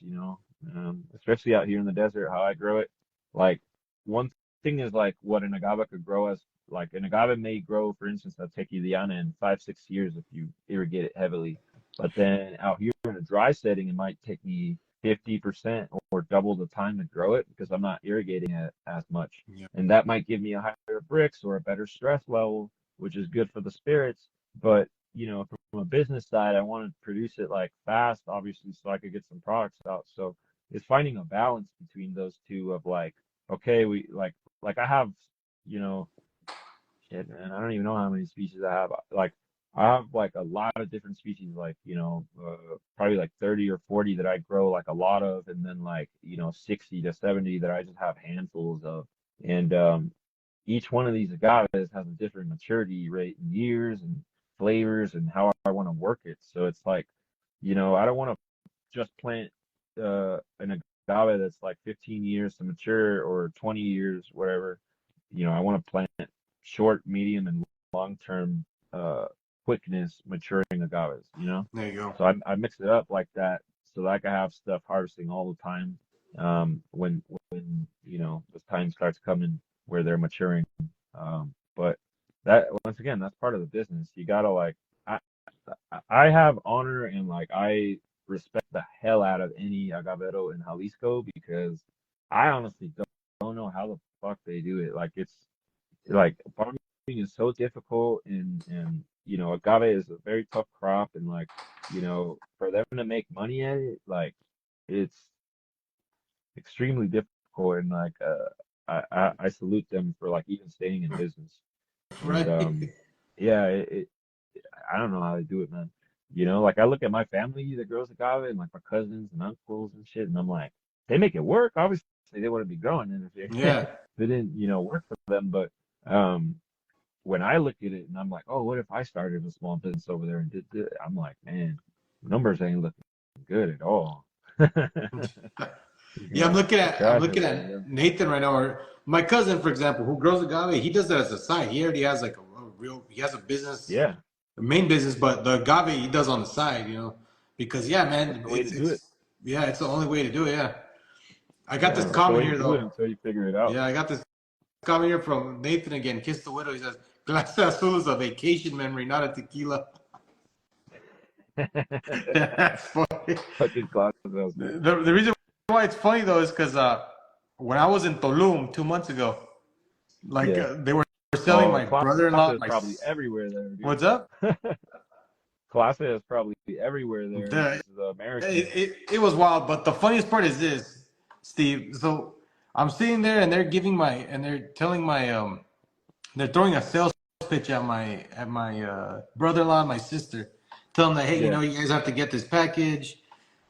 especially out here in the desert, how I grow it. Like one thing is like what an agave could grow as like an agave may grow, for instance, a tequiliana in 5, 6 years if you irrigate it heavily. But then out here in a dry setting, it might take me 50% or double the time to grow it because I'm not irrigating it as much. Yeah. And that might give me a higher bricks or a better stress level, which is good for the spirits. But from a business side, I want to produce it like fast, obviously, so I could get some products out. So it's finding a balance between those two of like, okay, we like I have, you know, shit, man, I don't even know how many species I have. Like I have like a lot of different species, like, probably like 30 or 40 that I grow like a lot of, and then like, 60 to 70 that I just have handfuls of. And each one of these agaves has a different maturity rate in years and flavors and how I want to work it. So it's like, I don't want to just plant an agave that's like 15 years to mature or 20 years, whatever. I want to plant short, medium, and long-term quickness maturing agaves. There you go. So I mix it up like that so that I can have stuff harvesting all the time. When the time starts coming where they're maturing. But that once again, that's part of the business. You gotta like I have honor and like I respect the hell out of any agavero in Jalisco because I honestly don't know how the fuck they do it. Like it's like farming is so difficult and agave is a very tough crop and like for them to make money at it like it's extremely difficult and like I salute them for like even staying in business and Right. yeah I don't know how they do it, man. Like I look at my family that grows agave and like my cousins and uncles and shit, and I'm like, they make it work. Obviously, they wouldn't be growing it if Yeah. if it didn't, work for them. But um, when I look at it and I'm like, oh, what if I started a small business over there and did this? I'm like, man, numbers ain't looking good at all. Yeah, The I'm trash is looking looking good. at Nathan right now, or my cousin, for example, who grows agave. He does that as a side. He already has like a real. He has a business, Yeah, a main business, but the agave he does on the side. Because yeah, that's man, the way to it's do it. it's yeah, it's the only way to do it. Yeah, I got this Yeah, that's the comment way to here do it though. until you figure it out. Yeah, I got this comment here from Nathan again. Kiss the widow. He says, "Glass azul is a vacation memory, not a tequila." That's funny. Fucking closet. The reason why it's funny though is because when I was in Tulum 2 months ago, like Yeah. they were selling Oh, my Clase brother-in-law. is probably everywhere there, dude. What's up? Clase is probably everywhere there The, because of the Americans. it was wild, but the funniest part is this, Steve. So I'm sitting there and they're telling they're throwing a sales pitch at my brother-in-law and my sister, telling them that hey, Yeah, you guys have to get this package.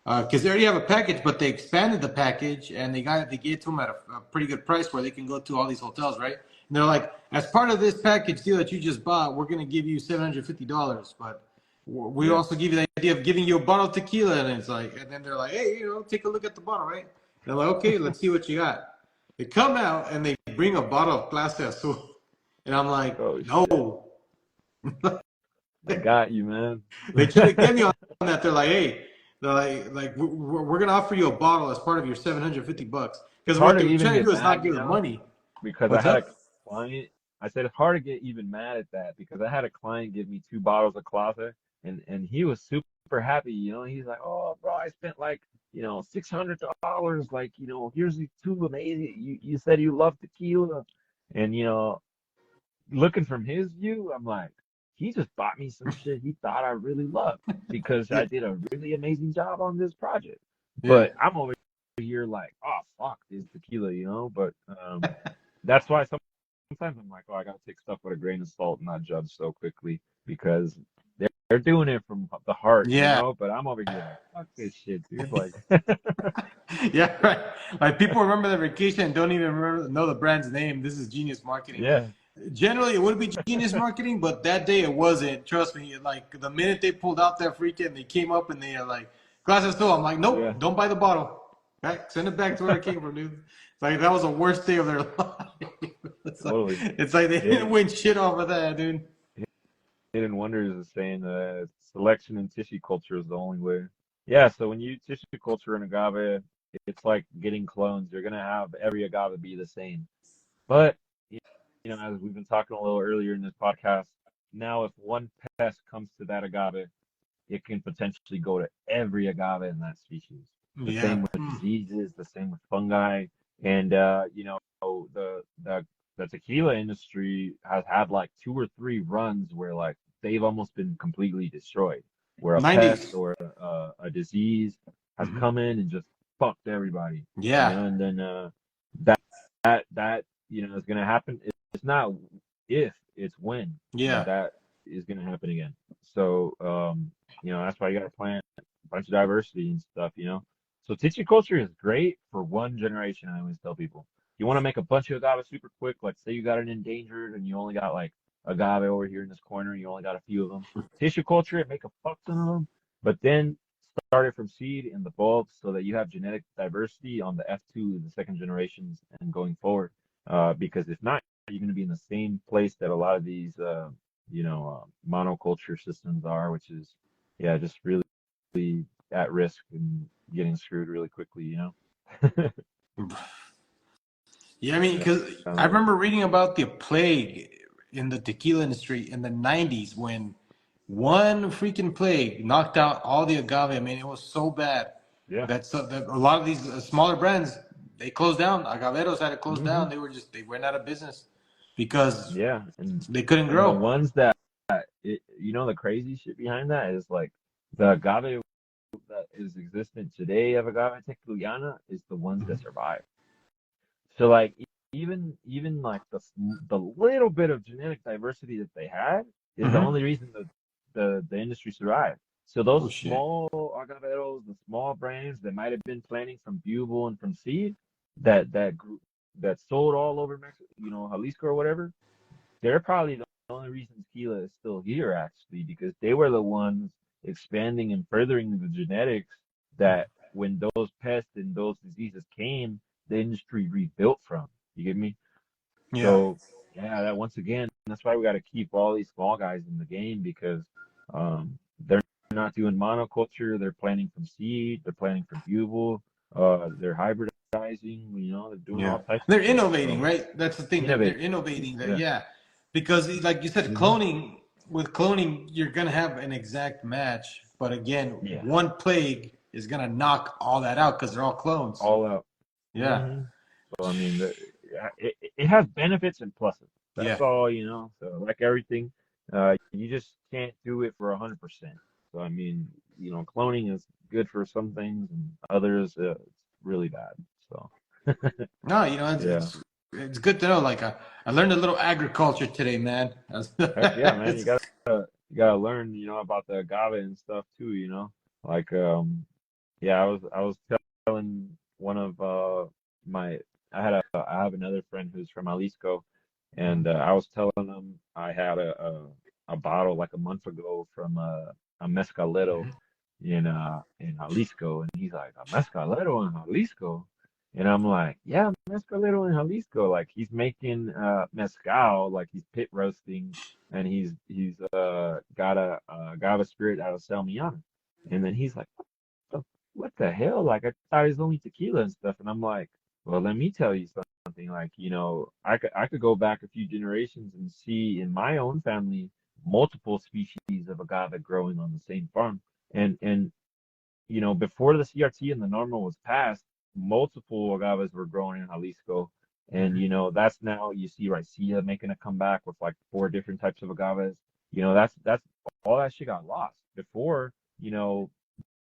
Because they already have a package, but they expanded the package and they gave it to them at a pretty good price where they can go to all these hotels, right? And they're like, as part of this package deal that you just bought, we're gonna give you $750, but we yeah. also give you the idea of giving you a bottle of tequila, and it's like, and then they're like, hey, take a look at the bottle, right? They're like, okay, let's see what you got. They come out and they bring a bottle of Clase Azul, and I'm like, Oh shit. no. They got you, man. They try to get me on that. They're like, hey, they're like we're gonna offer you a bottle as part of your $750. It's Because hard what to they were even trying to get do is not mad, give them money. because I What's had a up? client I said it's hard to get even mad at that because I had a client give me 2 bottles of clase, and he was super happy. He's like, "Oh, bro, I spent like $600. Like, here's these two amazing. You said you love tequila, and looking from his view, I'm like, he just bought me some shit he thought I really loved because Yeah. I did a really amazing job on this project. Yeah. But I'm over here like, oh fuck this tequila, But that's why sometimes I'm like, oh, I gotta take stuff with a grain of salt and not judge so quickly because they're doing it from the heart, Yeah. But I'm over here like, fuck this shit, dude. Like, Yeah, right. Like people remember the vacation and don't even know the brand's name. This is genius marketing. yeah, Generally, it would be genius marketing, but that day it wasn't. Trust me. Like the minute they pulled out that freaking, they came up and they are like, "Glasses full." I'm like, yeah, "Nope, don't buy the bottle. Back, send it back to where it came from, dude." It's like that was the worst day of their life. totally. It's like they didn't Hidden, win shit off of that, dude. Hidden Wonders is saying selection and tissue culture is the only way. Yeah, so when you tissue culture in agave, it's like getting clones. You're gonna have every agave be the same. But as we've been talking a little earlier in this podcast, now if one pest comes to that agave, it can potentially go to every agave in that species. The Yeah. same with diseases, the same with fungi, and the tequila industry has had like 2 or 3 runs where like they've almost been completely destroyed, where a pest 90s. or a disease has Mm-hmm. come in and just fucked everybody, Yeah. and then that that is gonna happen. It's not if, it's when, Yeah. that is gonna happen again. So that's why you gotta plant a bunch of diversity and stuff. So tissue culture is great for one generation. I always tell people, you want to make a bunch of agave super quick. Like say you got an endangered and you only got like agave over here in this corner, and you only got a few of them. Tissue culture it, make a fuck ton of them, but then start it from seed in the bulk so that you have genetic diversity on the F2, the second generations, and going forward. Because if not, you're going to be in the same place that a lot of these, monoculture systems are, which is, yeah, just really at risk and getting screwed really quickly. Yeah, I mean, Yeah. because I Um, remember reading about the plague in the tequila industry in the 90s when one freaking plague knocked out all the agave. I mean, it was so bad yeah. that a lot of these smaller brands, they closed down. Agaveros had to close hmm down. They went out of business because Yeah. And they couldn't and the grow. ones that the crazy shit behind that is like the agave that is existent today of Agave Tequiliana is the ones that Mhm. survive. So like even like the little bit of genetic diversity that they had is the Mhm. only reason the industry survived. So Oh those shit. small agaveros, the small brands that might have been planting from bugel and from seed that grew that sold all over Mexico, Jalisco or whatever, they're probably the only reason tequila is still here, actually, because they were the ones expanding and furthering the genetics that when those pests and those diseases came, the industry rebuilt from. You get me? Yeah. So, yeah, that once again, that's why we got to keep all these small guys in the game because they're not doing monoculture. They're planting from seed. They're planting from bugel. They're hybridizing. They're doing Yeah, all types of they're shit. innovating, So, right? That's the thing. They're innovate. innovating. That Yeah. yeah, because like you said, hmm cloning with cloning, you're gonna have an exact match. But again, Yeah. one plague is gonna knock all that out because they're all clones. All out. Yeah, So I mean, yeah, it has benefits and pluses. yeah, That's all. So like everything, you just can't do it for 100%. So I mean, cloning is good for some things and others it's really bad. So no, it's yeah, it's, it's good to know. Like I learned a little agriculture today, man. heck yeah, man, It's- you gotta learn, about the agave and stuff too. Like yeah, I was telling one of my I have another friend who's from Jalisco, and I was telling him I had a bottle like a month ago from a mezcalero in Jalisco, and he's like, a mezcalero in Jalisco, and I'm like, yeah, mezcalero in Jalisco, like he's making mezcal, like he's pit roasting, and he's got a agave spirit out of Salmiana, and then he's like, the what the hell? Like I thought it was only tequila and stuff. And I'm like, Well, let me tell you something. Like, I could go back a few generations and see in my own family multiple species of agave growing on the same farm. And before the CRT and the normal was passed, multiple agaves were growing in Jalisco. And, Mhm. that's now you see Raicilla making a comeback with like four different types of agaves. That's all that shit got lost. Before, you know,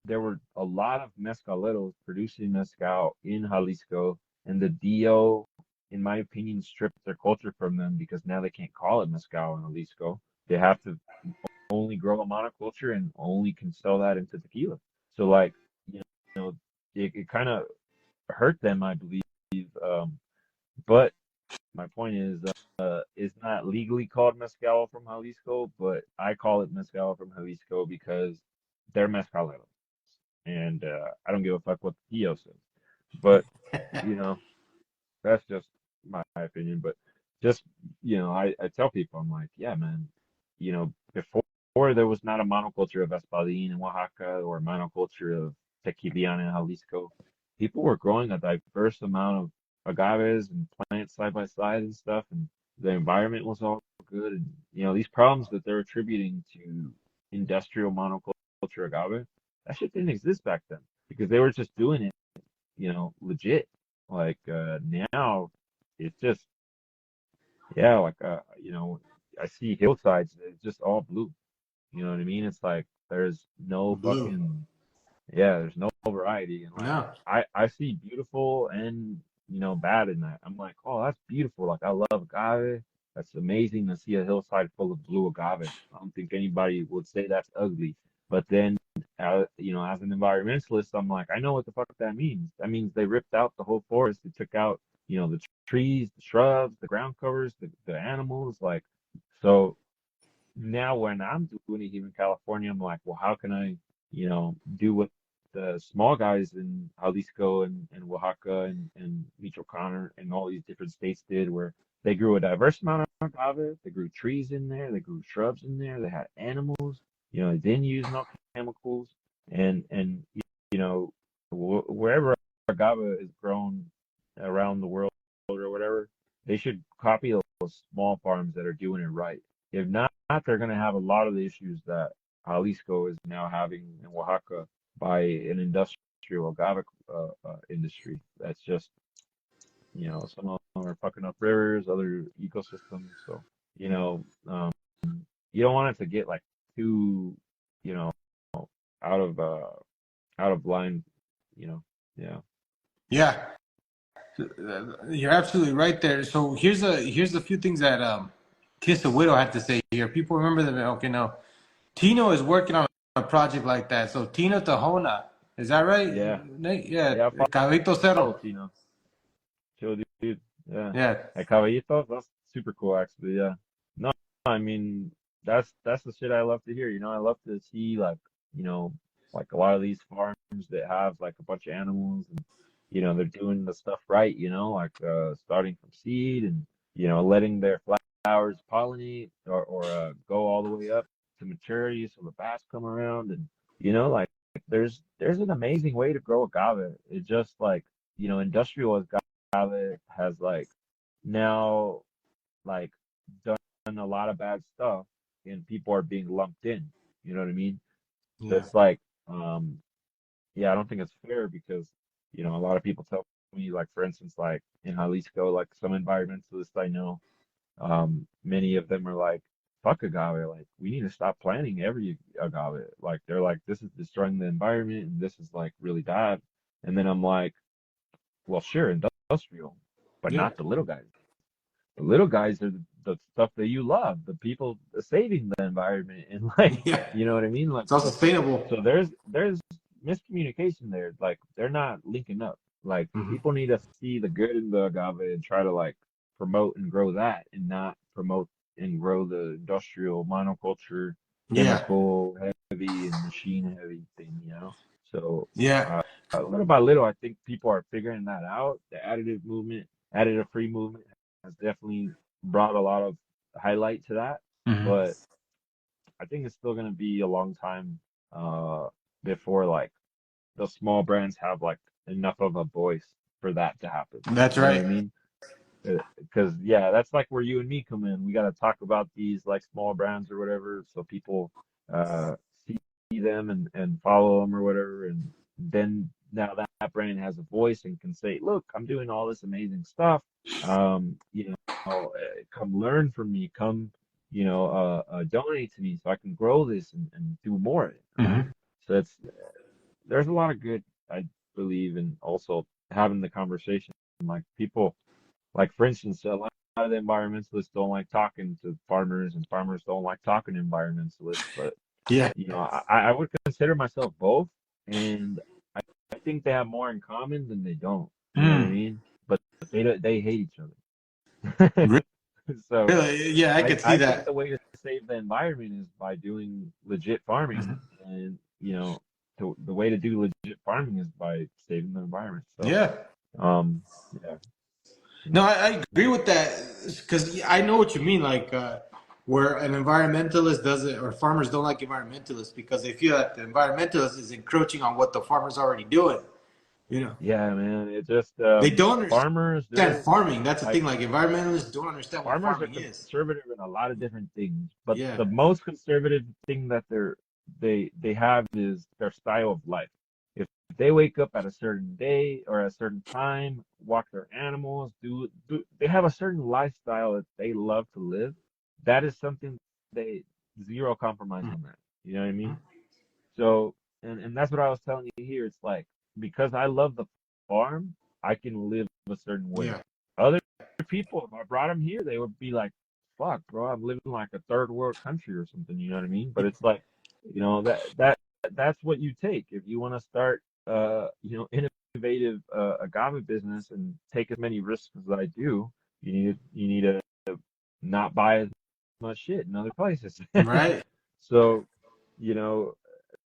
there were a lot of mezcaleros producing mezcal in Jalisco, and the DO, in my opinion, stripped their culture from them because now they can't call it mezcal in Jalisco. They have to only grow a monoculture and only can sell that into tequila. So like, you know, it kind of hurt them, I believe. But my point is, it's not legally called mezcal from Jalisco, but I call it mezcal from Jalisco because they're mezcaleros, and I don't give a fuck what the DO says. But you know, that's just my opinion. But just, I tell people, I'm like, yeah, man, before there was not a monoculture of Espadín in Oaxaca or a monoculture of Tequilian in Jalisco. People were growing a diverse amount of agaves and plants side by side and stuff, and the environment was all good. And these problems that they're attributing to industrial monoculture agave, that shit didn't exist back then because they were just doing it, legit. Like now, it's just yeah, like I see hillsides, it's just all blue. You know what I mean? It's like there's no Blue. fucking yeah, there's no variety, and like No. I see beautiful and bad in that. I'm like, oh, that's beautiful. Like I love agave. That's amazing to see a hillside full of blue agave. I don't think anybody would say that's ugly. But then, as an environmentalist, I'm like, I know what the fuck that means. That means they ripped out the whole forest. They took out, the trees, the shrubs, the ground covers, the animals. Like, so now when I'm doing it here in California, I'm like, well, how can I, do what the small guys in Jalisco and Oaxaca and Michoacan and all these different states did, where they grew a diverse amount of agave, they grew trees in there, they grew shrubs in there, they had animals, they didn't use no chemicals, and wherever agave is grown around the world or whatever, they should copy those small farms that are doing it right. If not, they're going to have a lot of the issues that Jalisco is now having in Oaxaca by an industrial agave industry. That's just, some of them are fucking up rivers, other ecosystems. So, you don't want it to get like too, you know, out of line, you know. Yeah. Yeah, you're absolutely right there. So here's a few things that Kiss the Widow had to say here. People remember them. Okay, now Tino is working on a project like that. So Tino Tahona, is that right, Yeah. Nate? Yeah, Yeah. Caballito Follow Cerro. Tino. Chill, dude. Yeah. Yeah, At Caballitos, that's super cool, actually. Yeah. No, I mean, that's the shit I love to hear. I love to see you know, like a lot of these farms that have like a bunch of animals and, they're doing the stuff right, like starting from seed and, letting their flowers pollinate or go all the way up to maturity so the bats come around and, like there's an amazing way to grow agave. It just like, industrial agave has like now like done a lot of bad stuff and people are being lumped in. You know what I mean? So yeah, it's like, yeah, I don't think it's fair because, a lot of people tell me, like, for instance, like in Jalisco, like some environmentalists I know, many of them are like, fuck agave, like we need to stop planting every agave. Like they're like, this is destroying the environment and this is like really bad. And then I'm like, well, sure, industrial, but yeah, not the little guys. The little guys are the stuff that you love, the people saving the environment and like, yeah. you know what I mean? Like, It's all sustainable. so there's miscommunication there. Like they're not linking up. Like Hmm. people need to see the good in the agave and try to like promote and grow that and not promote and grow the industrial monoculture, Yeah, chemical heavy and machine heavy thing. So yeah. uh, little by little, I think people are figuring that out. The additive movement, additive free movement has definitely brought a lot of highlight to that. Hmm. But I think it's still going to be a long time uh, before like the small brands have like enough of a voice. for that to happen. That's You know what I right. mean? Because yeah, that's like where you and me come in. We got to talk about these like small brands or whatever, so people uh see them and follow them or whatever, and then now that brand has a voice and can say, look, I'm doing all this amazing stuff. You come learn from me. Come, donate to me so I can grow this and do more of it. Hmm. So there's a lot of good, I believe, in also having the conversation. Like people. Like for instance, a lot of the environmentalists don't like talking to farmers, and farmers don't like talking to environmentalists. But Yeah. I would consider myself both, and I think they have more in common than they don't. You know what I Mm. mean? But they hate each other. So Really? Yeah, I could see I think that. the way to save the environment is by doing legit farming, Mhm. and the way to do legit farming is by saving the environment. So Yeah. um, yeah, No, yeah. I agree with that because I know what you mean. Like where an environmentalist doesn't, or farmers don't like environmentalists because they feel that the environmentalist is encroaching on what the farmer's already doing. You know, Yeah, man. It just they don't farmers, understand they're farming. That's the like thing. Like environmentalists don't understand what farmers are farming is. conservative in a lot of different things, but Yeah. the most conservative thing that they have is their style of life. If they wake up at a certain day or a certain time, walk their animals, do they have a certain lifestyle that they love to live, that is something they zero compromise on that. You know what I Mhm. mean? So, and that's what I was telling you here. It's like because I love the farm, I can live a certain way. Yeah. Other people, if I brought them here, they would be like, "Fuck, bro, I'm living like a third world country or something." You know what I mean? But it's like, that's what you take if you want to start, innovative agave business and take as many risks as I do. You need to not buy as much shit in other places. Right. So, you know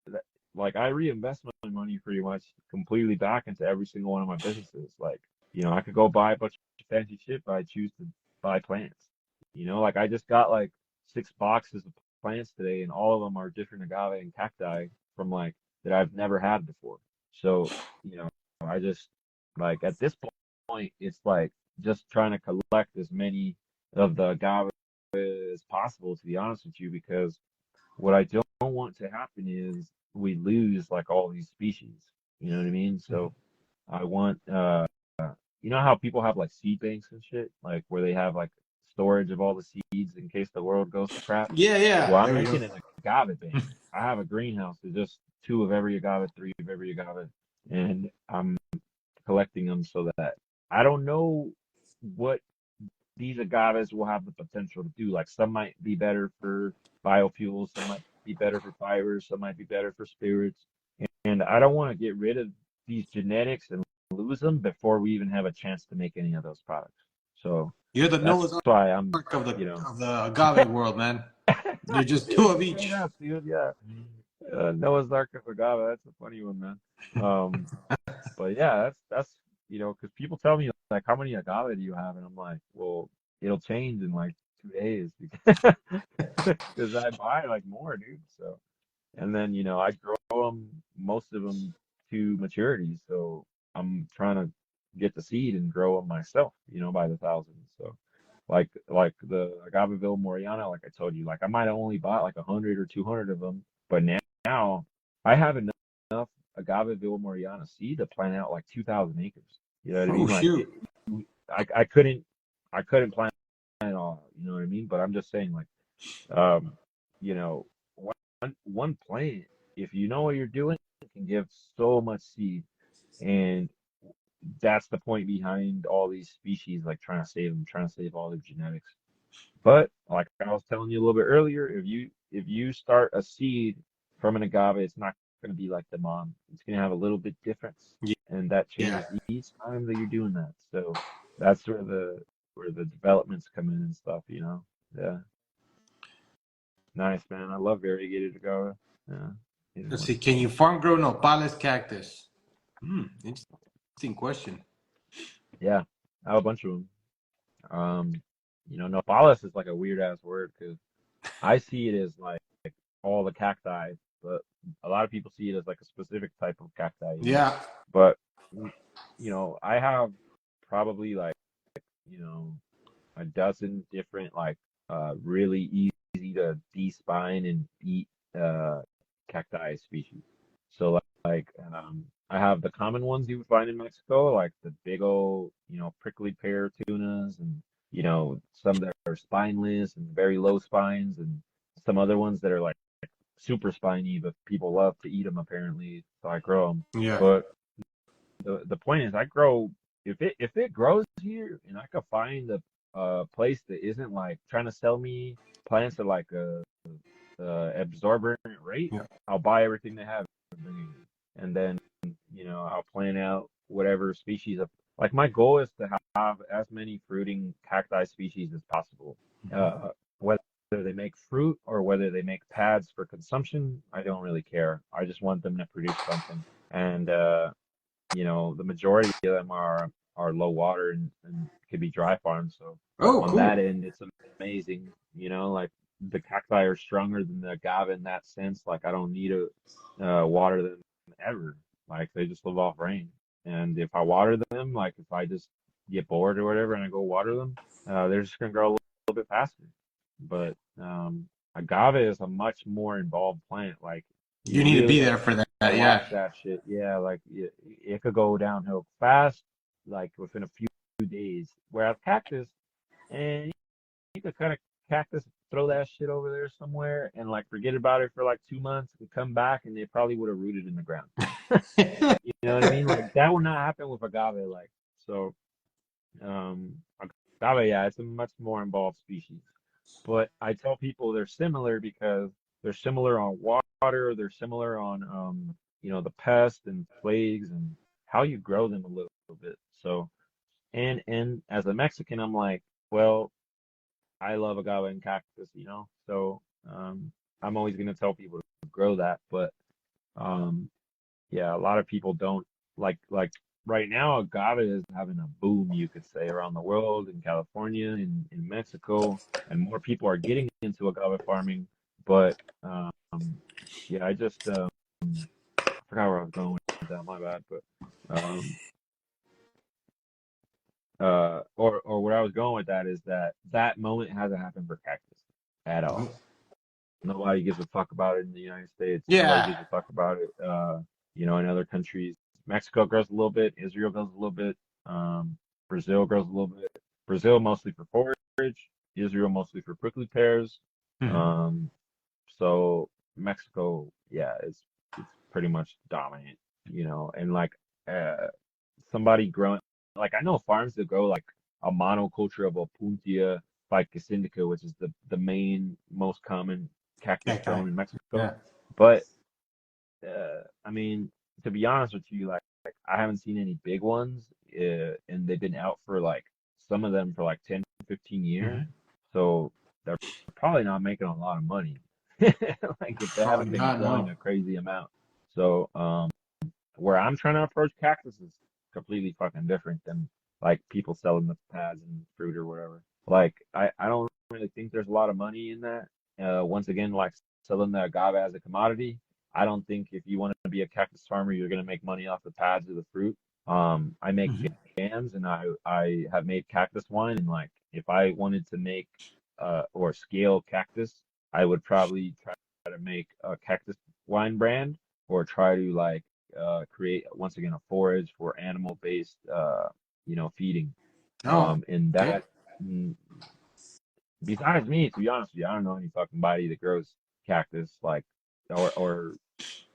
that- like I reinvest my money pretty much completely back into every single one of my businesses. Like, I could go buy a bunch of fancy shit, but I choose to buy plants. Like I just got like 6 boxes of plants today, and all of them are different agave and cacti from like that I've never had before. So, I just like at this point, it's like just trying to collect as many of the agave as possible, to be honest with you, because what I don't want to happen is we lose like all these species. You know what I mean? So I want how people have like seed banks and shit, like where they have like storage of all the seeds in case the world goes to crap. Yeah. Well, Yeah. I'm There we go. making an agave bank. I have a greenhouse with just two of every agave, three of every agave, and I'm collecting them so that I don't know what these agaves will have the potential to do. Like some might be better for biofuels, some might be better for fibers, some might be better for spirits. And I don't want to get rid of these genetics and lose them before we even have a chance to make any of those products. So You're the that's Noah's why I'm, Ark of the you know, agave world, man. You're just two dude, of straight each. up, dude. Yeah. Noah's Ark of Agave. That's a funny one, man. Um, but yeah, that's because people tell me like, how many agave do you have? And I'm like, well, it'll change in like 2 days because I buy like more, dude. So and then I grow them, most of them to maturity. So I'm trying to get the seed and grow them myself, by the thousands. So like the Agaveville Moriana, like I told you, like I might have only bought like 100 or 200 of them, but now I have enough Agaveville Moriana seed to plant out like 2,000 acres. You know what I Oh mean? Like shoot. I couldn't plant it all. You know what I mean? But I'm just saying, like, um, you know, one plant, if you know what you're doing, can give so much seed, and that's the point behind all these species, like trying to save them, trying to save all their genetics. But like I was telling you a little bit earlier, if you start a seed from an agave, it's not going to be like the mom. It's going to have a little bit difference, and that Yeah. changes each time that you're doing that. So that's where the developments come in and stuff. Yeah, nice man. I love variegated agave. Yeah, it's Let's see. Can wonderful. you farm grow nopales cactus? Hmm. Interesting question. Yeah, I have a bunch of them. Um, Nopales is like a weird ass word because I see it as like all the cacti, but a lot of people see it as like a specific type of cacti. Yeah. But I have probably like, you know, a dozen different like really easy to de-spine and eat uh cacti species. So I have the common ones you would find in Mexico, like the big old, prickly pear tunas and some that are spineless and very low spines and some other ones that are like super spiny, but people love to eat them apparently, so I grow them. Yeah. But the point is, I grow if it grows here, and I could find a place that isn't like trying to sell me plants at like a absorbent rate. Yeah. I'll buy everything they have and bring it here, and then I'll plan out whatever species of like my goal is to have as many fruiting cacti species as possible. Whether they make fruit or whether they make pads for consumption, I don't really care. I just want them to produce something. And the majority of them are low water and could be dry farms. So Oh, on that cool. end, it's amazing. Like the cacti are stronger than the agave in that sense. Like I don't need to water them ever. Like they just live off rain. And if I water them, like if I just get bored or whatever and I go water them, they're just gonna grow a little bit faster. But agave is a much more involved plant. Like you You need to be really there for that. to Yeah. watch that shit. Yeah, like it could go downhill fast, like within a few days. Whereas cactus, and you could kind of cactus, throw that shit over there somewhere, and like forget about it for like 2 months, and come back, and they probably would have rooted in the ground. You know what I mean? Like that would not happen with agave. Like so, um, agave, yeah, it's a much more involved species. But I tell people they're similar because they're similar on water, they're similar on the pests and plagues and how you grow them a little bit. So and as a Mexican, I'm like, well, I love agave and cactus. So I'm always gonna tell people to grow that. But um yeah, a lot of people don't like right now agave is having a boom, you could say, around the world, in California, in Mexico, and more people are getting into agave farming. But yeah, I forgot where I was going with that, my bad. But um or where I was going with that is that moment hasn't happened for cactus at all. Nobody gives a fuck about it in the United States. Nobody Yeah. gives a fuck about it, in other countries. Mexico grows a little bit. Israel grows a little bit. Um, Brazil grows a little bit. Brazil mostly for forage. Israel mostly for prickly pears. Mhm. Um, so Mexico, yeah, it's pretty much dominant, and like uh, somebody growing, like I know farms that grow like a monoculture of Opuntia ficus indica, which is the main most common cactus Cacti. grown in Mexico. Yeah. But I mean, to be honest with you, like I haven't seen any big ones, and they've been out for like some of them for like 10, 15 years. Hmm. So they're probably not making a lot of money. Like if they Probably haven't been not. growing No. a crazy amount. So where I'm trying to approach cactus is completely fucking different than like people selling the pads and fruit or whatever. Like I don't really think there's a lot of money in that. Once again, like selling the agave as a commodity. I don't think if you want to be a cactus farmer, you're gonna make money off the pads or the fruit. I make Hmm. jams and I have made cactus wine, and like if I wanted to make or scale cactus, I would probably try to make a cactus wine brand or try to like create once again a forage for animal based feeding. Oh. And Okay. that mm, besides me, to be honest with you, I don't know any fucking body that grows cactus like or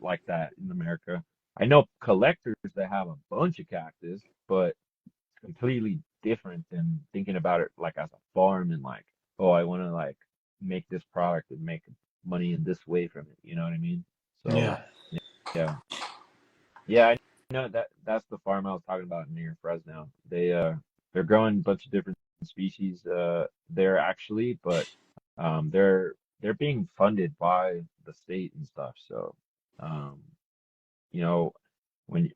like that in America. I know collectors that have a bunch of cactus, but it's completely different than thinking about it like as a farm and like, oh, I want to like make this product and make money in this way from it. You know what I mean? So Yeah. yeah. Yeah, I know that's the farm I was talking about near Fresno. They're growing a bunch of different species there actually, but they're being funded by the state and stuff. So um you know when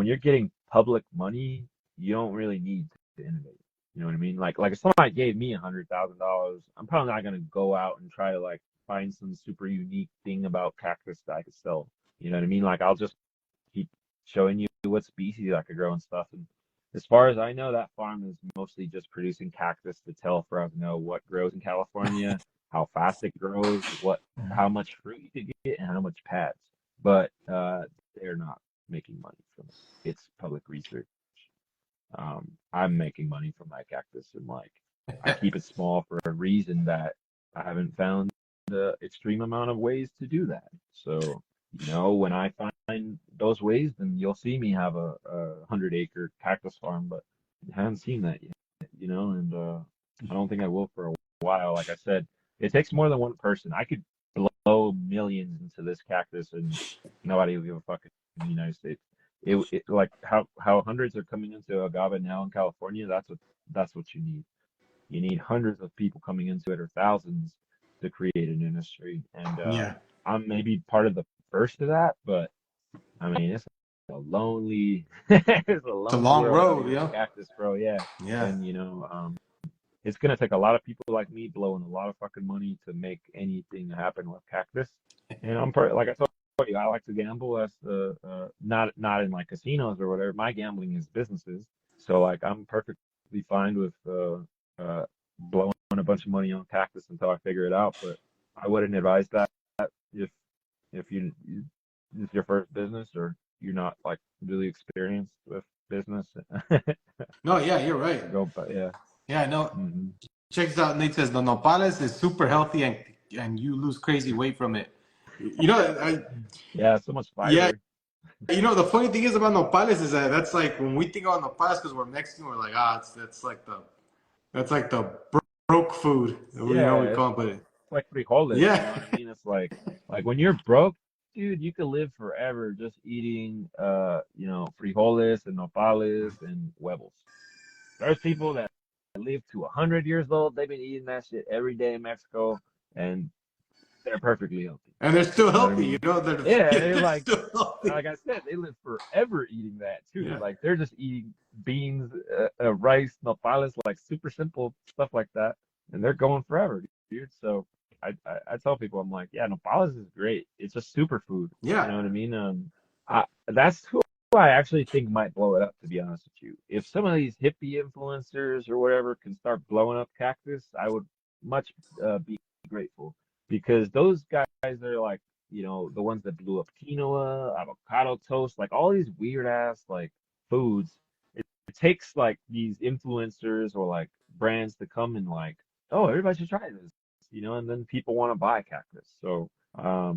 you're getting public money, you don't really need to innovate. You know what I mean? Like if somebody gave me $100,000, I'm probably not gonna go out and try to like find some super unique thing about cactus that I could sell. You know what I mean? Like I'll just keep showing you what species I could grow and stuff. And as far as I know, that farm is mostly just producing cactus to tell Fresno what grows in California, how fast it grows, how much fruit you could get, and how much pads. But they're not making money from it. It's public research. I'm making money from my cactus, and like I keep it small for a reason that I haven't found the extreme amount of ways to do that. So, when I find those ways, then you'll see me have a 100-acre cactus farm, but I haven't seen that yet, and I don't think I will for a while. Like I said, it takes more than one person. I could blow millions into this cactus and nobody will give a fuck in the United States. It like how hundreds are coming into agave now in California. That's what you need. You need hundreds of people coming into it or thousands to create an industry. And Yeah, I'm maybe part of the first of that, but I mean it's a lonely it's a it's a lonely long world road, being a cactus grower. Yeah, yeah, and it's gonna take a lot of people like me blowing a lot of fucking money to make anything happen with cactus. And like I told you, I like to gamble. That's not in like casinos or whatever. My gambling is businesses. So like I'm perfectly fine with blowing a bunch of money on cactus until I figure it out. But I wouldn't advise that if if it's your first business or you're not like really experienced with business. no, yeah, you're right. But yeah. Yeah, I know. Hmm. Check this out. Nate says the nopales is super healthy and you lose crazy weight from it. You know, Yeah, so much yeah, fiber. the funny thing is about nopales is that that's like when we think about nopales because we're Mexican, we're like, that's like the broke food. Yeah, We it's call it, but like frijoles, you know yeah, what I mean? It's like when you're broke, dude, you could live forever just eating frijoles and nopales and huevos. There's people that live to 100 years old. They've been eating that shit every day in Mexico and they're perfectly healthy. and they're still You know what I healthy. mean? They're Yeah, they're they're like still healthy. like I said, they live forever eating that too. Yeah, Like they're just eating beans, rice, nopales, like super simple stuff like that, and they're going forever, dude. So I tell people, I'm like, yeah, nopales is great. It's a superfood. You yeah, know what I mean? That's who I actually think might blow it up, to be honest with you. If some of these hippie influencers or whatever can start blowing up cactus, I would much be grateful because those guys are like the ones that blew up quinoa, avocado toast, like all these weird ass like foods. It takes like these influencers or like brands to come and like, oh, everybody should try this, and then people want to buy cactus. So, I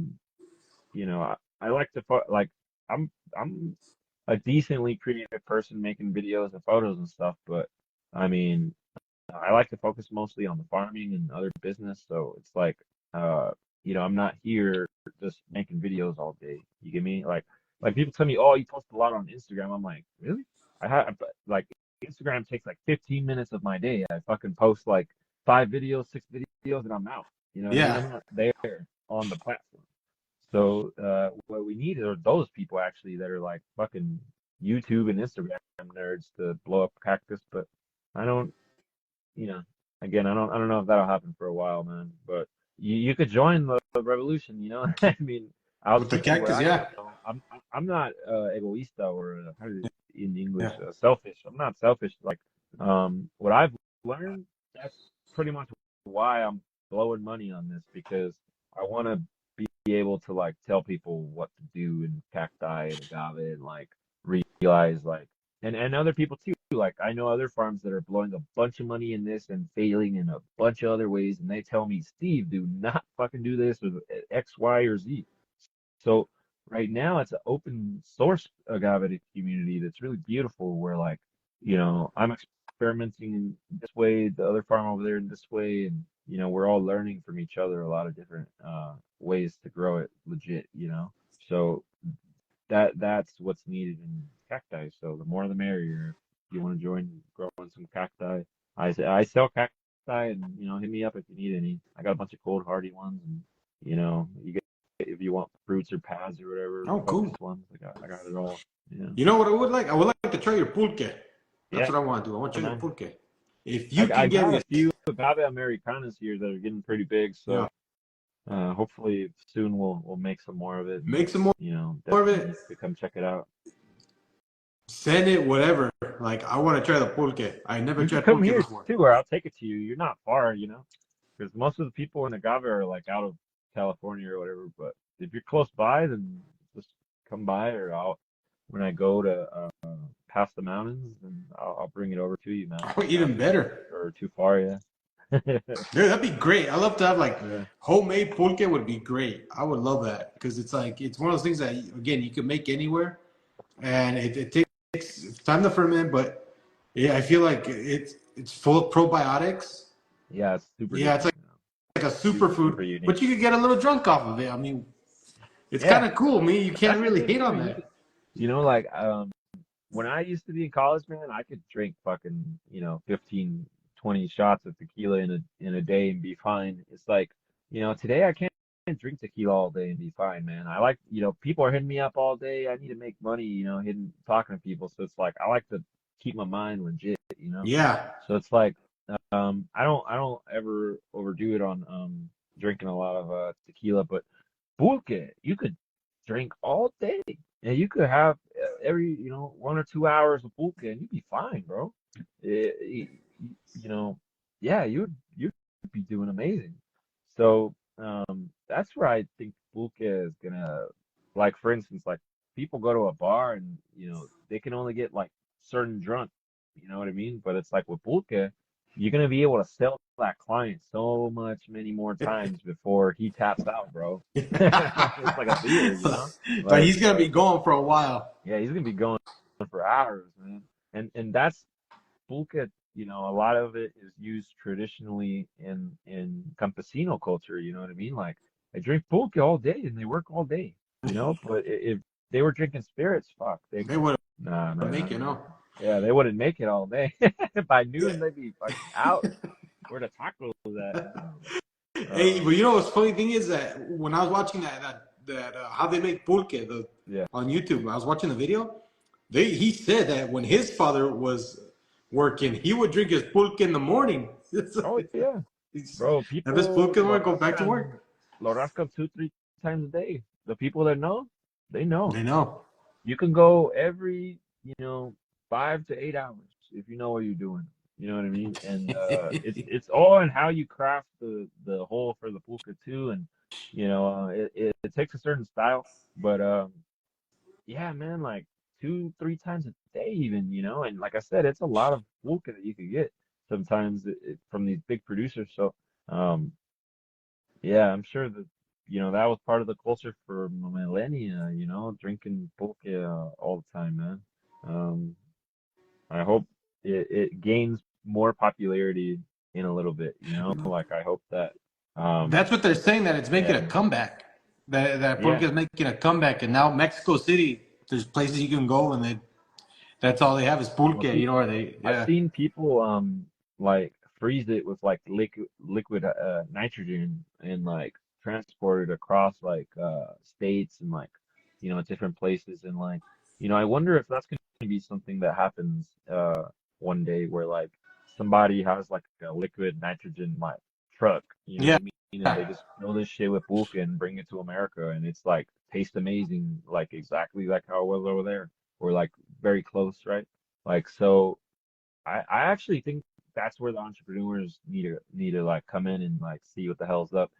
like to like, I'm I'm a decently creative person making videos and photos and stuff, but I mean, I like to focus mostly on the farming and other business. So it's like, uh, I'm not here just making videos all day. You get me? Like people tell me, oh, you post a lot on Instagram. I'm like, really? I have like Instagram takes like 15 minutes of my day. I fucking post like 5 videos, 6 videos, and I'm out. You know what I mean? yeah, I'm not there on the platform. So what we need are those people actually that are like fucking YouTube and Instagram nerds to blow up cactus, but I don't you know, again, I don't know if that'll happen for a while, man. But you could join the revolution, I mean, I'll with the teach you what cactus, I yeah, know. I'm not egoísta or how do you, in yeah, English selfish. I'm not selfish. Like what I've learned, that's pretty much why I'm blowing money on this because I want to be able to like tell people what to do in cacti and agave and like realize like and other people too. Like I know other farms that are blowing a bunch of money in this and failing in a bunch of other ways, and they tell me, Steve, do not fucking do this with X, Y, or Z. So right now it's an open source agave community that's really beautiful where like, I'm experimenting in this way, the other farm over there in this way, and we're all learning from each other a lot of different ways to grow it legit. So that's what's needed in cacti. So the more the merrier. If you want to join growing some cacti, I sell cacti, and hit me up if you need any. I got a bunch of cold hardy ones, and you get if you want fruits or pads or whatever, oh, focus cool. ones. I got it all. Yeah, You know what I would like? I would like to try your pulque. That's yeah, what I want to do. I want to try your man. pulque. If you I can get got me, a few agave americanas here that are getting pretty big, yeah, so hopefully soon we'll make some more of it, and make some more of definitely it. need to come check it out. send it, whatever. Like, I want to try the pulque. I never You could tried come pulque here before. too, or I'll take it to you. You're not far, you know, because most of the people in Agave are like out of California or whatever. But if you're close by, then just come by, or I'll when I go to past the mountains, then I'll bring it over to you, man. Oh, You're not even better. or too far, yeah. Dude, that'd be great. I love to have like Yeah. homemade pulque would be great. I would love that because it's like it's one of those things that again you can make anywhere, and it takes time to ferment. But yeah, I feel like it's full of probiotics. Yeah, it's super Yeah, it's different, you know. like a Super superfood, unique. but you could get a little drunk off of it. I mean, it's kind Yeah, of cool. Me, you can't that's the really thing hate too. on You that. could, like, when I used to be in college, man, I could drink fucking, 15, 20 shots of tequila in a day and be fine. It's like, today I can't drink tequila all day and be fine, man. I like, people are hitting me up all day. I need to make money, talking to people. So it's like I like to keep my mind legit. Yeah, So it's like, I don't ever overdo it on drinking a lot of tequila, but pulque, you could drink all day, and you could have every 1 or 2 hours of pulque, and you'd be fine, bro. You know, yeah, you'd be doing amazing. So that's where I think pulque is gonna, like, for instance, like people go to a bar and they can only get like certain drunk, you know what I mean? But it's like with pulque, you're gonna be able to sell that client so much many more times before he taps out, bro. It's like a beer, but Like he's gonna be going for a while. yeah, he's gonna be going for hours, man. And that's pulque, a lot of it is used traditionally in campesino culture, you know what I mean? Like they drink pulque all day and they work all day, but if they were drinking spirits, fuck, They would nah, man, I make don't it, know. no. Yeah, they wouldn't make it all day. By noon, they'd be fucking out. Where the tacos at? Hey, Uh, but you know what's funny thing is that when I was watching that how they make pulque yeah. on YouTube, I was watching the video. He said that when his father was working, he would drink his pulque in the morning. Oh yeah, bro. Have his People pulque and go back to work. lo rascan 2, 3 times a day. The people that know, they know. They know. You can go every, 5 to 8 hours if you know what you're doing. You know what I mean? And it's all in how you craft the hole for the pulque too. And it takes a certain style, but yeah, man, like 2, 3 times a day even, and like I said, it's a lot of pulque that you could get sometimes from these big producers. So um yeah, I'm sure that that was part of the culture for millennia, drinking pulque all the time, man. Um I hope it gains more popularity in a little bit, like I hope that That's what they're saying, that it's making yeah, a man. comeback. That pulque Yeah. is making a comeback, and now Mexico City, there's places you can go, and that's all they have is pulque. Well, see, Or they I've yeah seen people like freeze it with like liquid nitrogen and like transport it across like states and like different places and like I wonder if that's going to be something that happens one day where like somebody has like a liquid nitrogen like truck, you know what yeah. I mean? And they just fill this shit with pulque and bring it to America and it's like tastes amazing, like exactly like how it was over there or like very close, right? Like so I actually think that's where the entrepreneurs need to like come in and like see what the hell's up.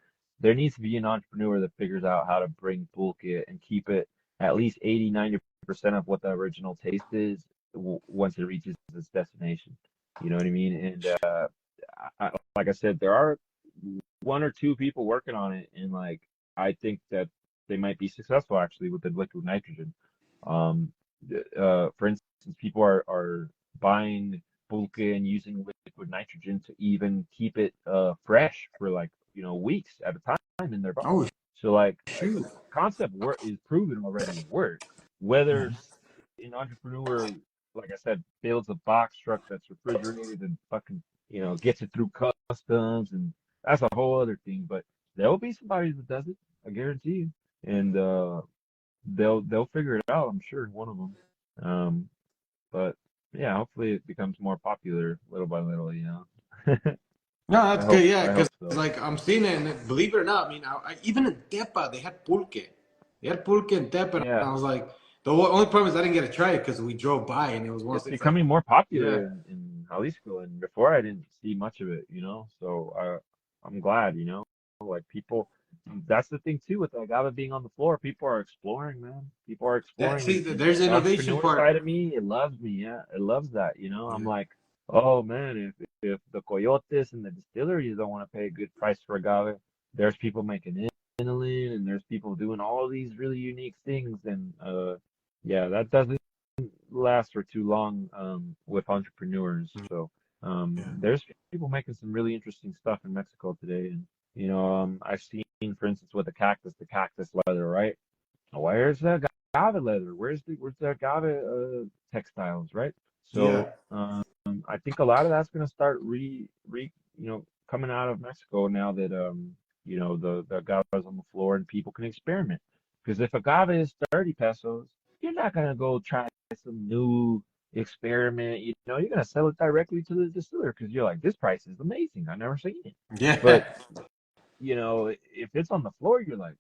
There needs to be an entrepreneur that figures out how to bring pulque and keep it at least 80, 90% of what the original taste is once it reaches its destination. You know what I mean? And like I said, there are 1 or 2 people working on it, and like I think that they might be successful actually with the liquid nitrogen. Um, for instance, people are buying pulque and using liquid nitrogen to even keep it fresh for like weeks at a time in their Oh bottle. So like shoot. the concept work is proven already to work. Whether an entrepreneur, like I said, builds a box truck that's refrigerated and fucking gets it through customs, and that's a whole other thing. But there'll be somebody that does it, I guarantee you, and they'll figure it out. I'm sure one of them. But yeah, hopefully it becomes more popular little by little. No, I that's good. hope Yeah, I because hope so. like I'm seeing it, and believe it or not, I mean, even in Tepa they had pulque. They had pulque in Tepa, and Yeah, I was like, The only problem is I didn't get to try it because we drove by and it was one of It's those things like, becoming more popular yeah, in Jalisco, and before I didn't see much of it, you know. So I'm glad, you know, like people. That's the thing too with agave being on the floor. People are exploring, man. People are that. exploring, See, and there's the the innovation entrepreneur part. side of me, it loves me. Yeah, it loves that. You know, I'm Yeah, like, oh man, if the coyotes and the distilleries don't want to pay a good price for agave, there's people making inulin, and there's people doing all these really unique things, and yeah, that doesn't last for too long with entrepreneurs. So yeah, there's people making some really interesting stuff in Mexico today, and you know, I've seen, for instance, with the cactus leather, right? Where's the agave leather? Where's the agave textiles, right? yeah, So I think a lot of that's going to start you know, coming out of Mexico now that you know, the agave is on the floor and people can experiment. Because if agave is 30 pesos, you're not going to go try some new experiment. You know, you're going to sell it directly to the distiller because you're like, this price is amazing. I've never seen it. But yeah. you know, if it's on the floor, you're like,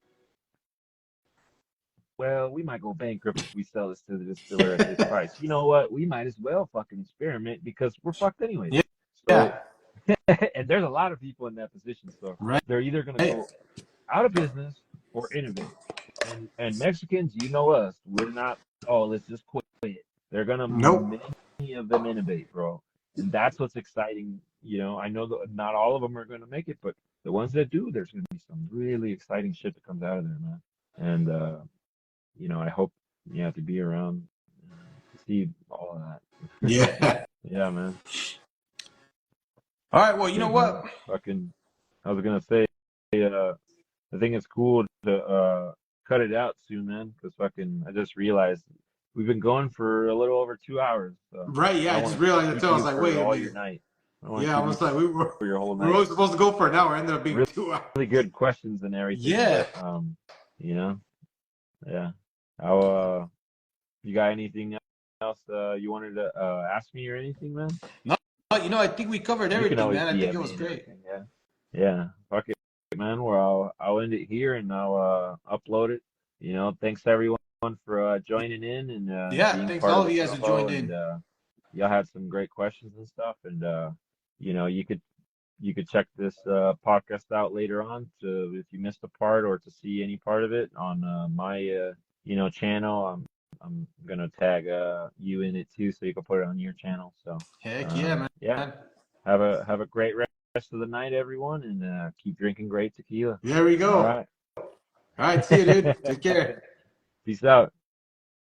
well, we might go bankrupt if we sell this to the distiller at this price. You know what? We might as well fucking experiment because we're fucked anyways. Yeah, So, yeah. and there's a lot of people in that position. So Right. they're either gonna go out of business or innovate. And Mexicans, you know us, we're not, oh, let's just quit. They're gonna Nope. many of them innovate, bro. And that's what's exciting. You know, I know that not all of them are gonna make it, but the ones that do, there's gonna be some really exciting shit that comes out of there, man. And you know, I hope, yeah, to be around to see all of that. Yeah. Yeah, man. All right. Well, you know Shit, man. what? Fucking, I was gonna say, I think it's cool to cut it out soon, man, because fucking, I just realized we've been going for a little over 2 hours, so Right. I Yeah. I don't just want to realized that too. keep I was you like, for wait a all your minute. night. I don't want to Yeah. I keep you was like, for your whole we were night. only supposed to go for an hour. It ended up being Really, 2 hours. really good questions and everything, Yeah. but you know, yeah. How you got anything else you wanted to ask me or anything, man? No, you know, I think we covered You can everything, always man. I think DM it was me and great. everything. Yeah. Yeah. Fuck it, man. Well, I'll end it here and I'll upload it. You know, thanks everyone for joining in and Yeah. being Thanks to part all of of the you guys who convo. joined And in. y'all had some great questions and stuff. And you know, you could check this podcast out later on to if you missed a part or to see any part of it on my you know, channel. I'm gonna tag you in it too, so you can put it on your channel. So Heck yeah, yeah, man. have a great rest of the night, everyone, and keep drinking great tequila. There we All go. right. All right. See you, dude. Take care. Peace out.